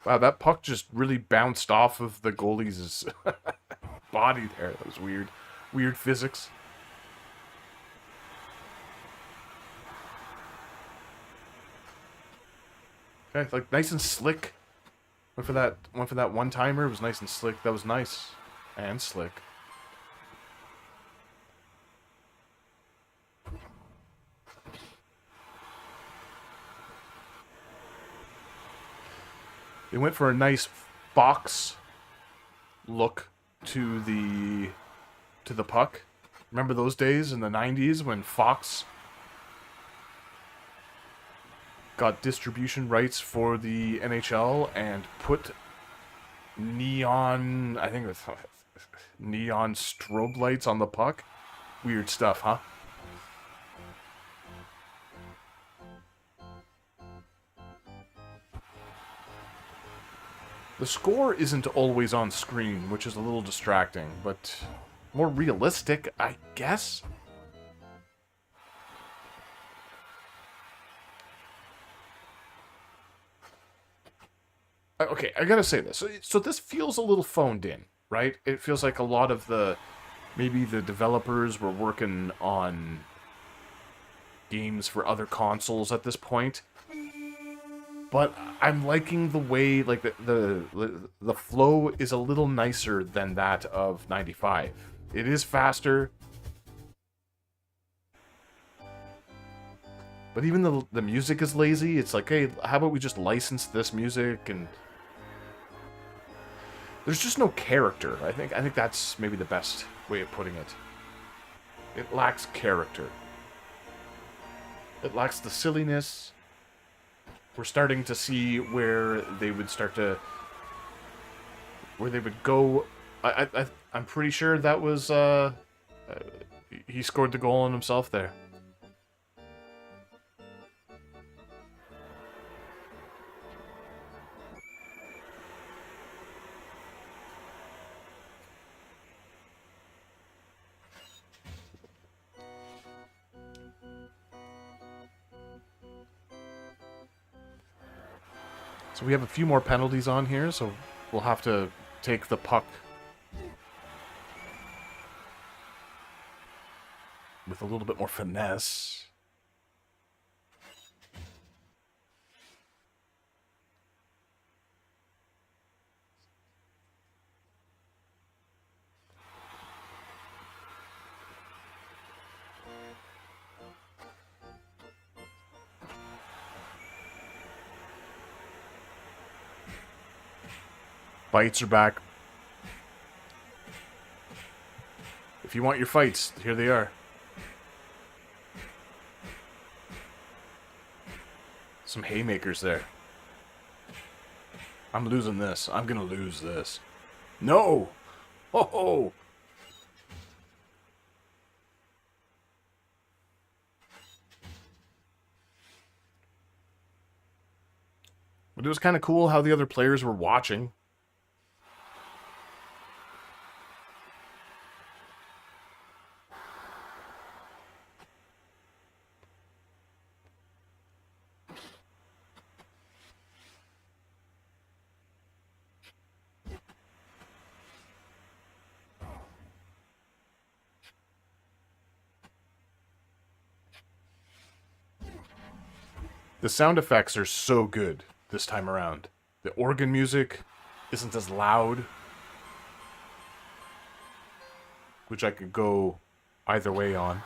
Wow, that puck just really bounced off of the goalie's body there. That was weird. Weird physics. Okay, like nice and slick. Went for that one timer. It was nice and slick. That was nice and slick. They went for a nice Fox look to the puck. Remember those days in the 90s when Fox got distribution rights for the NHL and put neon, I think it was neon strobe lights on the puck? Weird stuff, huh? The score isn't always on screen, which is a little distracting, but more realistic, I guess? Okay, I gotta say this. So this feels a little phoned in, right? It feels like a lot of maybe the developers were working on games for other consoles at this point. But I'm liking the way, like, the flow is a little nicer than that of 95. It is faster. But even the music is lazy. It's like, hey, how about we just license this music? And there's just no character. I think that's maybe the best way of putting it. It lacks character. It lacks the silliness. We're starting to see where they would go. I'm pretty sure that was he scored the goal on himself there. So we have a few more penalties on here, so we'll have to take the puck with a little bit more finesse. Fights are back. If you want your fights, here they are. Some haymakers there. I'm losing this. I'm gonna lose this. No! Ho ho! But it was kind of cool how the other players were watching. The sound effects are so good this time around. The organ music isn't as loud, which I could go either way on.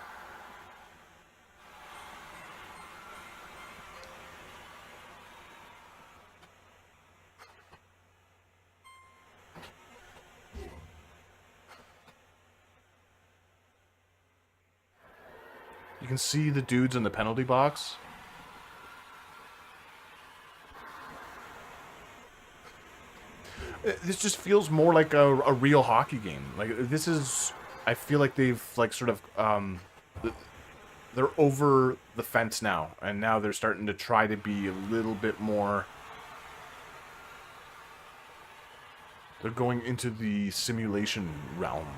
You can see the dudes in the penalty box. This just feels more like a real hockey game. Like, this is... I feel like they've, like, sort of, they're over the fence now. And now they're starting to try to be a little bit more... They're going into the simulation realm.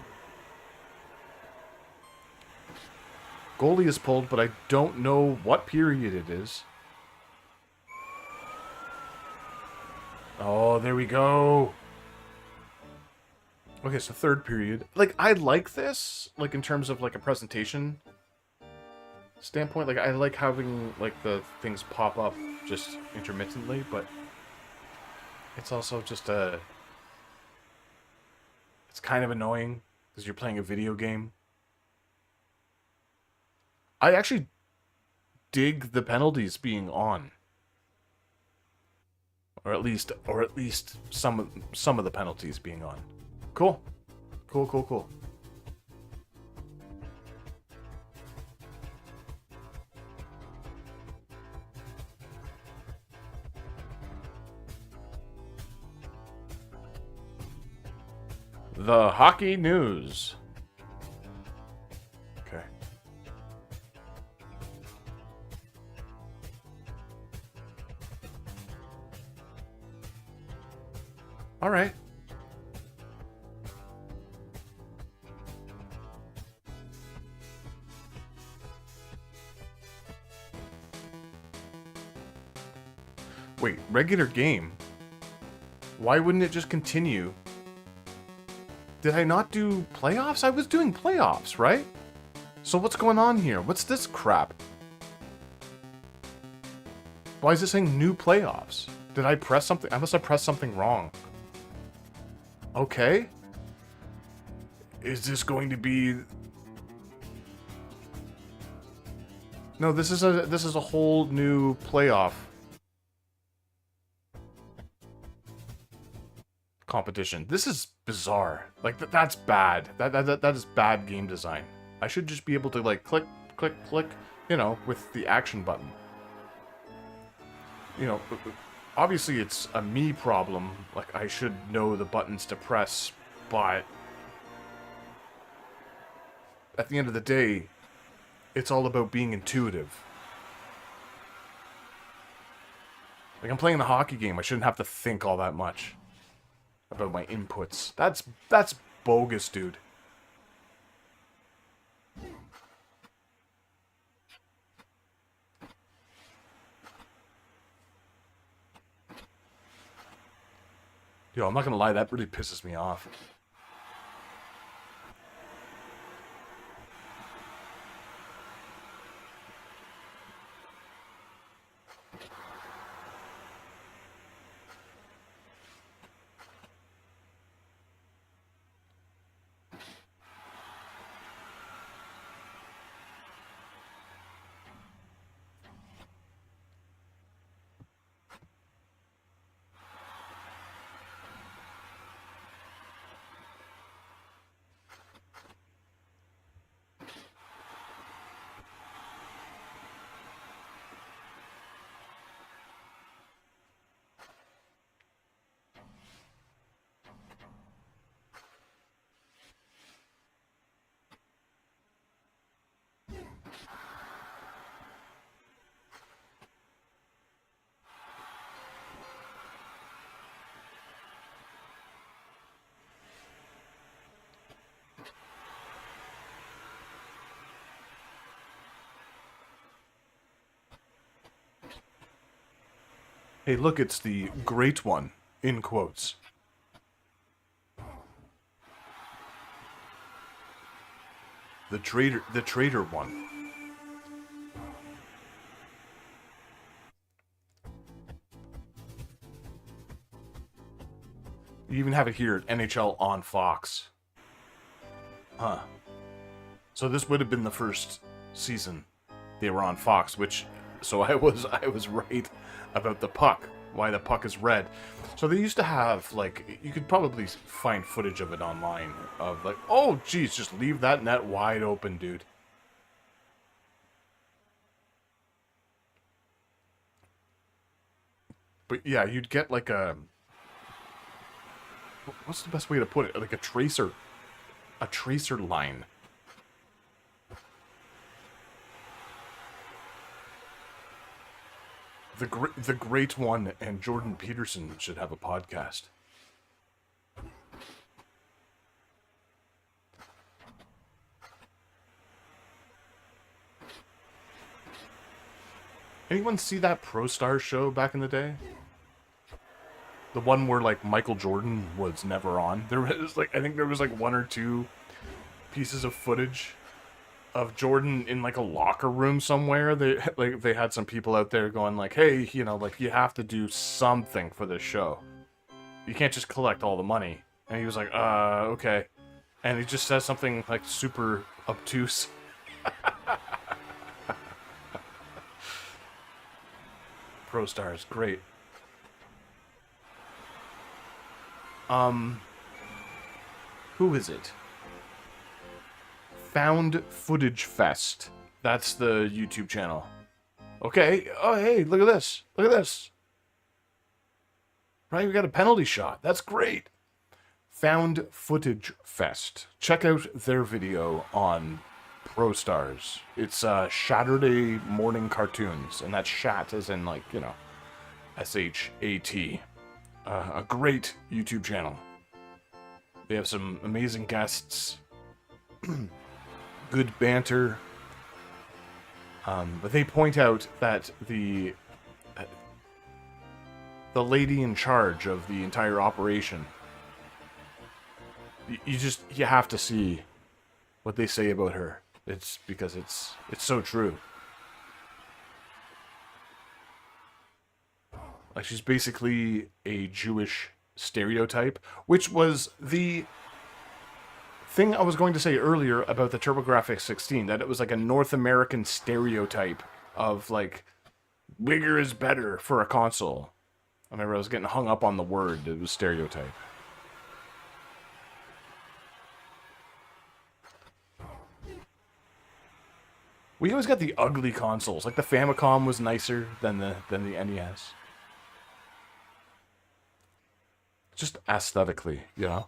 Goalie is pulled, but I don't know what period it is. Oh, there we go. Okay, so third period. Like, I like this, like, in terms of, like, a presentation standpoint. Like, I like having, like, the things pop up just intermittently, but it's also just a... It's kind of annoying, because you're playing a video game. I actually dig the penalties being on. Or at least some of the penalties being on. Cool. Cool. The hockey news. Okay. All right. Wait, regular game? Why wouldn't it just continue? Did I not do playoffs? I was doing playoffs, right? So what's going on here? What's this crap? Why is it saying new playoffs? Did I press something? I must have pressed something wrong. Okay. Is this going to be... No, this is a whole new playoff competition. This is bizarre. Like, that's bad. That is bad game design. I should just be able to, like, click, you know, with the action button. You know, obviously it's a me problem. Like, I should know the buttons to press, but at the end of the day, it's all about being intuitive. Like, I'm playing the hockey game. I shouldn't have to think all that much about my inputs. That's bogus, dude. Yo, I'm not gonna lie, that really pisses me off. Hey, look, it's the great one, in quotes. The traitor one. You even have it here at NHL on Fox. Huh. So this would have been the first season they were on Fox, which, so I was right about the puck, why the puck is red. So they used to have, like, you could probably find footage of it online, of like, oh geez, just leave that net wide open, dude. But yeah, you'd get like a, what's the best way to put it? Like a tracer line. The Great One and Jordan Peterson should have a podcast. Anyone see that Pro Stars show back in the day? The one where, like, Michael Jordan was never on. There was, like, I think there was, like, 1 or 2 pieces of footage of Jordan in, like, a locker room somewhere. They had some people out there going, like, hey, you know, like, you have to do something for this show. You can't just collect all the money. And he was like, okay. And he just says something, like, super obtuse. Pro Stars, great. Who is it? Found Footage Fest. That's the YouTube channel. Okay. Oh, hey, look at this. Look at this. Right, we got a penalty shot. That's great. Found Footage Fest. Check out their video on Pro Stars. It's Saturday morning cartoons, and that shat is in, like, you know, S-H-A-T. A great YouTube channel. They have some amazing guests. Good banter. But they point out that the lady in charge of the entire operation, you have to see what they say about her. It's because it's so true. Like, she's basically a Jewish stereotype, which was the thing I was going to say earlier about the TurboGrafx 16, that it was like a North American stereotype of, like, bigger is better for a console. I remember I was getting hung up on the word. It was stereotype. We always got the ugly consoles. Like, the Famicom was nicer than the NES. Just aesthetically, you know?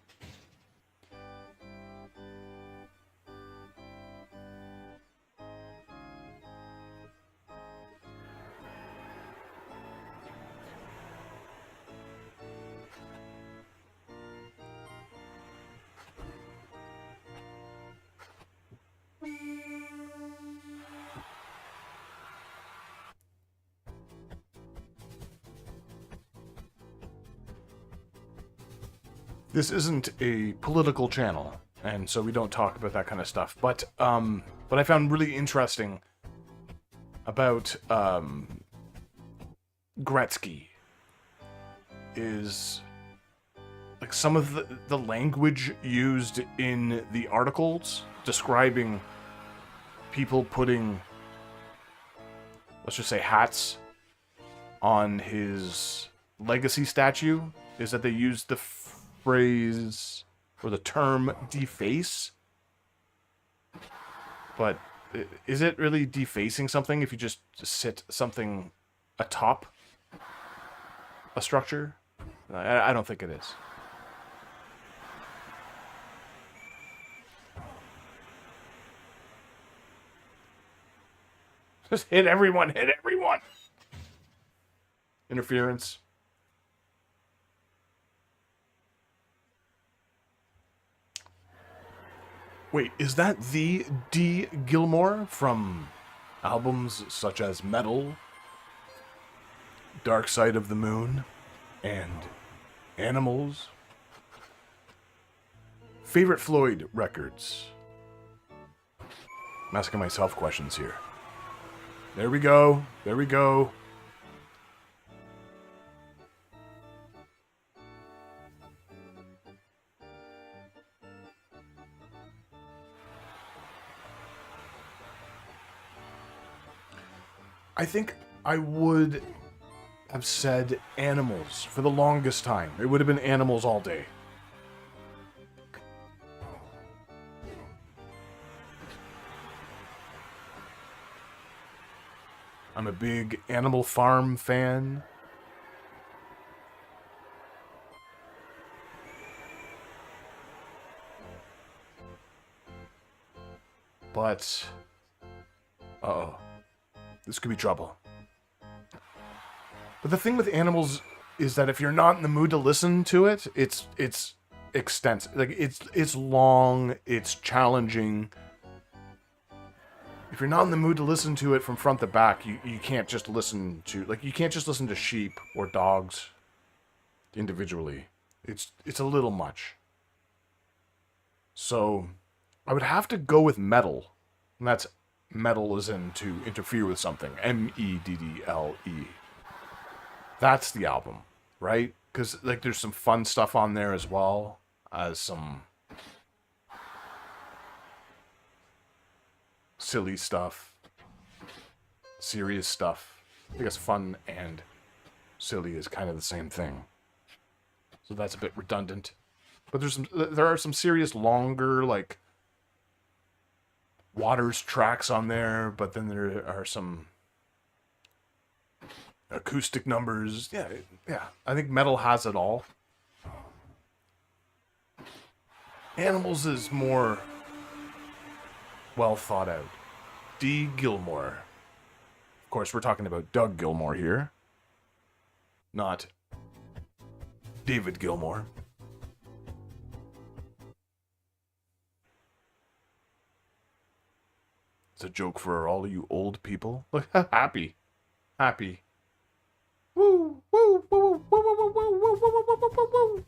This isn't a political channel, and so we don't talk about that kind of stuff. But what I found really interesting about Gretzky is like some of the language used in the articles describing people putting, let's just say, hats on his legacy statue, is that they used the phrase or the term deface. But is it really defacing something if you just sit something atop a structure? I don't think it is. Just hit everyone, hit everyone! Interference. Wait, is that the D. Gilmore from albums such as Metal, Dark Side of the Moon, and Animals? Favorite Floyd records? I'm asking myself questions here. There we go. There we go. I think I would have said Animals for the longest time. It would have been Animals all day. I'm a big Animal Farm fan. But, uh-oh. This could be trouble. But the thing with Animals is that if you're not in the mood to listen to it, it's extensive. Like, it's long, it's challenging. If you're not in the mood to listen to it from front to back, you can't just listen to, like, you can't just listen to sheep or dogs individually. It's a little much. So, I would have to go with Metal. And that's metal as in to interfere with something. Meddle. That's the album, right? Because, like, there's some fun stuff on there as well as some silly stuff, serious stuff. I guess fun and silly is kind of the same thing. So that's a bit redundant. But there are some serious longer, like, Waters tracks on there, but then there are some acoustic numbers. Yeah. I think Metal has it all. Animals is more well thought out. D. Gilmore. Of course, we're talking about Doug Gilmore here, not David Gilmore. It's a joke for all of you old people. Look, happy. Woo, woo, woo, woo, woo, woo, woo, woo, woo, woo, woo.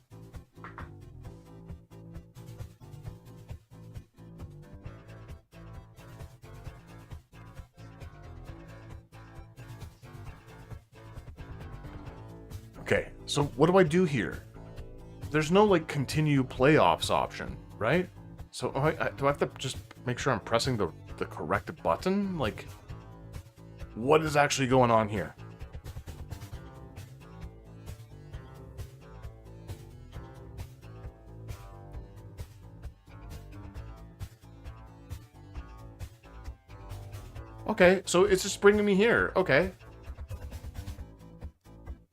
Okay, so what do I do here? There's no, like, continue playoffs option, right? So do I have to just make sure I'm pressing the correct button? Like, what is actually going on here? Okay, so it's just bringing me here. Okay.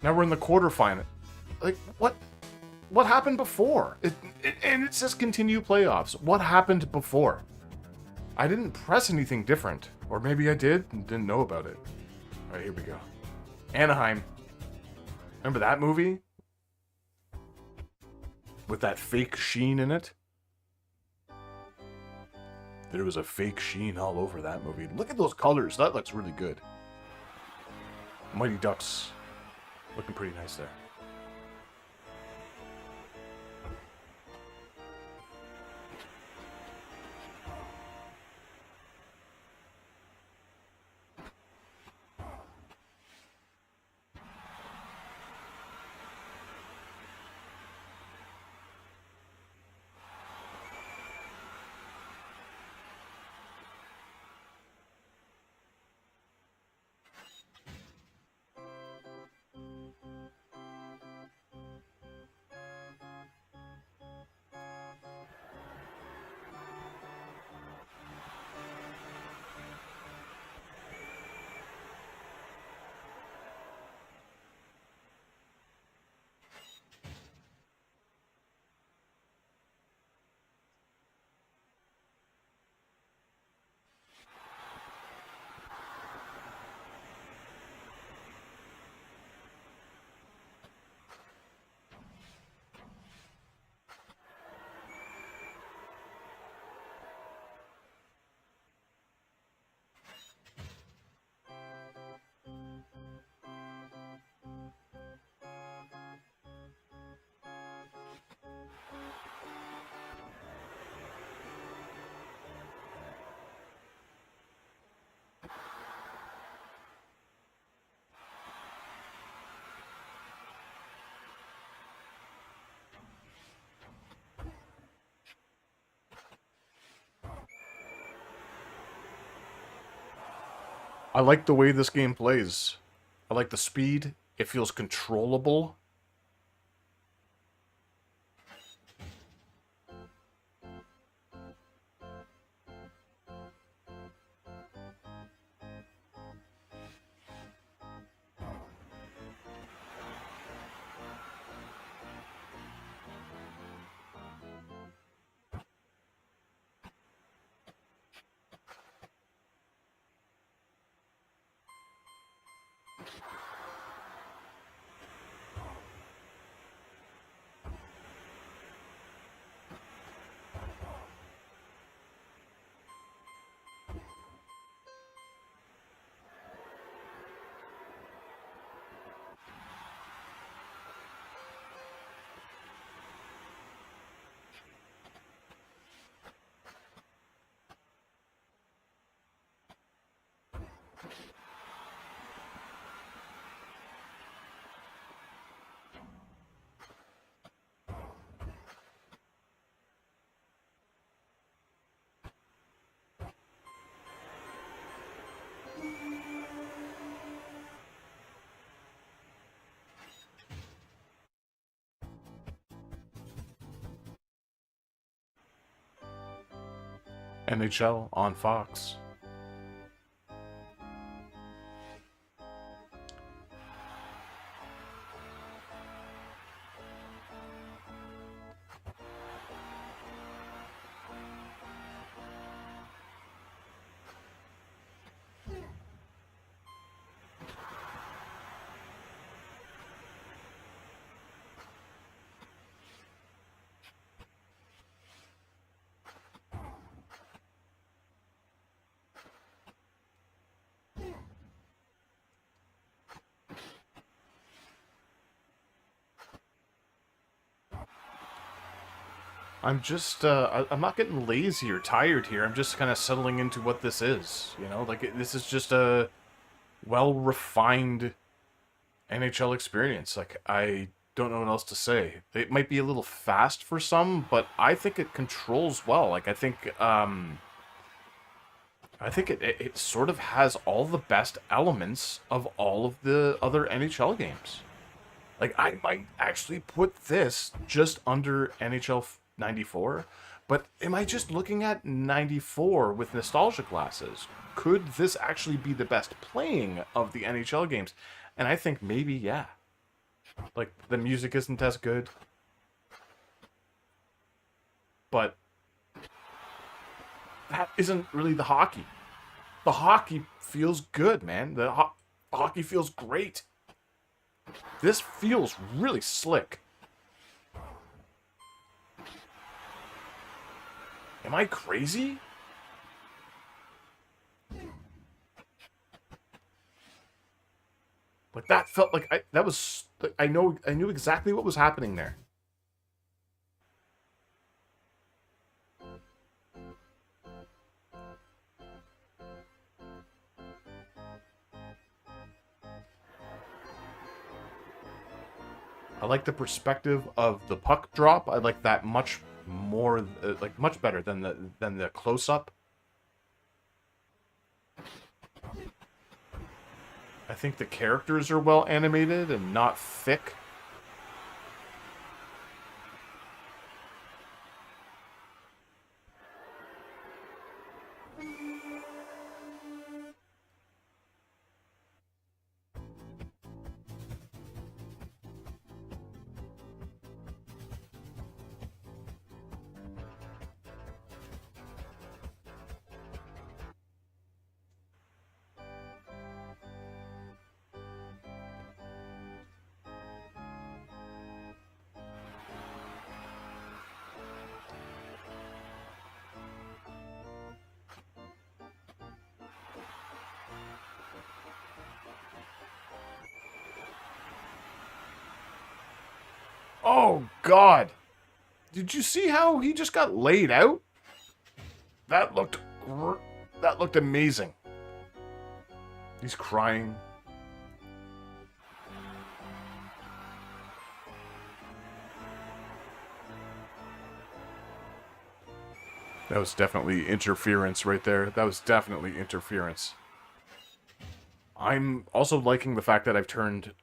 Now we're in the quarterfinal. Like, what happened before? And it says continue playoffs. What happened before? I didn't press anything different. Or maybe I did and didn't know about it. Alright, here we go. Anaheim. Remember that movie? With that fake sheen in it? There was a fake sheen all over that movie. Look at those colors. That looks really good. Mighty Ducks. Looking pretty nice there. I like the way this game plays. I like the speed. It feels controllable. NHL on Fox. I'm just, I'm not getting lazy or tired here. I'm just kind of settling into what this is. You know, like, this is just a well-refined NHL experience. Like, I don't know what else to say. It might be a little fast for some, but I think it controls well. Like, I think it sort of has all the best elements of all of the other NHL games. Like, I might actually put this just under NHL 94, but am I just looking at 94 with nostalgia glasses? Could this actually be the best playing of the NHL games? And I think maybe, yeah. Like, the music isn't as good, but that isn't really the hockey. The hockey feels good, man. The hockey feels great. This feels really slick. Am I crazy? Like, that felt like I knew exactly what was happening there. I like the perspective of the puck drop. I like that much more, like, much better than the close-up. I think the characters are well animated and not thick. Oh, God. Did you see how he just got laid out? That looked amazing. He's crying. That was definitely interference right there. That was definitely interference. I'm also liking the fact that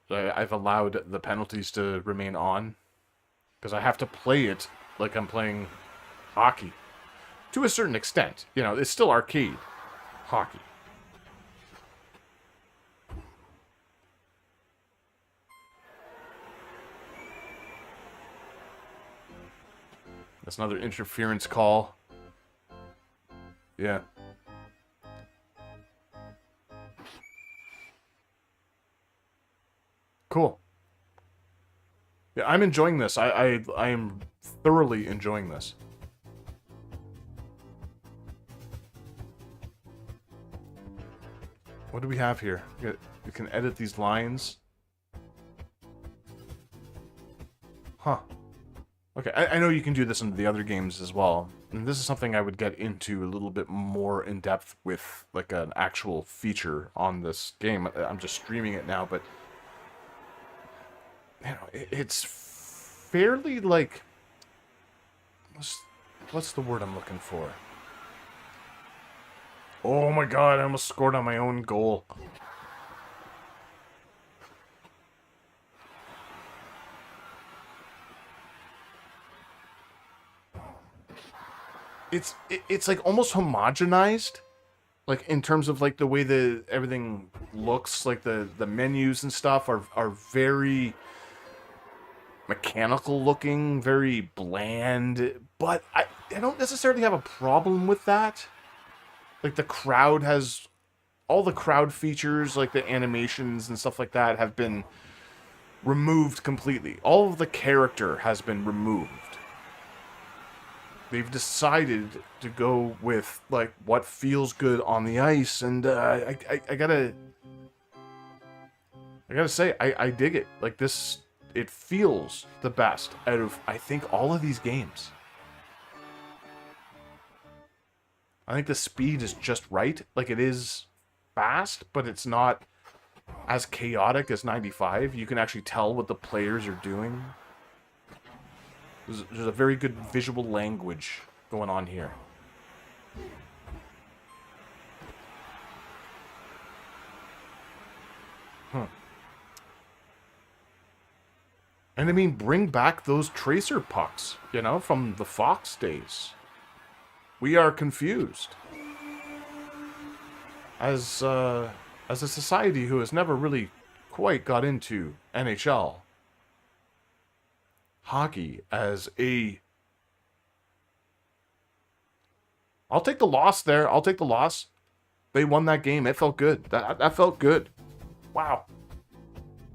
I've allowed the penalties to remain on, because I have to play it like I'm playing hockey. To a certain extent. You know, it's still arcade hockey. That's another interference call. Yeah. Cool. Yeah, I'm enjoying this. I am thoroughly enjoying this. What do we have here? We can edit these lines. Huh. Okay, I know you can do this in the other games as well. And this is something I would get into a little bit more in depth with, like, an actual feature on this game. I'm just streaming it now, but you know, it's fairly, like, what's the word I'm looking for? Oh my god, I almost scored on my own goal. It's like almost homogenized, like in terms of like the way everything looks, like the menus and stuff are very mechanical looking, very bland, but I don't necessarily have a problem with that. Like the crowd has all the crowd features, like the animations and stuff like that have been removed completely. All of the character has been removed. They've decided to go with like what feels good on the ice, and I gotta say I dig it. Like this, it feels the best out of I think all of these games. I think the speed is just right. Like it is fast, but it's not as chaotic as 95. You can actually tell what the players are doing. There's a very good visual language going on here. And I mean, bring back those tracer pucks, you know, from the Fox days. We are confused. As a society who has never really quite got into NHL. Hockey as a... I'll take the loss there. I'll take the loss. They won that game. It felt good. That felt good. Wow.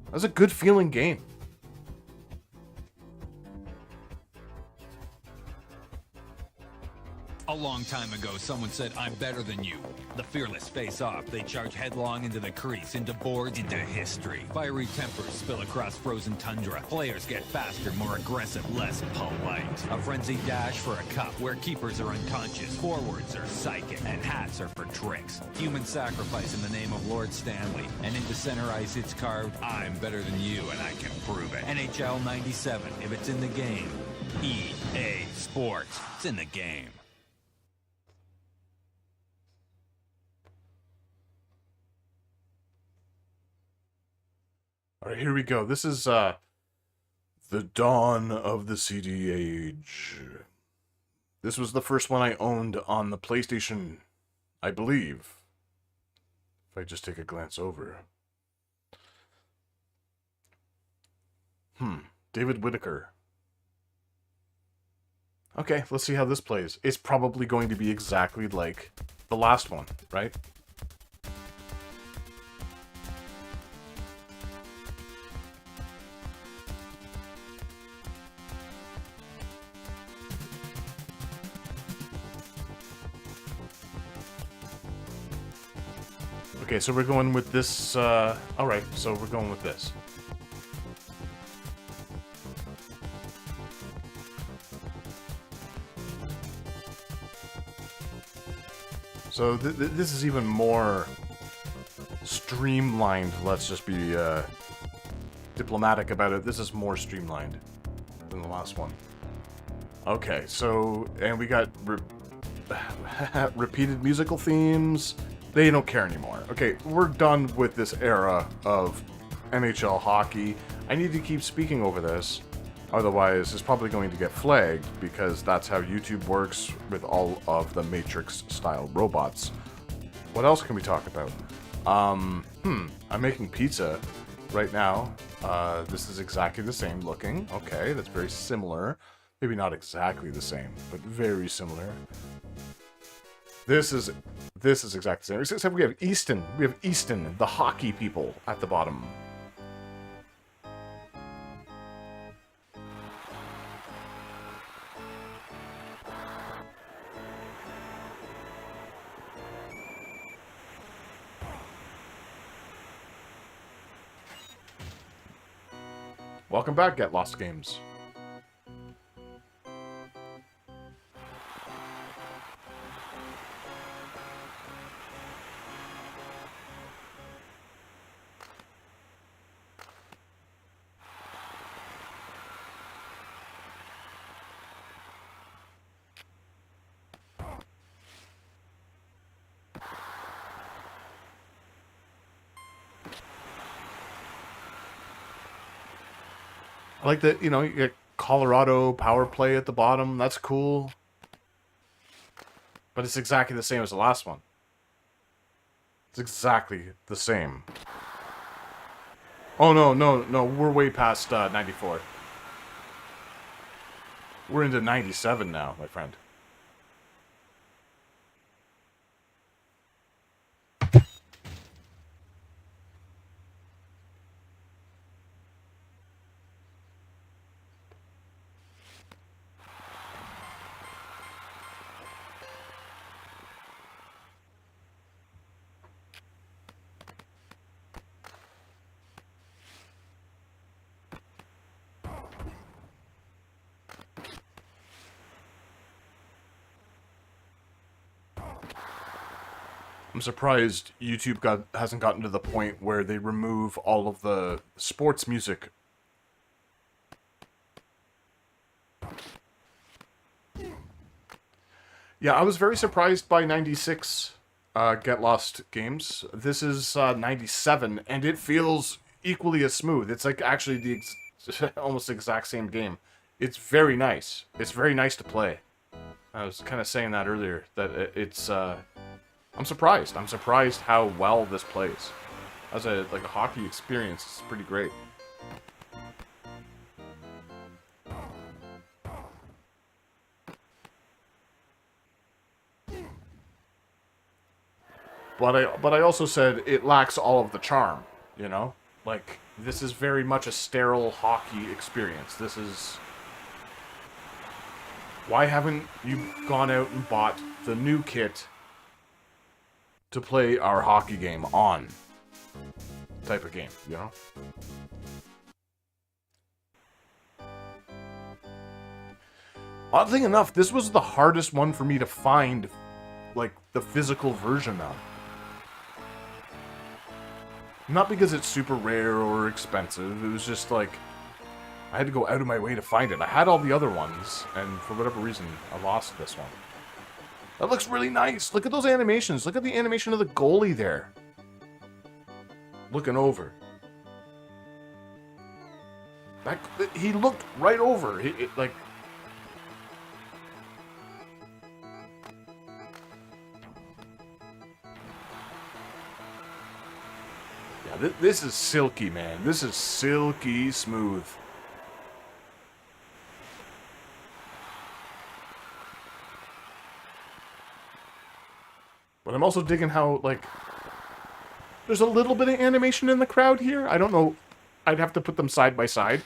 That was a good feeling game. A long time ago, someone said, I'm better than you. The fearless face off. They charge headlong into the crease, into boards, into history. Fiery tempers spill across frozen tundra. Players get faster, more aggressive, less polite. A frenzied dash for a cup, where keepers are unconscious, forwards are psychic, and hats are for tricks. Human sacrifice in the name of Lord Stanley. And into center ice it's carved, I'm better than you, and I can prove it. NHL 97, if it's in the game. EA Sports, it's in the game. All right, here we go. This is the dawn of the CD age. This was the first one I owned on the PlayStation, I believe. If I just take a glance over. David Whittaker. Okay, let's see how this plays. It's probably going to be exactly like the last one, right? Okay, so we're going with this, alright, so we're going with this. So this is even more streamlined, let's just be diplomatic about it. This is more streamlined than the last one. Okay, so, and we got repeated musical themes. They don't care anymore. Okay, we're done with this era of NHL hockey. I need to keep speaking over this. Otherwise, it's probably going to get flagged because that's how YouTube works with all of the Matrix-style robots. What else can we talk about? I'm making pizza right now. This is exactly the same looking. Okay, that's very similar. Maybe not exactly the same, but very similar. This is exactly the same. Except we have Easton. We have Easton, the hockey people, at the bottom. Welcome back, Get Lost Games. I like that, you get Colorado power play at the bottom. That's cool. But it's exactly the same as the last one. It's exactly the same. Oh, no. We're way past 94. We're into 97 now, my friend. I'm surprised YouTube hasn't gotten to the point where they remove all of the sports music. Yeah, I was very surprised by 96 Get Lost games. This is 97, and it feels equally as smooth. It's like actually the almost the exact same game. It's very nice. It's very nice to play. I was kind of saying that earlier, that it's... I'm surprised. I'm surprised how well this plays. As a hockey experience, it's pretty great. But I also said it lacks all of the charm, you know? Like, this is very much a sterile hockey experience. This is... Why haven't you gone out and bought the new kit to play our hockey game on type of game, you know? Oddly enough, this was the hardest one for me to find, like, the physical version of. Not because it's super rare or expensive, it was just like, I had to go out of my way to find it. I had all the other ones, and for whatever reason, I lost this one. That looks really nice. Look at those animations. Look at the animation of the goalie there. Looking over. He looked right over. Like... Yeah, this is silky, man. This is silky smooth. But I'm also digging how, like, there's a little bit of animation in the crowd here. I don't know. I'd have to put them side by side.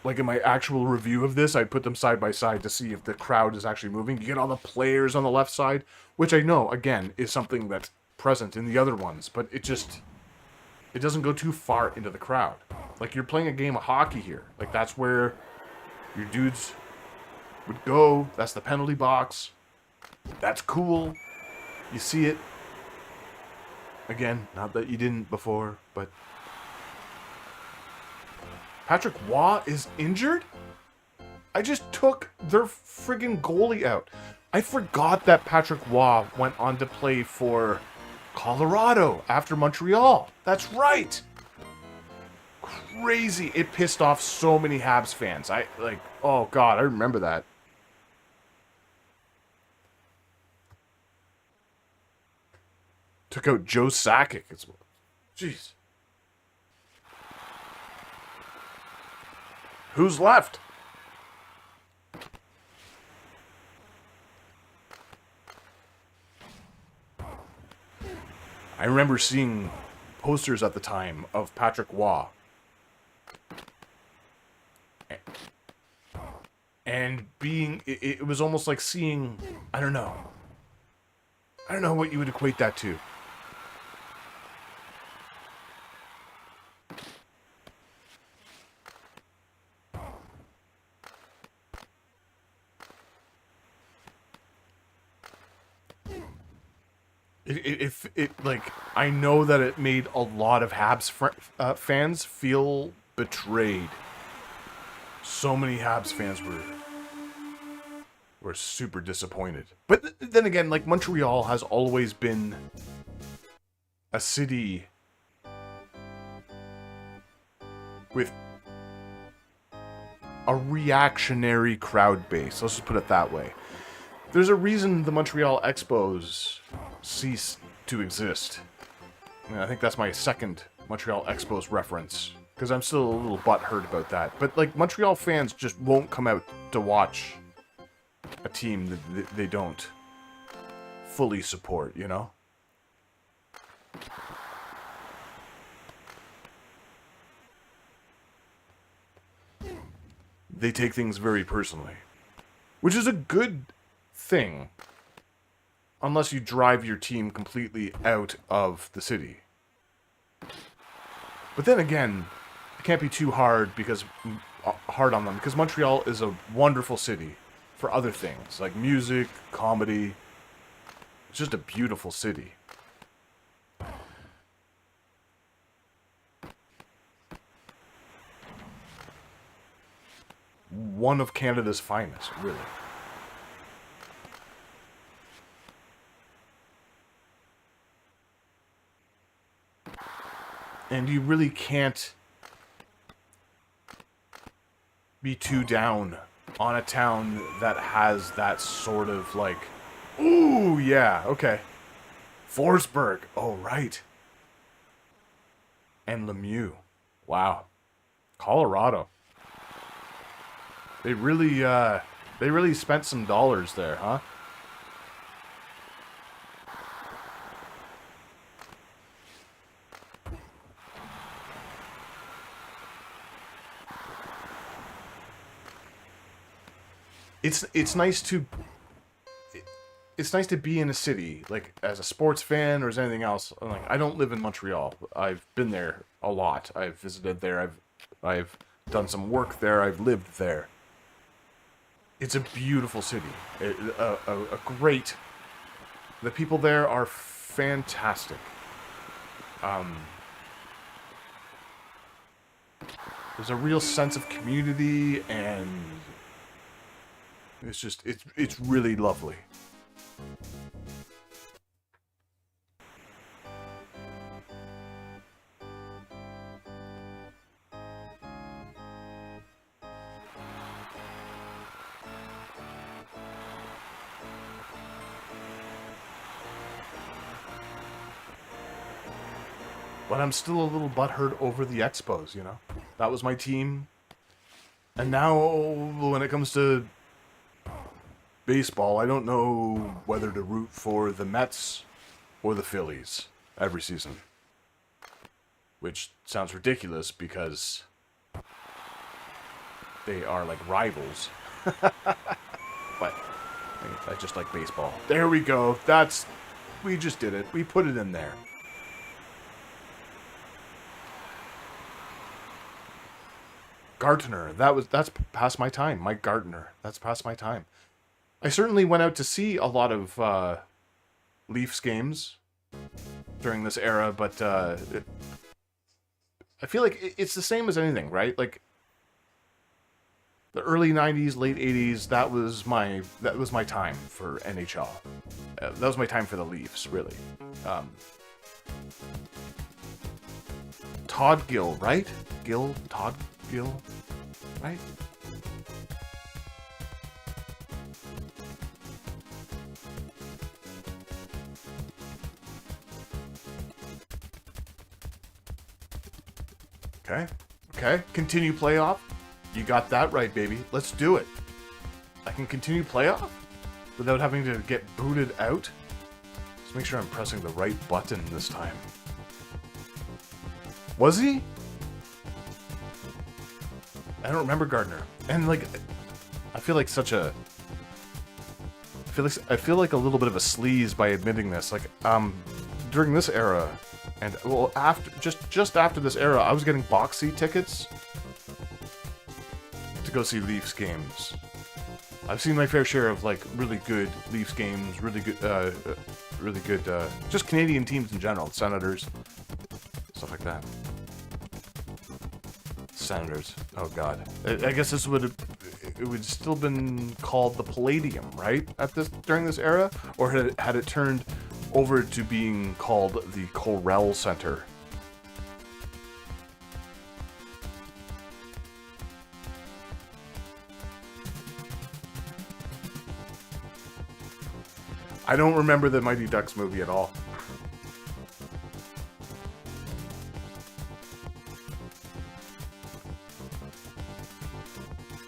Like, in my actual review of this, I'd put them side by side to see if the crowd is actually moving. You get all the players on the left side, which I know, again, is something that's present in the other ones. But it doesn't go too far into the crowd. Like, you're playing a game of hockey here. Like, that's where your dudes would go. That's the penalty box. That's cool. You see it. Again, not that you didn't before, but... Patrick Waugh is injured? I just took their friggin' goalie out. I forgot that Patrick Waugh went on to play for Colorado after Montreal. That's right. Crazy. It pissed off so many Habs fans. Oh God, I remember that. Took out Joe Sakic. Jeez. Who's left? I remember seeing posters at the time of Patrick Waugh. And it was almost like seeing, I don't know what you would equate that to. I know that it made a lot of Habs fans feel betrayed. So many Habs fans were super disappointed. But then again, like, Montreal has always been a city with a reactionary crowd base. Let's just put it that way. There's a reason the Montreal Expos ceased to exist. I think that's my second Montreal Expos reference, because I'm still a little butthurt about that. But, like, Montreal fans just won't come out to watch a team that they don't fully support, you know? They take things very personally, which is a good thing, unless you drive your team completely out of the city. But then again, it can't be too hard on them, because Montreal is a wonderful city for other things, like music, comedy. It's just a beautiful city. One of Canada's finest, really. And you really can't be too down on a town that has that sort of, like, ooh, yeah, okay. Forsberg, oh, right. And Lemieux. Wow. Colorado. They really spent some dollars there, huh? It's nice to be in a city, like, as a sports fan or as anything else. Like, I don't live in Montreal. I've been there a lot. I've visited there. I've done some work there. I've lived there. It's a beautiful city. A great. The people there are fantastic. There's a real sense of community, and it's really lovely. But I'm still a little butthurt over the Expos, you know? That was my team. And now, when it comes to baseball, I don't know whether to root for the Mets or the Phillies every season. Which sounds ridiculous because they are like rivals. But I just like baseball. There we go. We just did it. We put it in there. Gartner. That's past my time. Mike Gartner. That's past my time. I certainly went out to see a lot of Leafs games during this era, but I feel like it's the same as anything, right? Like, the early 90s, late 80s, that was my time for NHL. That was my time for the Leafs, really. Todd Gill, right? Todd Gill, right? Okay. Continue playoff. You got that right, baby. Let's do it. I can continue playoff without having to get booted out. Let's make sure I'm pressing the right button this time. Was he? I don't remember Gardner. And like, I feel like such a. I feel like a little bit of a sleaze by admitting this. Like, during this era, and well, after just after this era, I was getting box seat tickets to go see Leafs games. I've seen my fair share of like really good Leafs games, really good, just Canadian teams in general, Senators, stuff like that. Senators. Oh God. I guess it would still been called the Palladium, right? During this era, or had it turned over to being called the Corel Center? I don't remember the Mighty Ducks movie at all.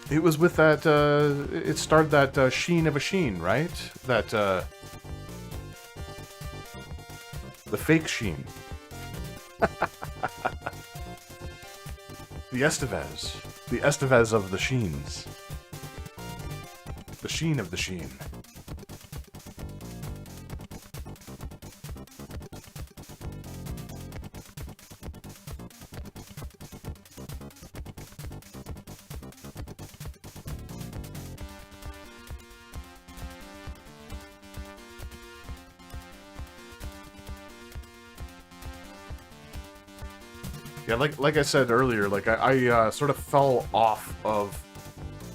It was with that, it starred that Sheen of a Sheen, right? That, the fake Sheen. The Estevez. The Estevez of the Sheens. The Sheen of the Sheen. Yeah, like I said earlier, like I sort of fell off of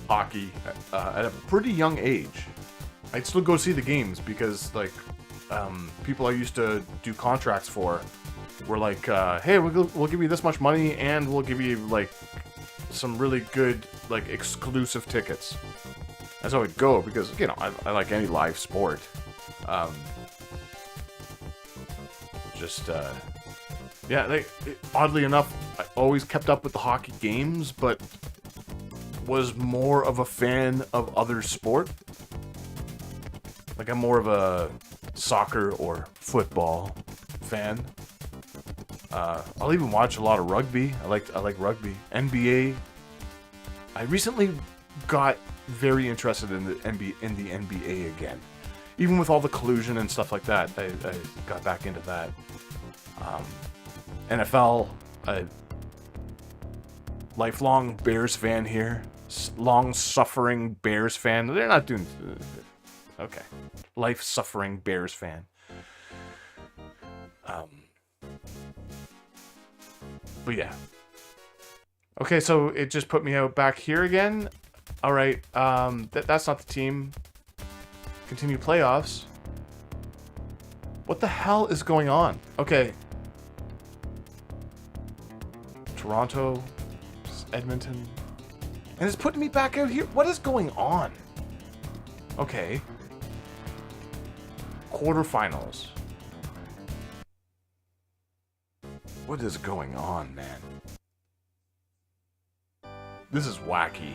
hockey at a pretty young age. I'd still go see the games because like people I used to do contracts for were like, hey, we'll give you this much money and we'll give you like some really good like exclusive tickets. That's how I'd go because you know I like any live sport. Yeah, oddly enough, I always kept up with the hockey games, but was more of a fan of other sport. Like, I'm more of a soccer or football fan. I'll even watch a lot of rugby. I like rugby. NBA. I recently got very interested in the NBA again. Even with all the collusion and stuff like that, I got back into that. NFL, lifelong Bears fan here. Long-suffering Bears fan. They're not doing... okay. Life-suffering Bears fan. But yeah. Okay, so it just put me out back here again. Alright, that's not the team. Continue playoffs. What the hell is going on? Okay. Toronto, Edmonton, and it's putting me back out here. What is going on? Okay. Quarterfinals. What is going on, man? This is wacky.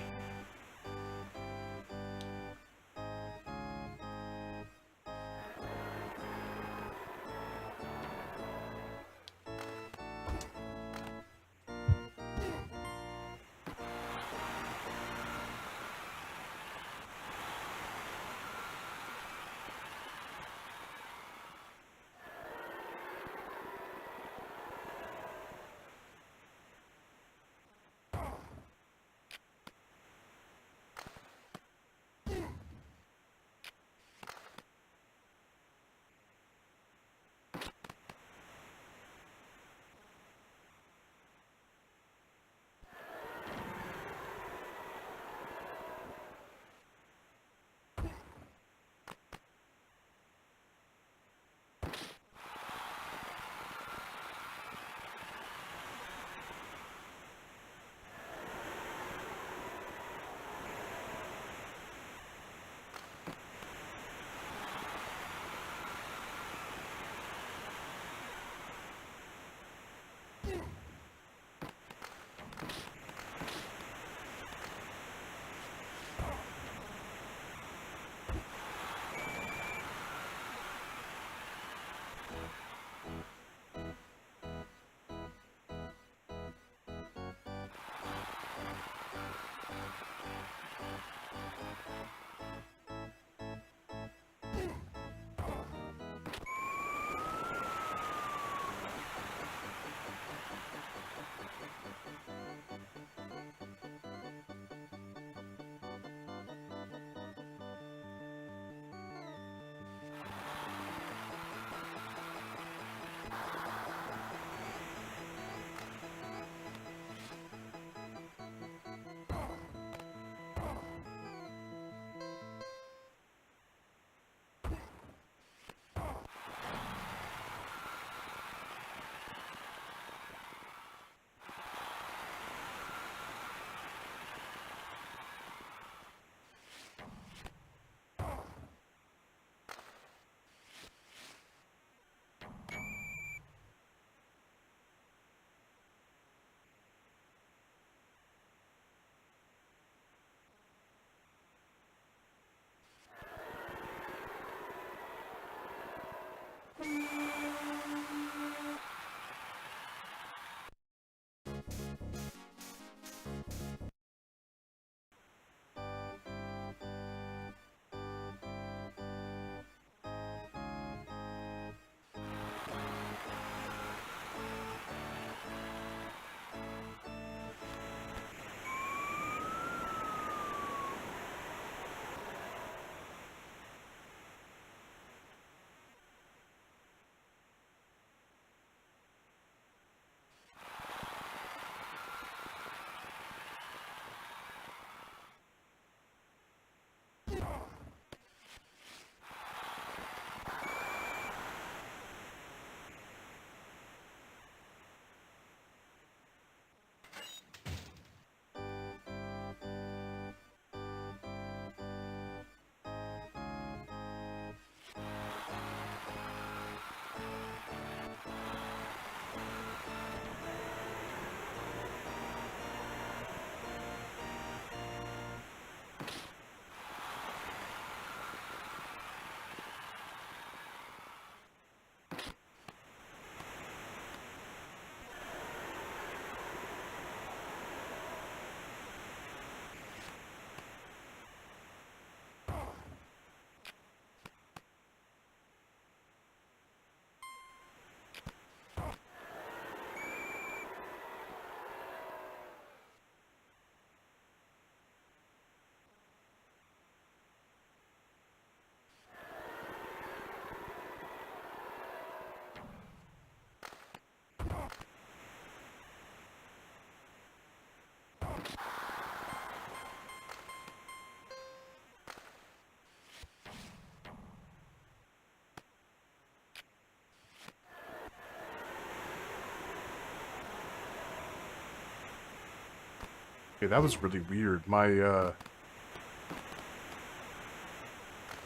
Okay, that was really weird. My, the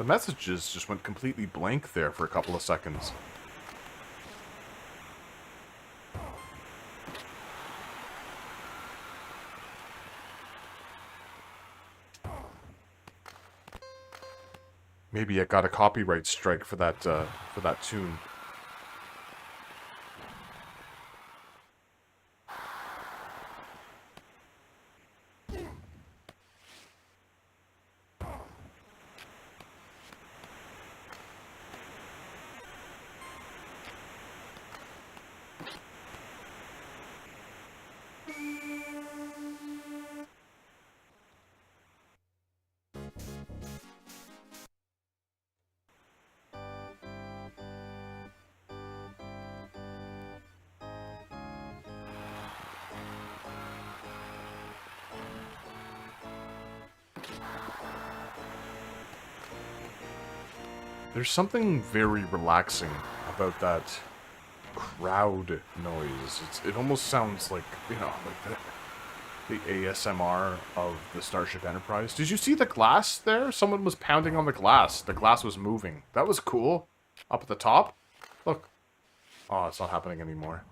messages just went completely blank there for a couple of seconds. Maybe I got a copyright strike for that tune. There's something very relaxing about that crowd noise. It almost sounds like, you know, like the ASMR of the Starship Enterprise. Did you see the glass there? Someone was pounding on the glass. The glass was moving. That was cool. Up at the top. Look. Oh, it's not happening anymore.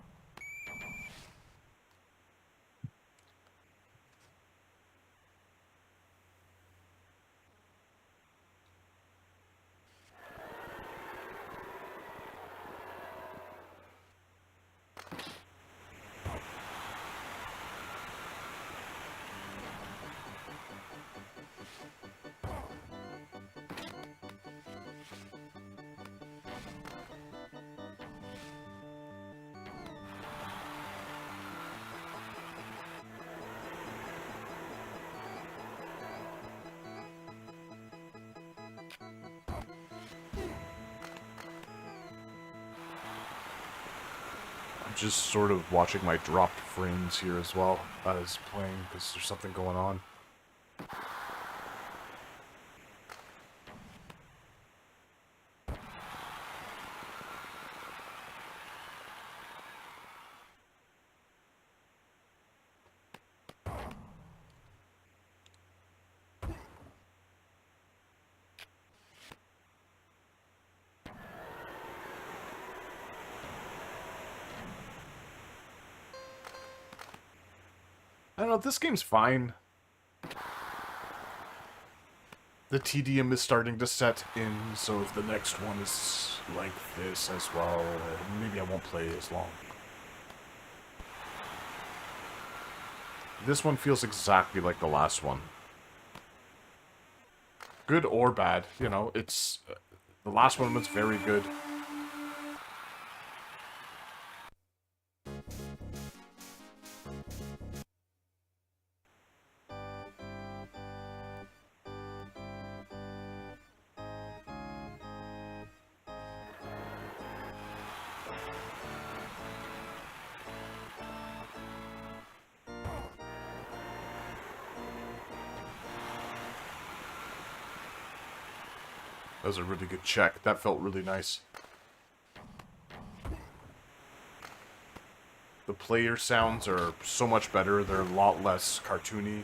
Just sort of watching my dropped frames here as well as playing, because there's something going on. I don't know, this game's fine. The tedium is starting to set in, so if the next one is like this as well, maybe I won't play as long. This one feels exactly like the last one. Good or bad, you know, it's... the last one was very good. That was a really good check. That felt really nice. The player sounds are so much better. They're a lot less cartoony.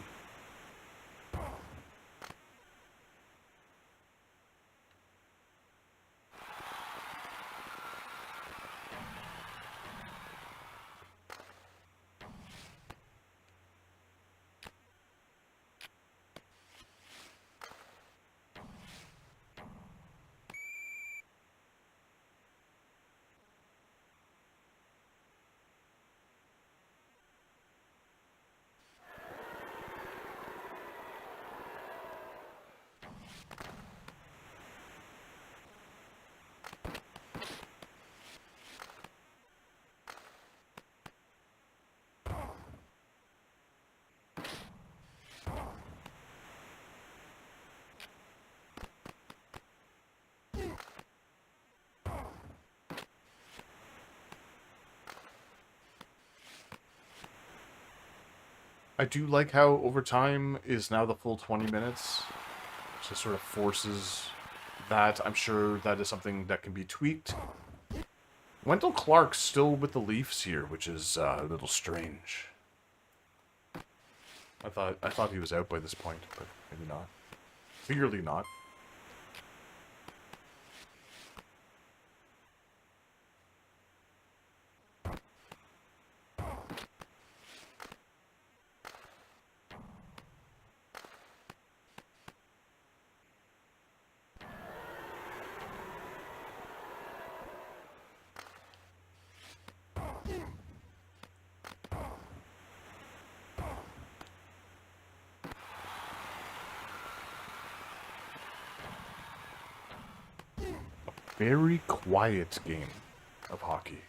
I do like how overtime is now the full 20 minutes. So sort of forces that. I'm sure that is something that can be tweaked. Wendell Clark's still with the Leafs here, which is a little strange. I thought he was out by this point, but maybe not. Clearly not. Very quiet game of hockey.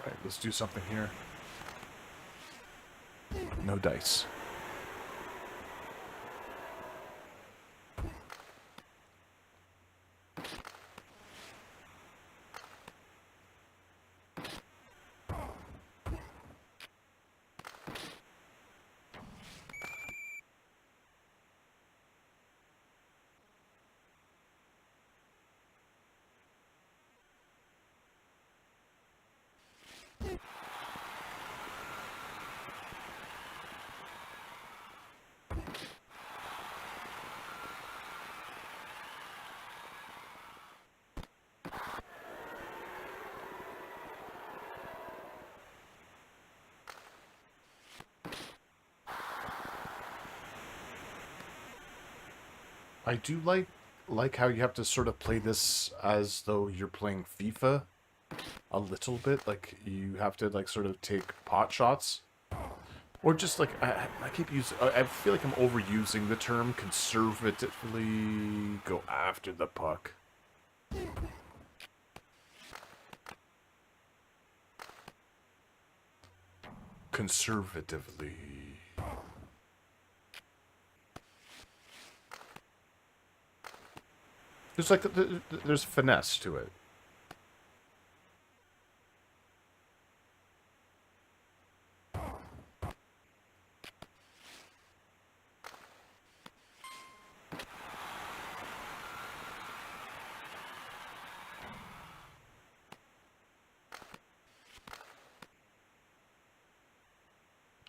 Alright, let's do something here. No dice. I do like how you have to sort of play this as though you're playing FIFA a little bit. Like you have to like sort of take pot shots, or just like I keep using. I feel like I'm overusing the term conservatively go after the puck. Conservatively. There's like there's finesse to it.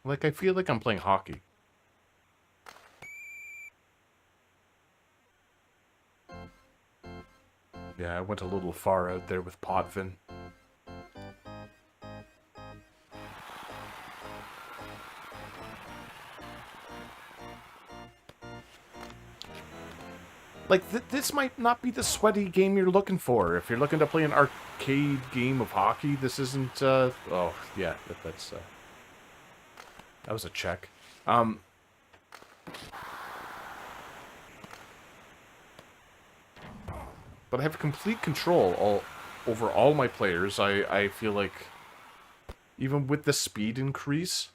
Like I feel like I'm playing hockey. Yeah, I went a little far out there with Potvin. Like, this might not be the sweaty game you're looking for. If you're looking to play an arcade game of hockey, this isn't, oh, yeah, that's, that was a check. But I have complete control over all my players. I feel like, even with the speed increase,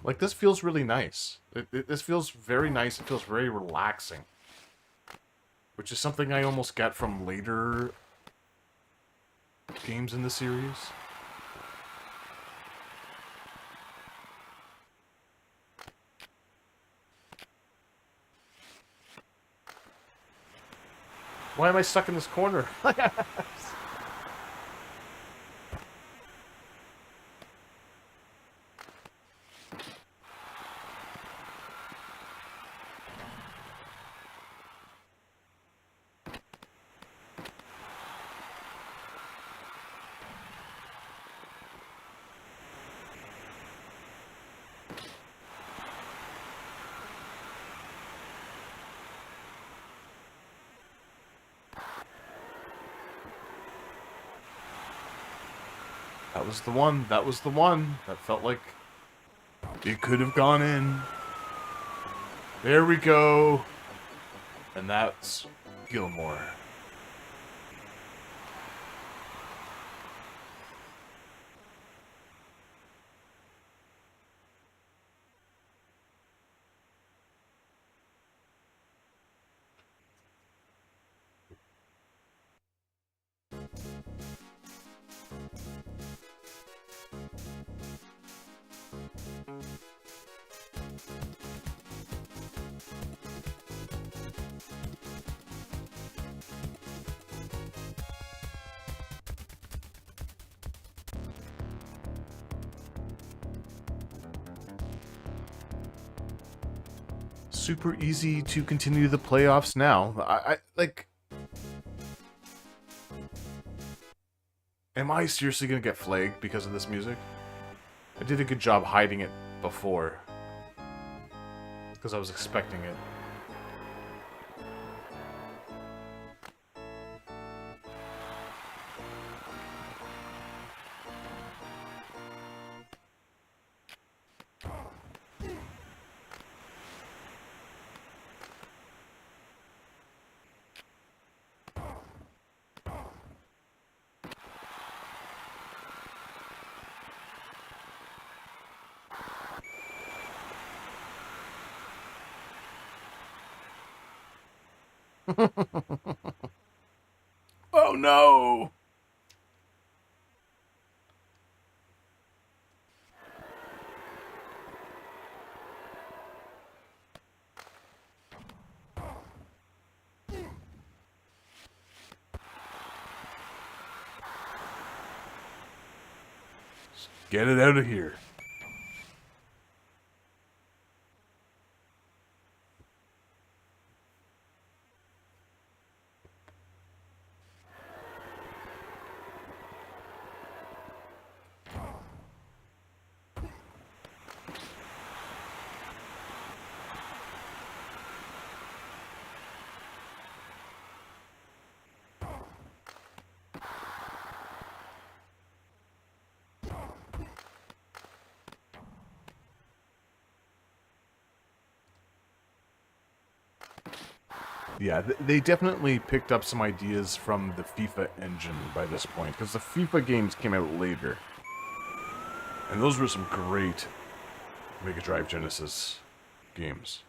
like, this feels really nice. This feels very nice. It feels very relaxing. Which is something I almost get from later games in the series. Why am I stuck in this corner? That was the one. That was the one. That felt like it could have gone in. There we go. And that's Gilmore. Super easy to continue the playoffs now. I like... Am I seriously gonna get flagged because of this music? I did a good job hiding it before. Because I was expecting it. Oh no! Just get it out of here. Yeah, they definitely picked up some ideas from the FIFA engine by this point, because the FIFA games came out later. And those were some great Mega Drive Genesis games.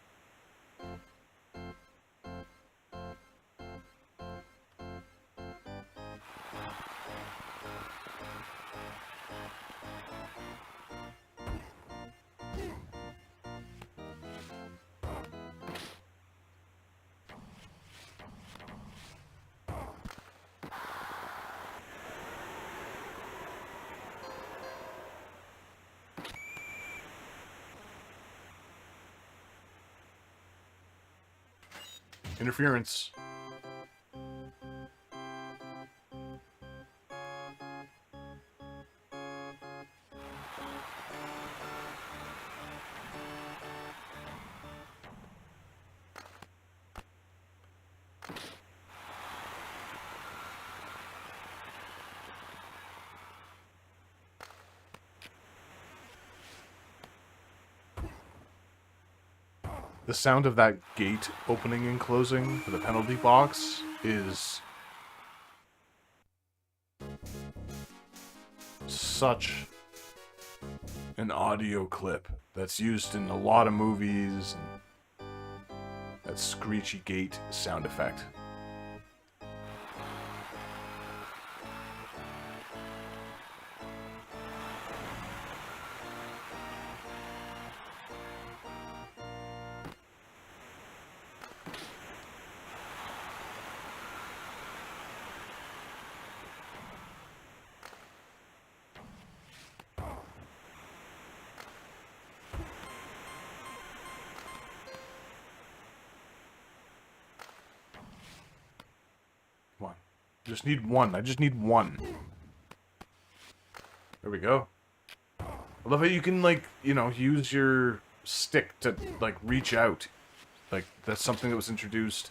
Interference. The sound of that gate opening and closing for the penalty box is such an audio clip that's used in a lot of movies. That screechy gate sound effect. Just need one. I just need one. There we go. I love how you can, like, you know, use your stick to, like, reach out. Like, that's something that was introduced.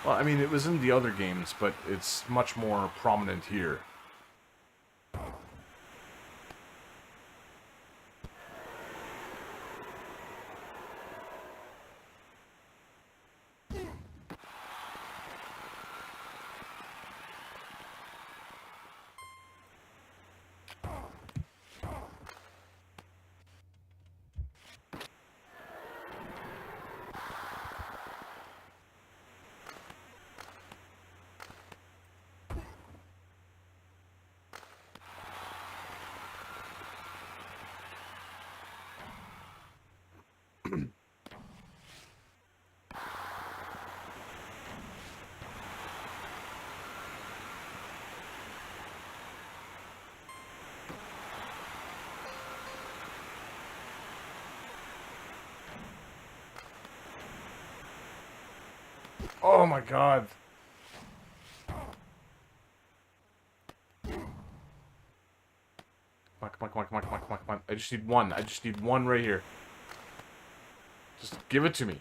Well, I mean, it was in the other games, but it's much more prominent here. Oh my god. Come on, come on, come on, come on, come on, come on, come on. I just need one. I just need one right here. Just give it to me.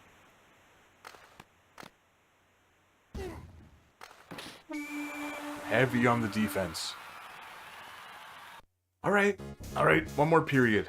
Heavy on the defense. Alright. Alright, one more period.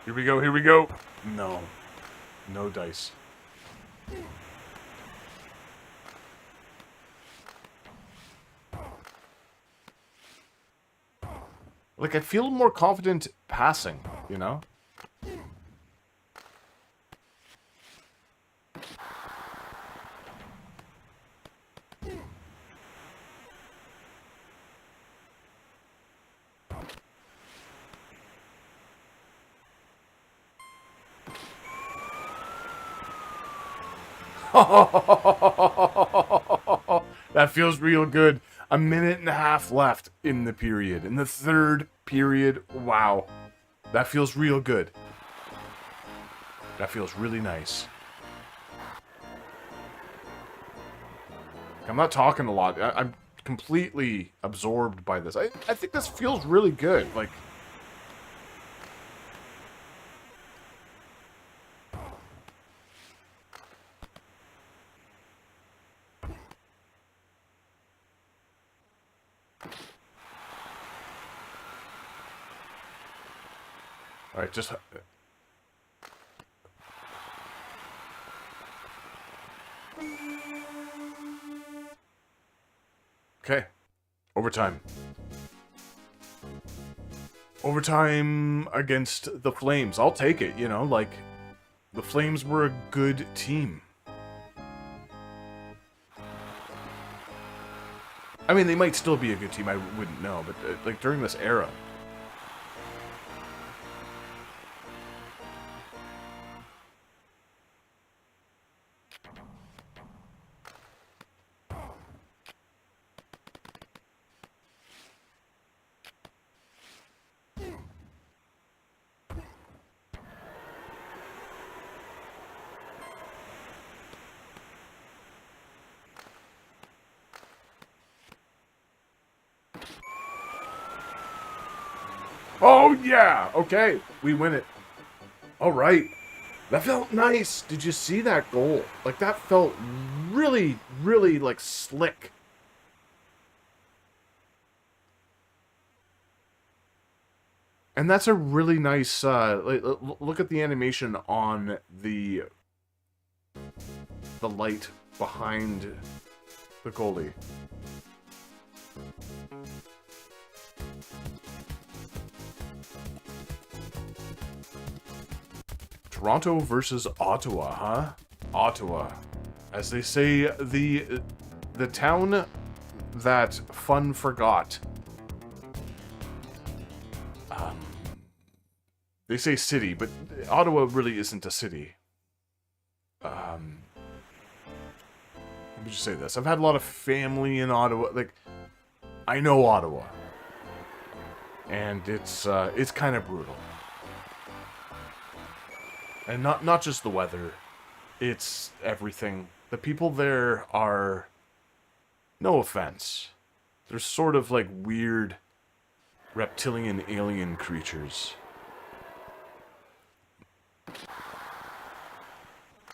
Here we go, here we go. No. No dice. Like, I feel more confident passing, you know? That feels real good. A minute and a half left in the period. In the third period, wow. That feels real good. That feels really nice. I'm not talking a lot. I'm completely absorbed by this. I think this feels really good. Like... Alright, just... Okay. Overtime. Overtime against the Flames. I'll take it, you know, like... The Flames were a good team. I mean, they might still be a good team, I wouldn't know, but, like, during this era... Oh, yeah! Okay, we win it. All right. That felt nice. Did you see that goal? Like, that felt really, really, like, slick. And that's a really nice, look at the animation on the light behind the goalie. Toronto versus Ottawa, huh? Ottawa. As they say, the town that fun forgot. They say city, but Ottawa really isn't a city. Let me just say this. I've had a lot of family in Ottawa. Like, I know Ottawa. And it's kind of brutal. And not just the weather. It's everything. The people there are, no offense, they're sort of like weird reptilian alien creatures.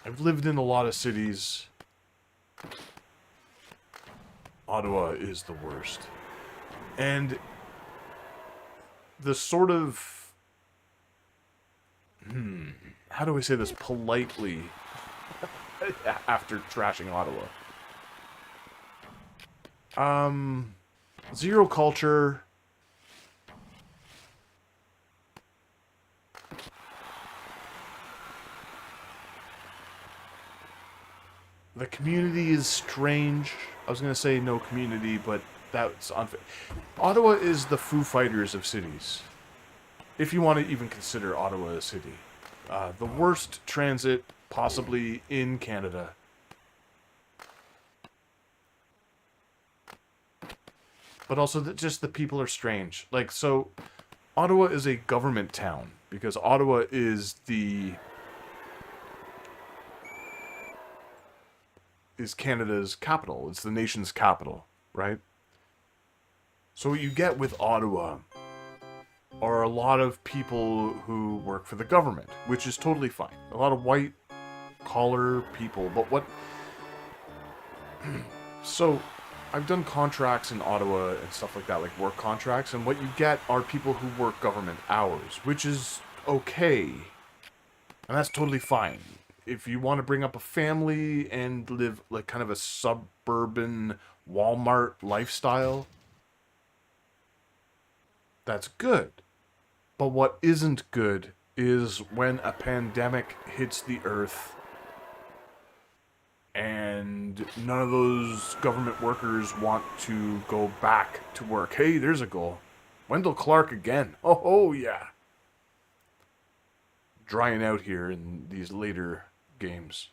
I've lived in a lot of cities. Ottawa is the worst. And the sort of... how do I say this politely after trashing Ottawa? Zero culture. The community is strange. I was going to say no community, but that's unfair. Ottawa is the Foo Fighters of cities. If you want to even consider Ottawa a city. The worst transit possibly in Canada. But also just the people are strange. Like, so Ottawa is a government town because Ottawa is Canada's capital. It's the nation's capital, right? So what you get with Ottawa are a lot of people who work for the government, which is totally fine. A lot of white collar people, but what... So, I've done contracts in Ottawa and stuff like that, like work contracts, and what you get are people who work government hours, which is okay. And that's totally fine. If you want to bring up a family and live like kind of a suburban Walmart lifestyle, that's good. But what isn't good is when a pandemic hits the earth and none of those government workers want to go back to work. Hey, there's a goal. Wendell Clark again. Oh yeah. Drying out here in these later games.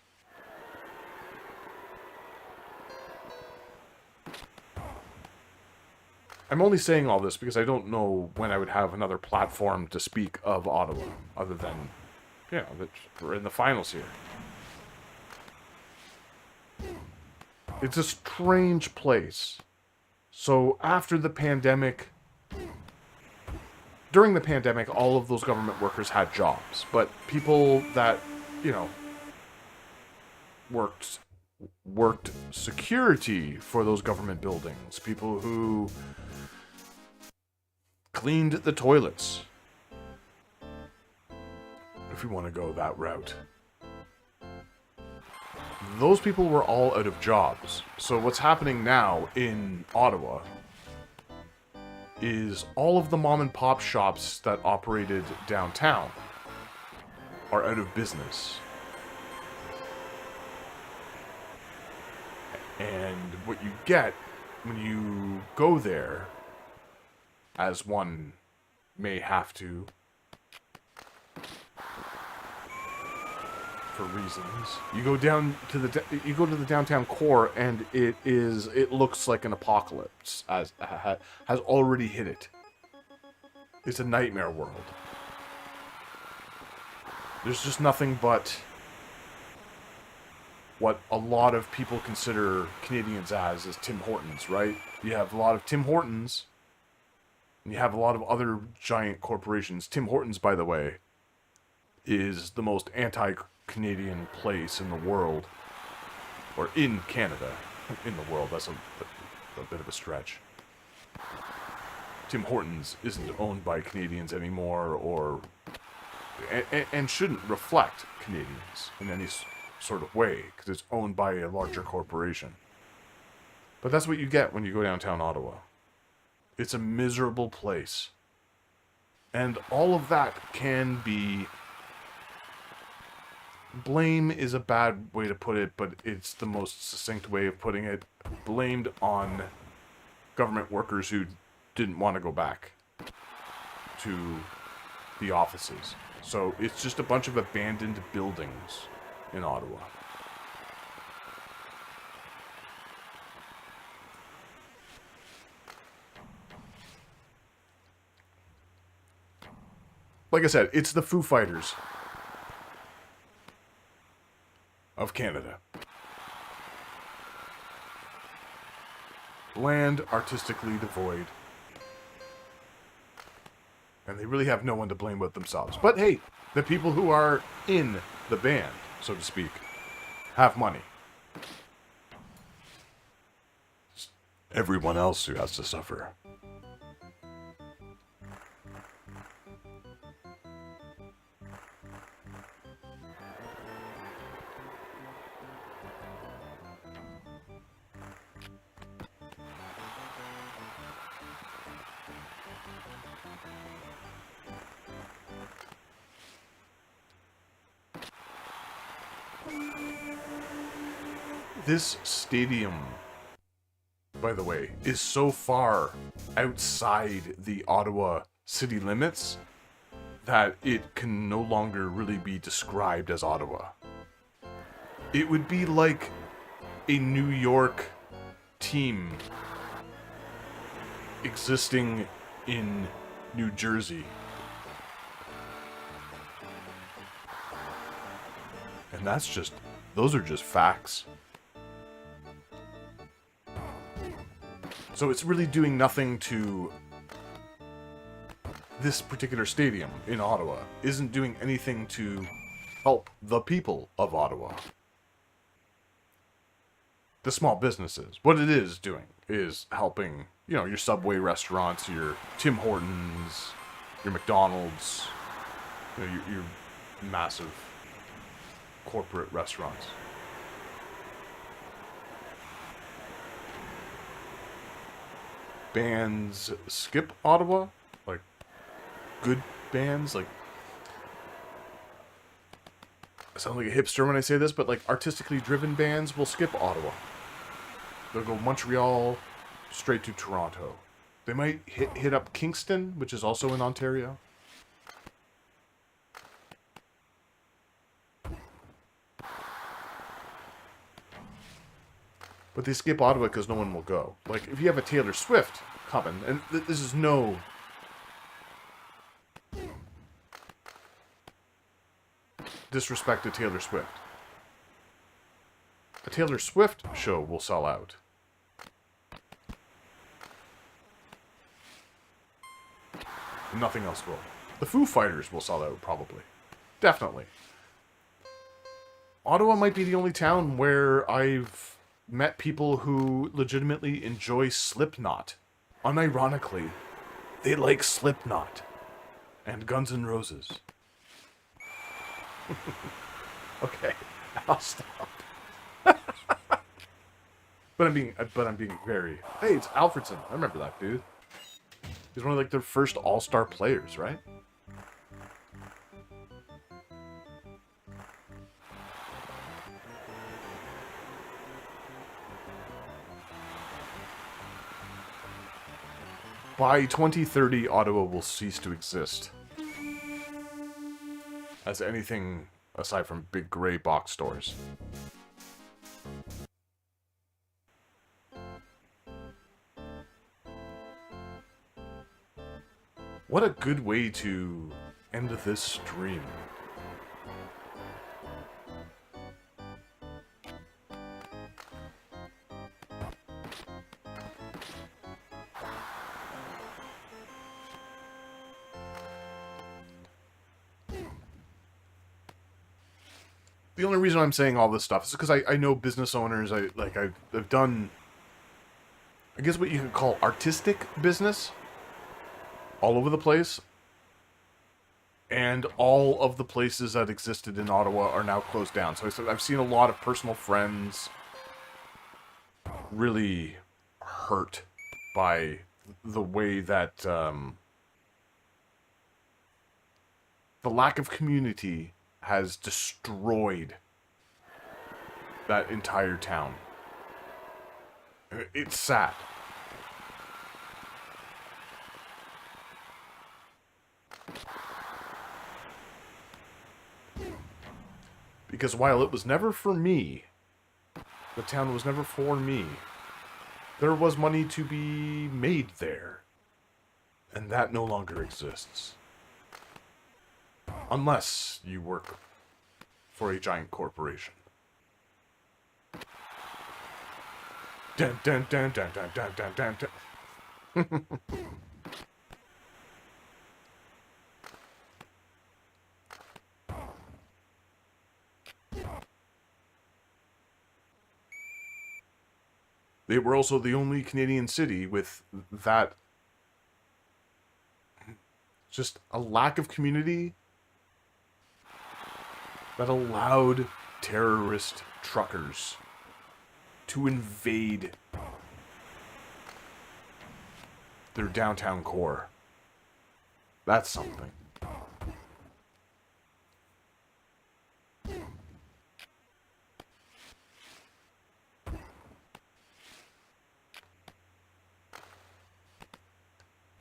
I'm only saying all this because I don't know when I would have another platform to speak of Ottawa, other than, you know, that we're in the finals here. It's a strange place. So after the pandemic, during the pandemic, all of those government workers had jobs, but people that, you know, worked security for those government buildings, people who cleaned the toilets, if we want to go that route. Those people were all out of jobs. So what's happening now in Ottawa is all of the mom and pop shops that operated downtown are out of business. And what you get when you go there, as one may have to, for reasons, you go to the downtown core, and it looks like an apocalypse has already hit it. It's a nightmare world. There's just nothing but what a lot of people consider Canadians as Tim Hortons, right? You have a lot of Tim Hortons, And you have a lot of other giant corporations. Tim Hortons, by the way, is the most anti-Canadian place in the world. Or in Canada. In the world, that's a bit of a stretch. Tim Hortons isn't owned by Canadians anymore, or and shouldn't reflect Canadians in any sort of way, because it's owned by a larger corporation. But that's what you get when you go downtown Ottawa. It's a miserable place. And all of that can be... Blame is a bad way to put it, but it's the most succinct way of putting it. Blamed on government workers who didn't want to go back to the offices. So it's just a bunch of abandoned buildings in Ottawa. Like I said, it's the Foo Fighters of Canada. Bland, artistically devoid. And they really have no one to blame but themselves. But hey, the people who are in the band, so to speak, have money. It's everyone else who has to suffer. This stadium, by the way, is so far outside the Ottawa city limits that it can no longer really be described as Ottawa. It would be like a New York team existing in New Jersey. And those are just facts. So it's really doing nothing to... This particular stadium in Ottawa isn't doing anything to help the people of Ottawa. The small businesses. What it is doing is helping, your Subway restaurants, your Tim Hortons, your McDonald's, your massive corporate restaurants. Bands skip Ottawa, like good bands, like I sound like a hipster when I say this, but like artistically driven bands will skip Ottawa. They'll go Montreal straight to Toronto. They might hit up Kingston, which is also in Ontario. But they skip Ottawa because no one will go. Like, if you have a Taylor Swift coming, and this is no... disrespect to Taylor Swift. A Taylor Swift show will sell out. Nothing else will. The Foo Fighters will sell out, probably. Definitely. Ottawa might be the only town where I've met people who legitimately enjoy Slipknot. Unironically, they like Slipknot and Guns N' Roses. Okay, I'll stop. But I'm being very... Hey, it's Alfredson. I remember that dude. He's one of like their first all-star players, right? By 2030, Ottawa will cease to exist as anything aside from big gray box stores. What a good way to end this stream. the only reason I'm saying all this stuff is because I know business owners. I've done, I guess, what you could call artistic business all over the place. And all of the places that existed in Ottawa are now closed down. So I've seen a lot of personal friends really hurt by the way that the lack of community has destroyed that entire town. It's sad. Because while it was never for me, the town was never for me, there was money to be made there. And that no longer exists. Unless you work for a giant corporation. Dun dun dun dun dun dun dun dun dun. They were also the only Canadian city with that, just a lack of community that allowed terrorist truckers to invade their downtown core. That's something.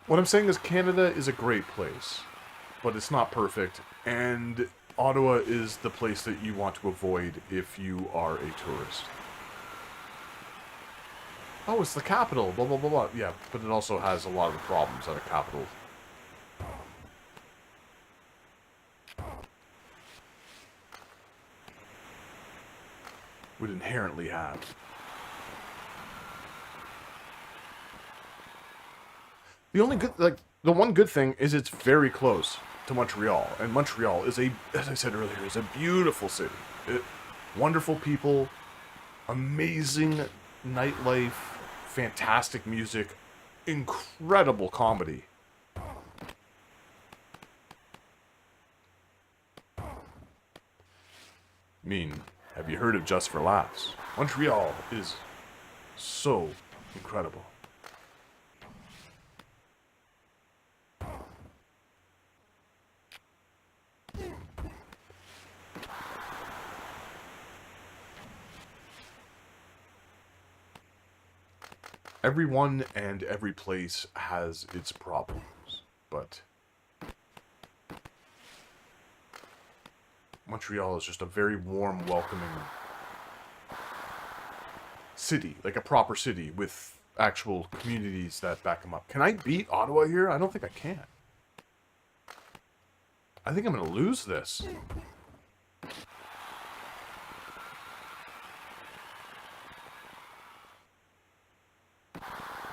What I'm saying is Canada is a great place, but it's not perfect, and Ottawa is the place that you want to avoid if you are a tourist. Oh, it's the capital, blah, blah, blah, blah. Yeah, but it also has a lot of the problems that a capital would inherently have. The only good, the one good thing is it's very close to Montreal, and Montreal is as I said earlier, is a beautiful city. Wonderful people, amazing nightlife, fantastic music, incredible comedy. I mean, have you heard of Just for Laughs? Montreal is so incredible. Everyone and every place has its problems, but Montreal is just a very warm, welcoming city, like a proper city with actual communities that back them up. Can I beat Ottawa here? I don't think I can. I think I'm going to lose this.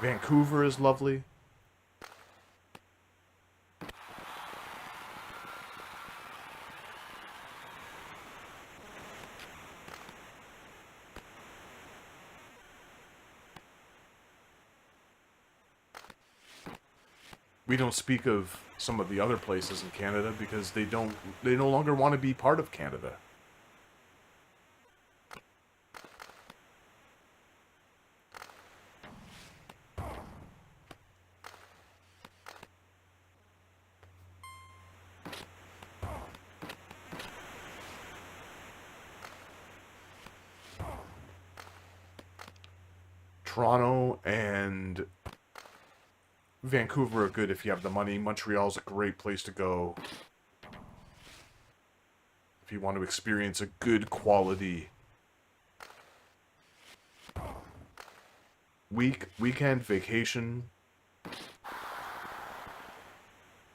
Vancouver is lovely. We don't speak of some of the other places in Canada because they no longer want to be part of Canada. Toronto and Vancouver are good if you have the money. Montreal's a great place to go if you want to experience a good quality weekend vacation.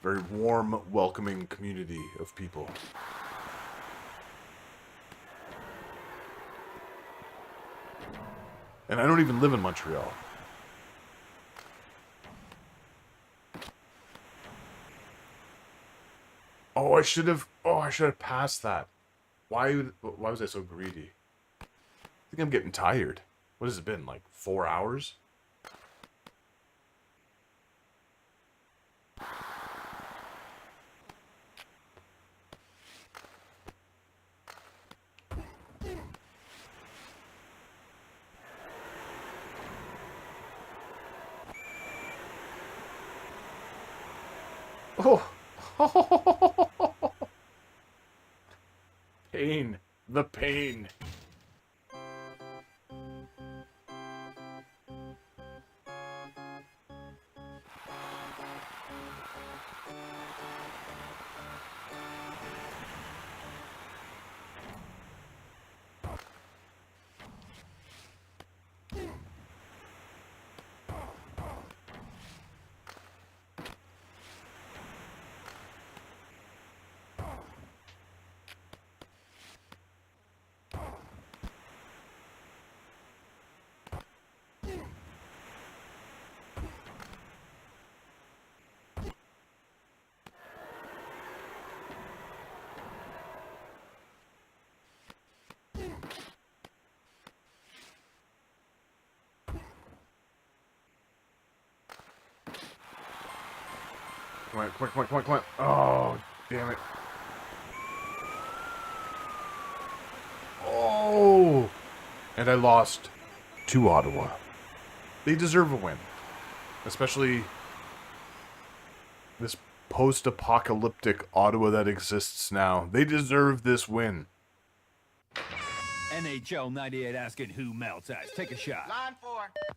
Very warm, welcoming community of people. And I don't even live in Montreal. I should have passed that. Why was I so greedy? I think I'm getting tired. What has it been, like 4 hours? Oh. Pain. The pain. Come on. Oh, damn it. Oh! And I lost to Ottawa. They deserve a win. Especially this post-apocalyptic Ottawa that exists now. They deserve this win. NHL 98 asking who melts ice. Take a shot. Line 4.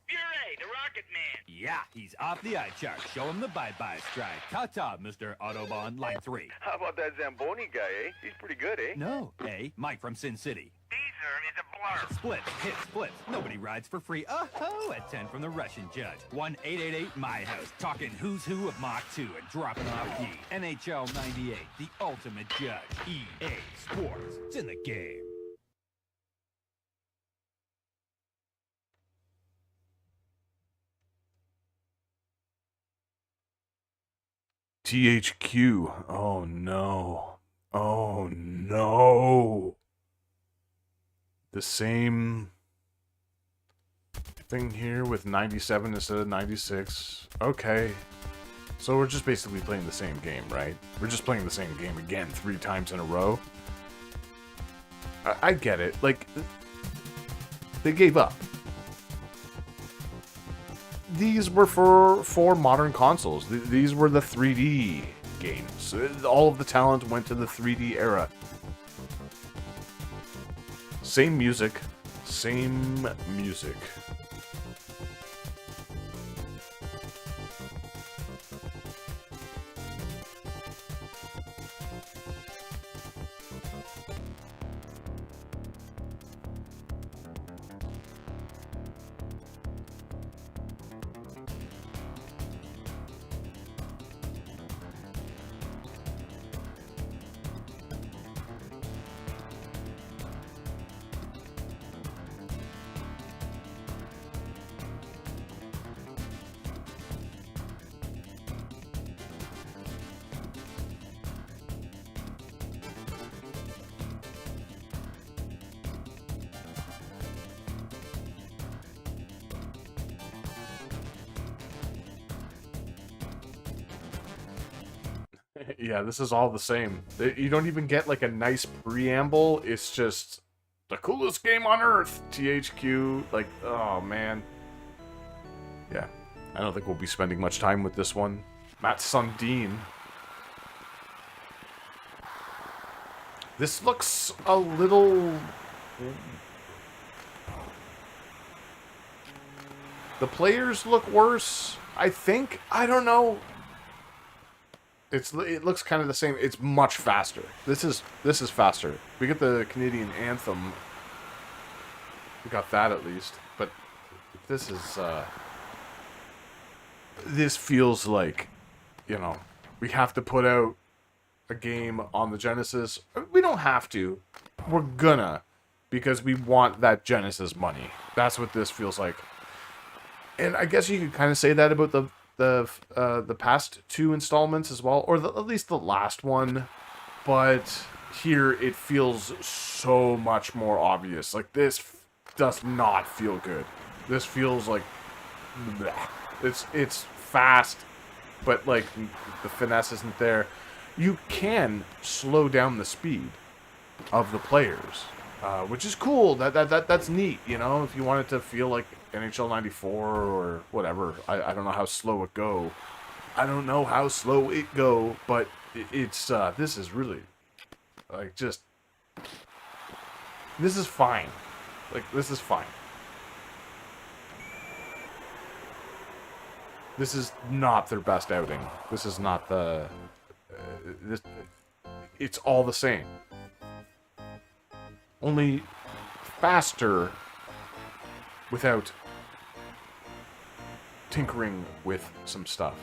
Fury, the Rocket Man. Yeah, he's off the eye chart. Show him the bye-bye stride. Ta-ta, Mr. Autobahn, line 3. How about that Zamboni guy, eh? He's pretty good, eh? No, hey, Mike from Sin City. Caesar is a blur. Splits, hits, splits. Nobody rides for free. Oh, at 10 from the Russian judge. 1-888 My House. Talking who's who of Mach 2 and dropping off key. NHL 98, the ultimate judge. EA Sports. It's in the game. THQ. Oh no. Oh no. The same thing here with 97 instead of 96. Okay. So we're just basically playing the same game, right? We're just playing the same game again 3 times in a row. I get it. Like, they gave up. These were for modern consoles. These were the 3D games. All of the talent went to the 3D era. Same music. Same music. Yeah, this is all the same. You don't even get like a nice preamble. It's just the coolest game on earth. THQ. Like, oh man. Yeah, I don't think we'll be spending much time with this one. Matt Sundin. This looks a little... The players look worse, I think. I don't know. It looks kind of the same. It's much faster. This is faster. We get the Canadian anthem. We got that at least. But this is this feels like, you know, we have to put out a game on the Genesis. We don't have to. We're gonna, because we want that Genesis money. That's what this feels like. And I guess you could kind of say that about the past 2 installments as well, or at least the last one. But here it feels so much more obvious. Like, this does not feel good. This feels like... bleh. It's fast, but, like, the finesse isn't there. You can slow down the speed of the players, which is cool. That's neat, you know, if you want it to feel like NHL 94 or whatever. I don't know how slow it go. I don't know how slow it go, but it's, this is really, like, just, this is fine. Like, this is fine. This is not their best outing. This is not the, it's all the same. Only faster without tinkering with some stuff.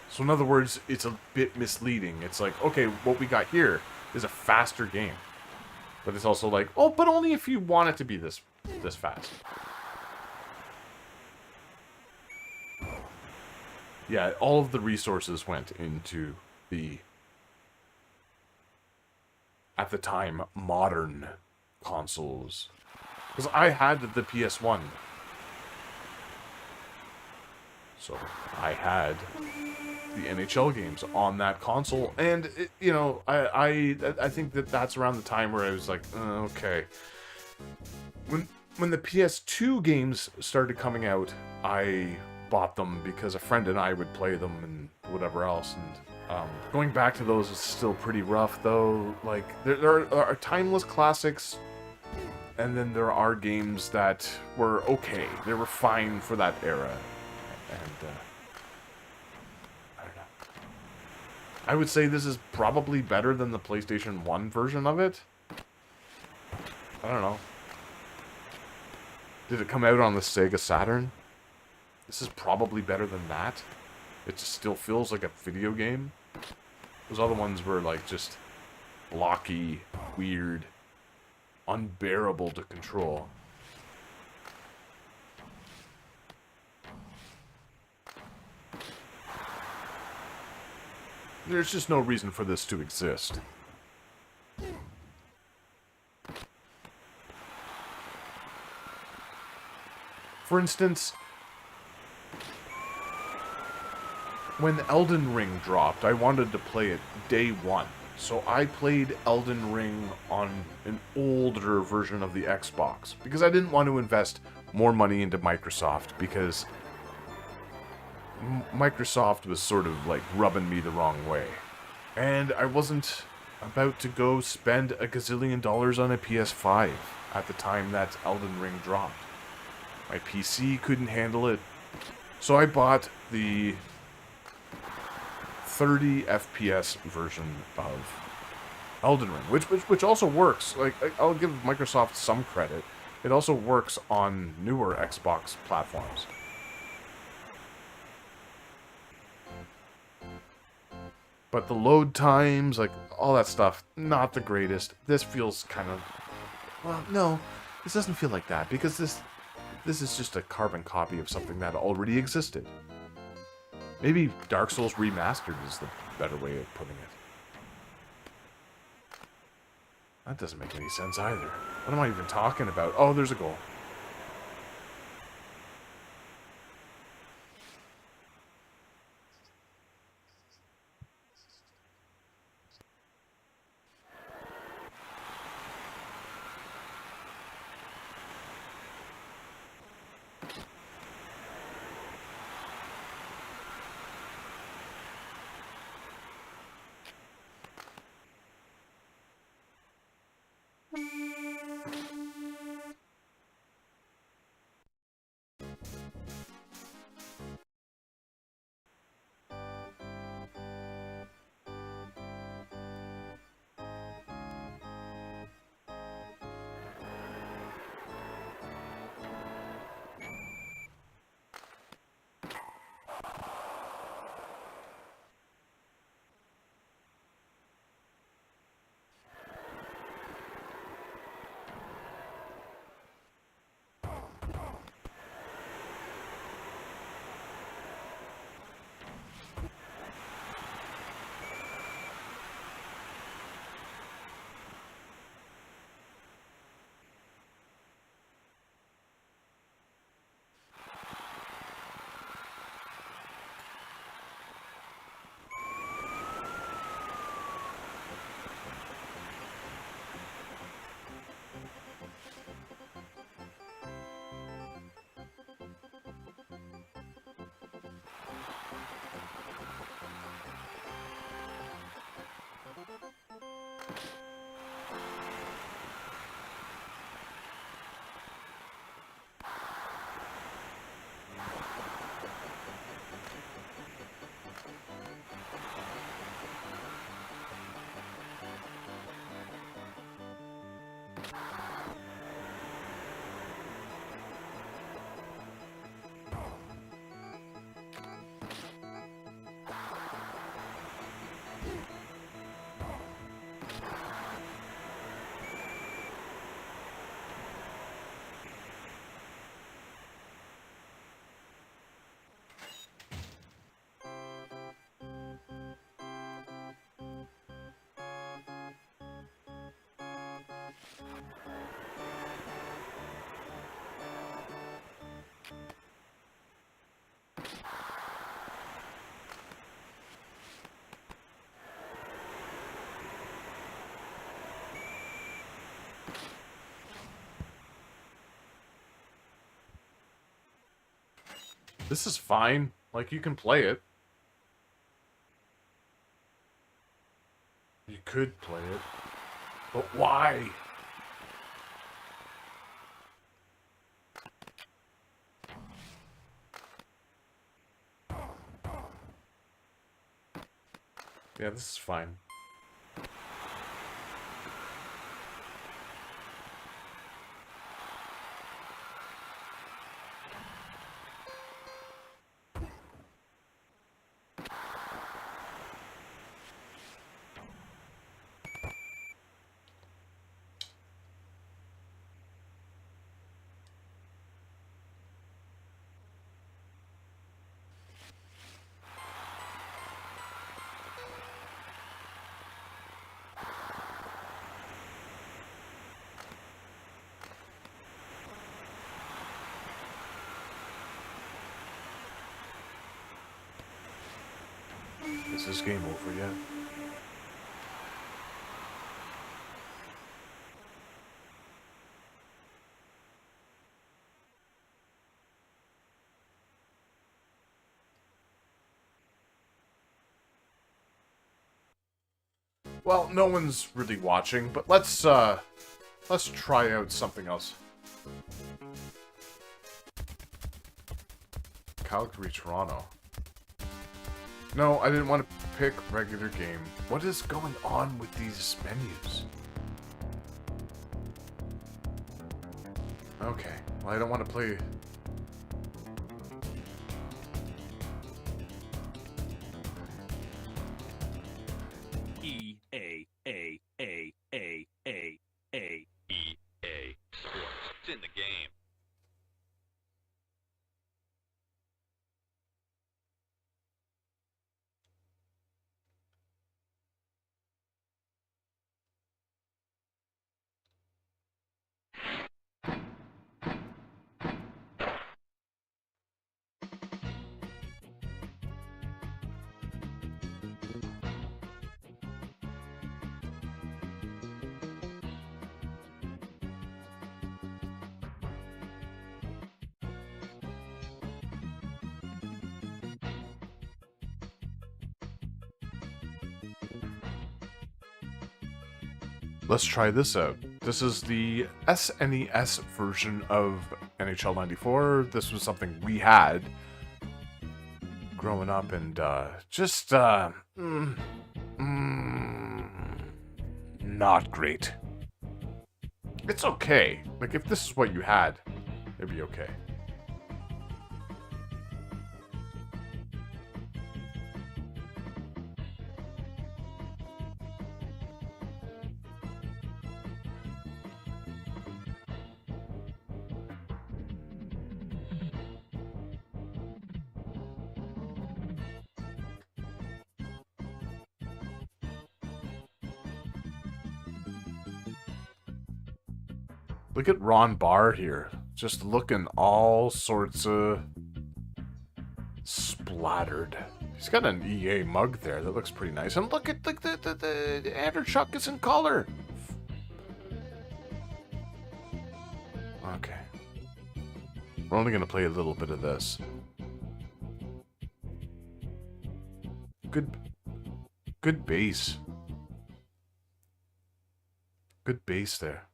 So in other words, it's a bit misleading. It's like, okay, what we got here is a faster game. But it's also like, oh, but only if you want it to be this fast. Yeah, all of the resources went into the, at the time, modern consoles. Because I had the PS1. So I had the NHL games on that console, and it, you know, I think that's around the time where I was like, okay. When the PS2 games started coming out, I bought them because a friend and I would play them and whatever else. And going back to those is still pretty rough, though. Like there are timeless classics, and then there are games that were okay. They were fine for that era, and I don't know. I would say this is probably better than the PlayStation 1 version of it. I don't know. Did it come out on the Sega Saturn? This is probably better than that. It just still feels like a video game. Those other ones were like just blocky, weird, unbearable to control. There's just no reason for this to exist. For instance, when Elden Ring dropped, I wanted to play it day one. So I played Elden Ring on an older version of the Xbox, because I didn't want to invest more money into Microsoft, because Microsoft was sort of like rubbing me the wrong way. And I wasn't about to go spend a gazillion dollars on a PS5 at the time that Elden Ring dropped. My PC couldn't handle it. So I bought the 30 FPS version of Elden Ring, which also works. Like, I'll give Microsoft some credit. It also works on newer Xbox platforms. But the load times, like, all that stuff, not the greatest. This feels kind of... Well, no, this doesn't feel like that, because this is just a carbon copy of something that already existed. Maybe Dark Souls Remastered is the better way of putting it. That doesn't make any sense either. What am I even talking about? Oh, there's a goal. This is fine. Like, you can play it. You could play it. But why? Yeah, this is fine. Is this game over yet? Well, no one's really watching, but let's try out something else. Calgary, Toronto. No, I didn't want to pick regular game. What is going on with these menus? Okay, well, I don't want to play... EA Sports. It's in the game. Let's try this out. This is the SNES version of NHL 94. This was something we had growing up, and not great. It's okay. Like, if this is what you had, it'd be okay. Look at Ron Barr here. Just looking all sorts of splattered. He's got an EA mug there that looks pretty nice. And look at the Andrew Chuck is in color. Okay. We're only going to play a little bit of this. Good bass. Good bass there.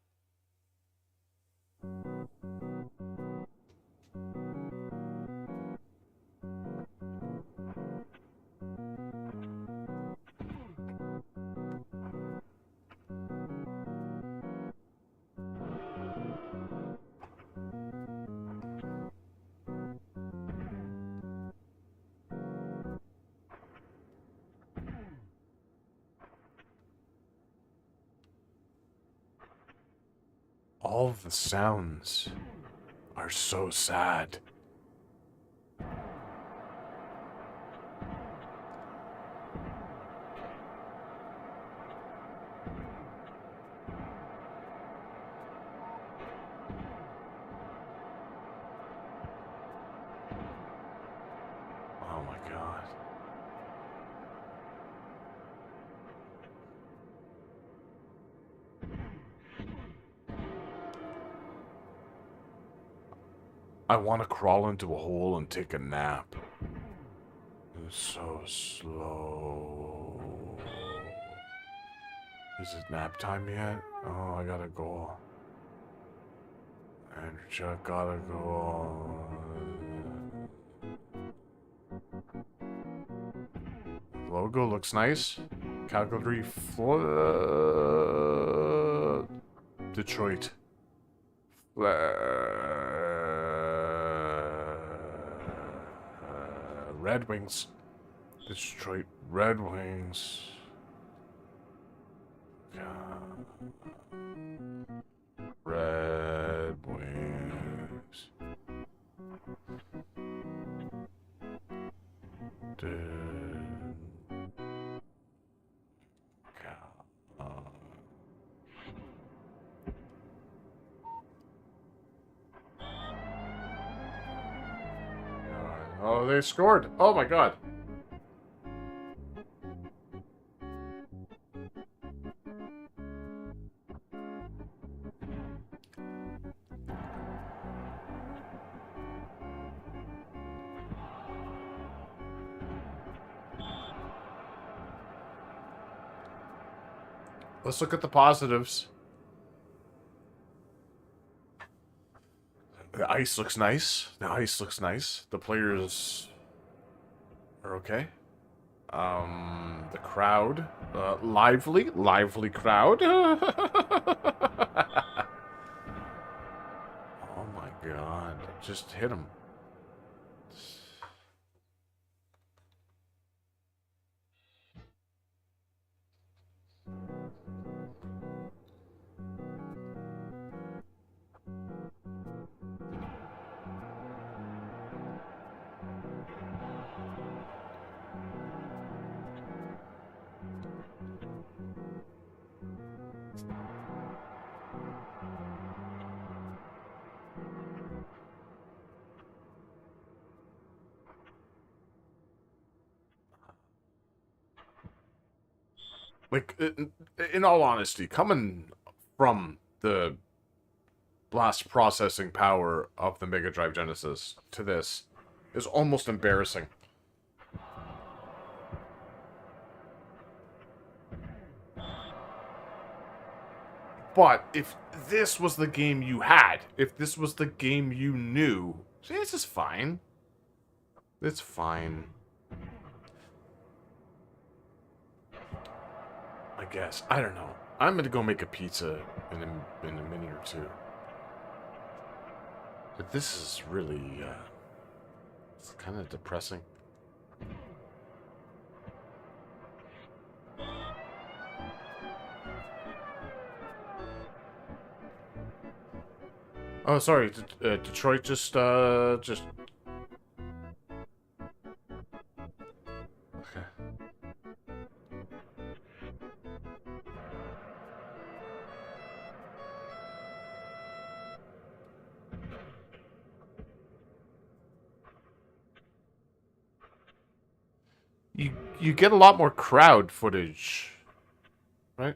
All of the sounds are so sad. Oh my God. I want to crawl into a hole and take a nap. It's so slow. Is it nap time yet? Oh, I gotta go. And Chuck gotta go. Logo looks nice. Calgary, Florida. Detroit. Red Wings. Detroit Red Wings. Red Wings. Oh, they scored. Oh my god. Let's look at the positives. The ice looks nice. The ice looks nice. The players are okay. The crowd, lively crowd. Oh my god! Just hit him. Like, in all honesty, coming from the blast processing power of the Mega Drive Genesis to this is almost embarrassing. But if this was the game you had, if this was the game you knew, see, this is fine. It's fine. I guess. I don't know. I'm gonna go make a pizza in a minute or two. But this is really, it's kind of depressing. Oh, sorry. Detroit just. Okay. You get a lot more crowd footage, right?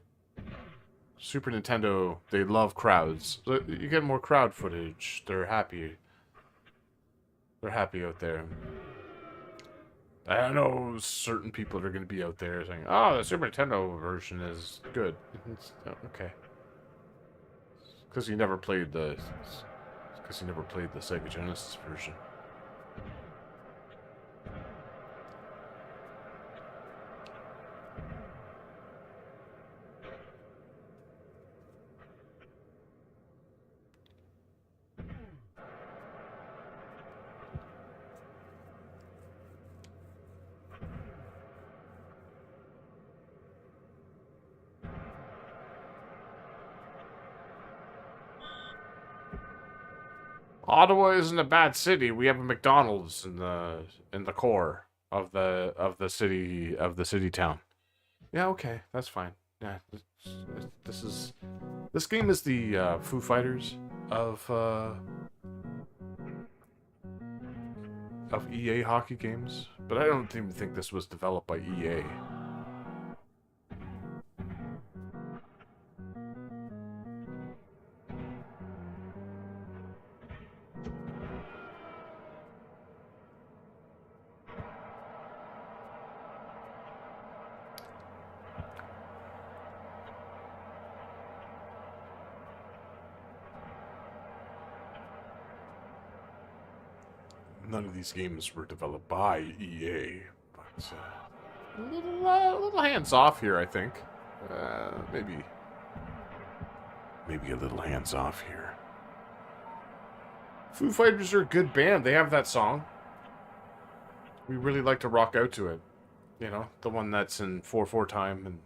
Super Nintendo, they love crowds. So you get more crowd footage. They're happy. They're happy out there. I know certain people are going to be out there saying, "Oh, the Super Nintendo version is good." Okay. Because you never played the Sega Genesis version. Ottawa isn't a bad city. We have a McDonald's in the core of the city town. Yeah, okay, that's fine. Yeah, this game is the Foo Fighters of EA hockey games, but I don't even think this was developed by EA. None of these games were developed by EA, but a little hands off here, I think. Maybe a little hands off here. Foo Fighters are a good band. They have that song. We really like to rock out to it. You know, the one that's in 4/4 time. And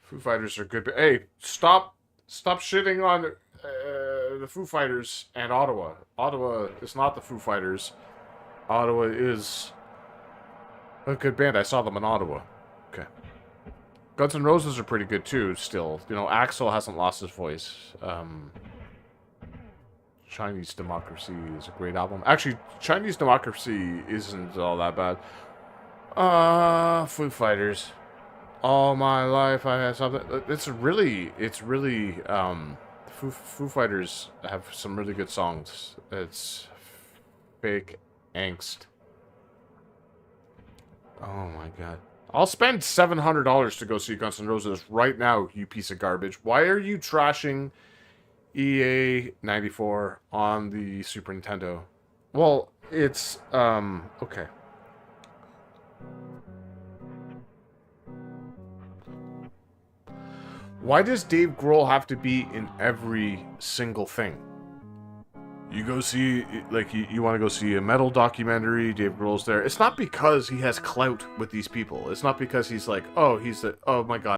Foo Fighters are good. Hey, stop shitting on the Foo Fighters and Ottawa. Ottawa is not the Foo Fighters. Ottawa is a good band. I saw them in Ottawa. Okay. Guns N' Roses are pretty good too, still. You know, Axl hasn't lost his voice. Chinese Democracy is a great album. Actually, Chinese Democracy isn't all that bad. Foo Fighters. All my life I had something. It's really, Foo Fighters have some really good songs. It's Fake Angst. Oh my god. I'll spend $700 to go see Guns N' Roses right now, you piece of garbage. Why are you trashing EA 94 on the Super Nintendo? Well, it's, okay. Why does Dave Grohl have to be in every single thing? You go see, like, you want to go see a metal documentary, Dave Grohl's there. It's not because he has clout with these people. It's not because he's like, oh, oh my god.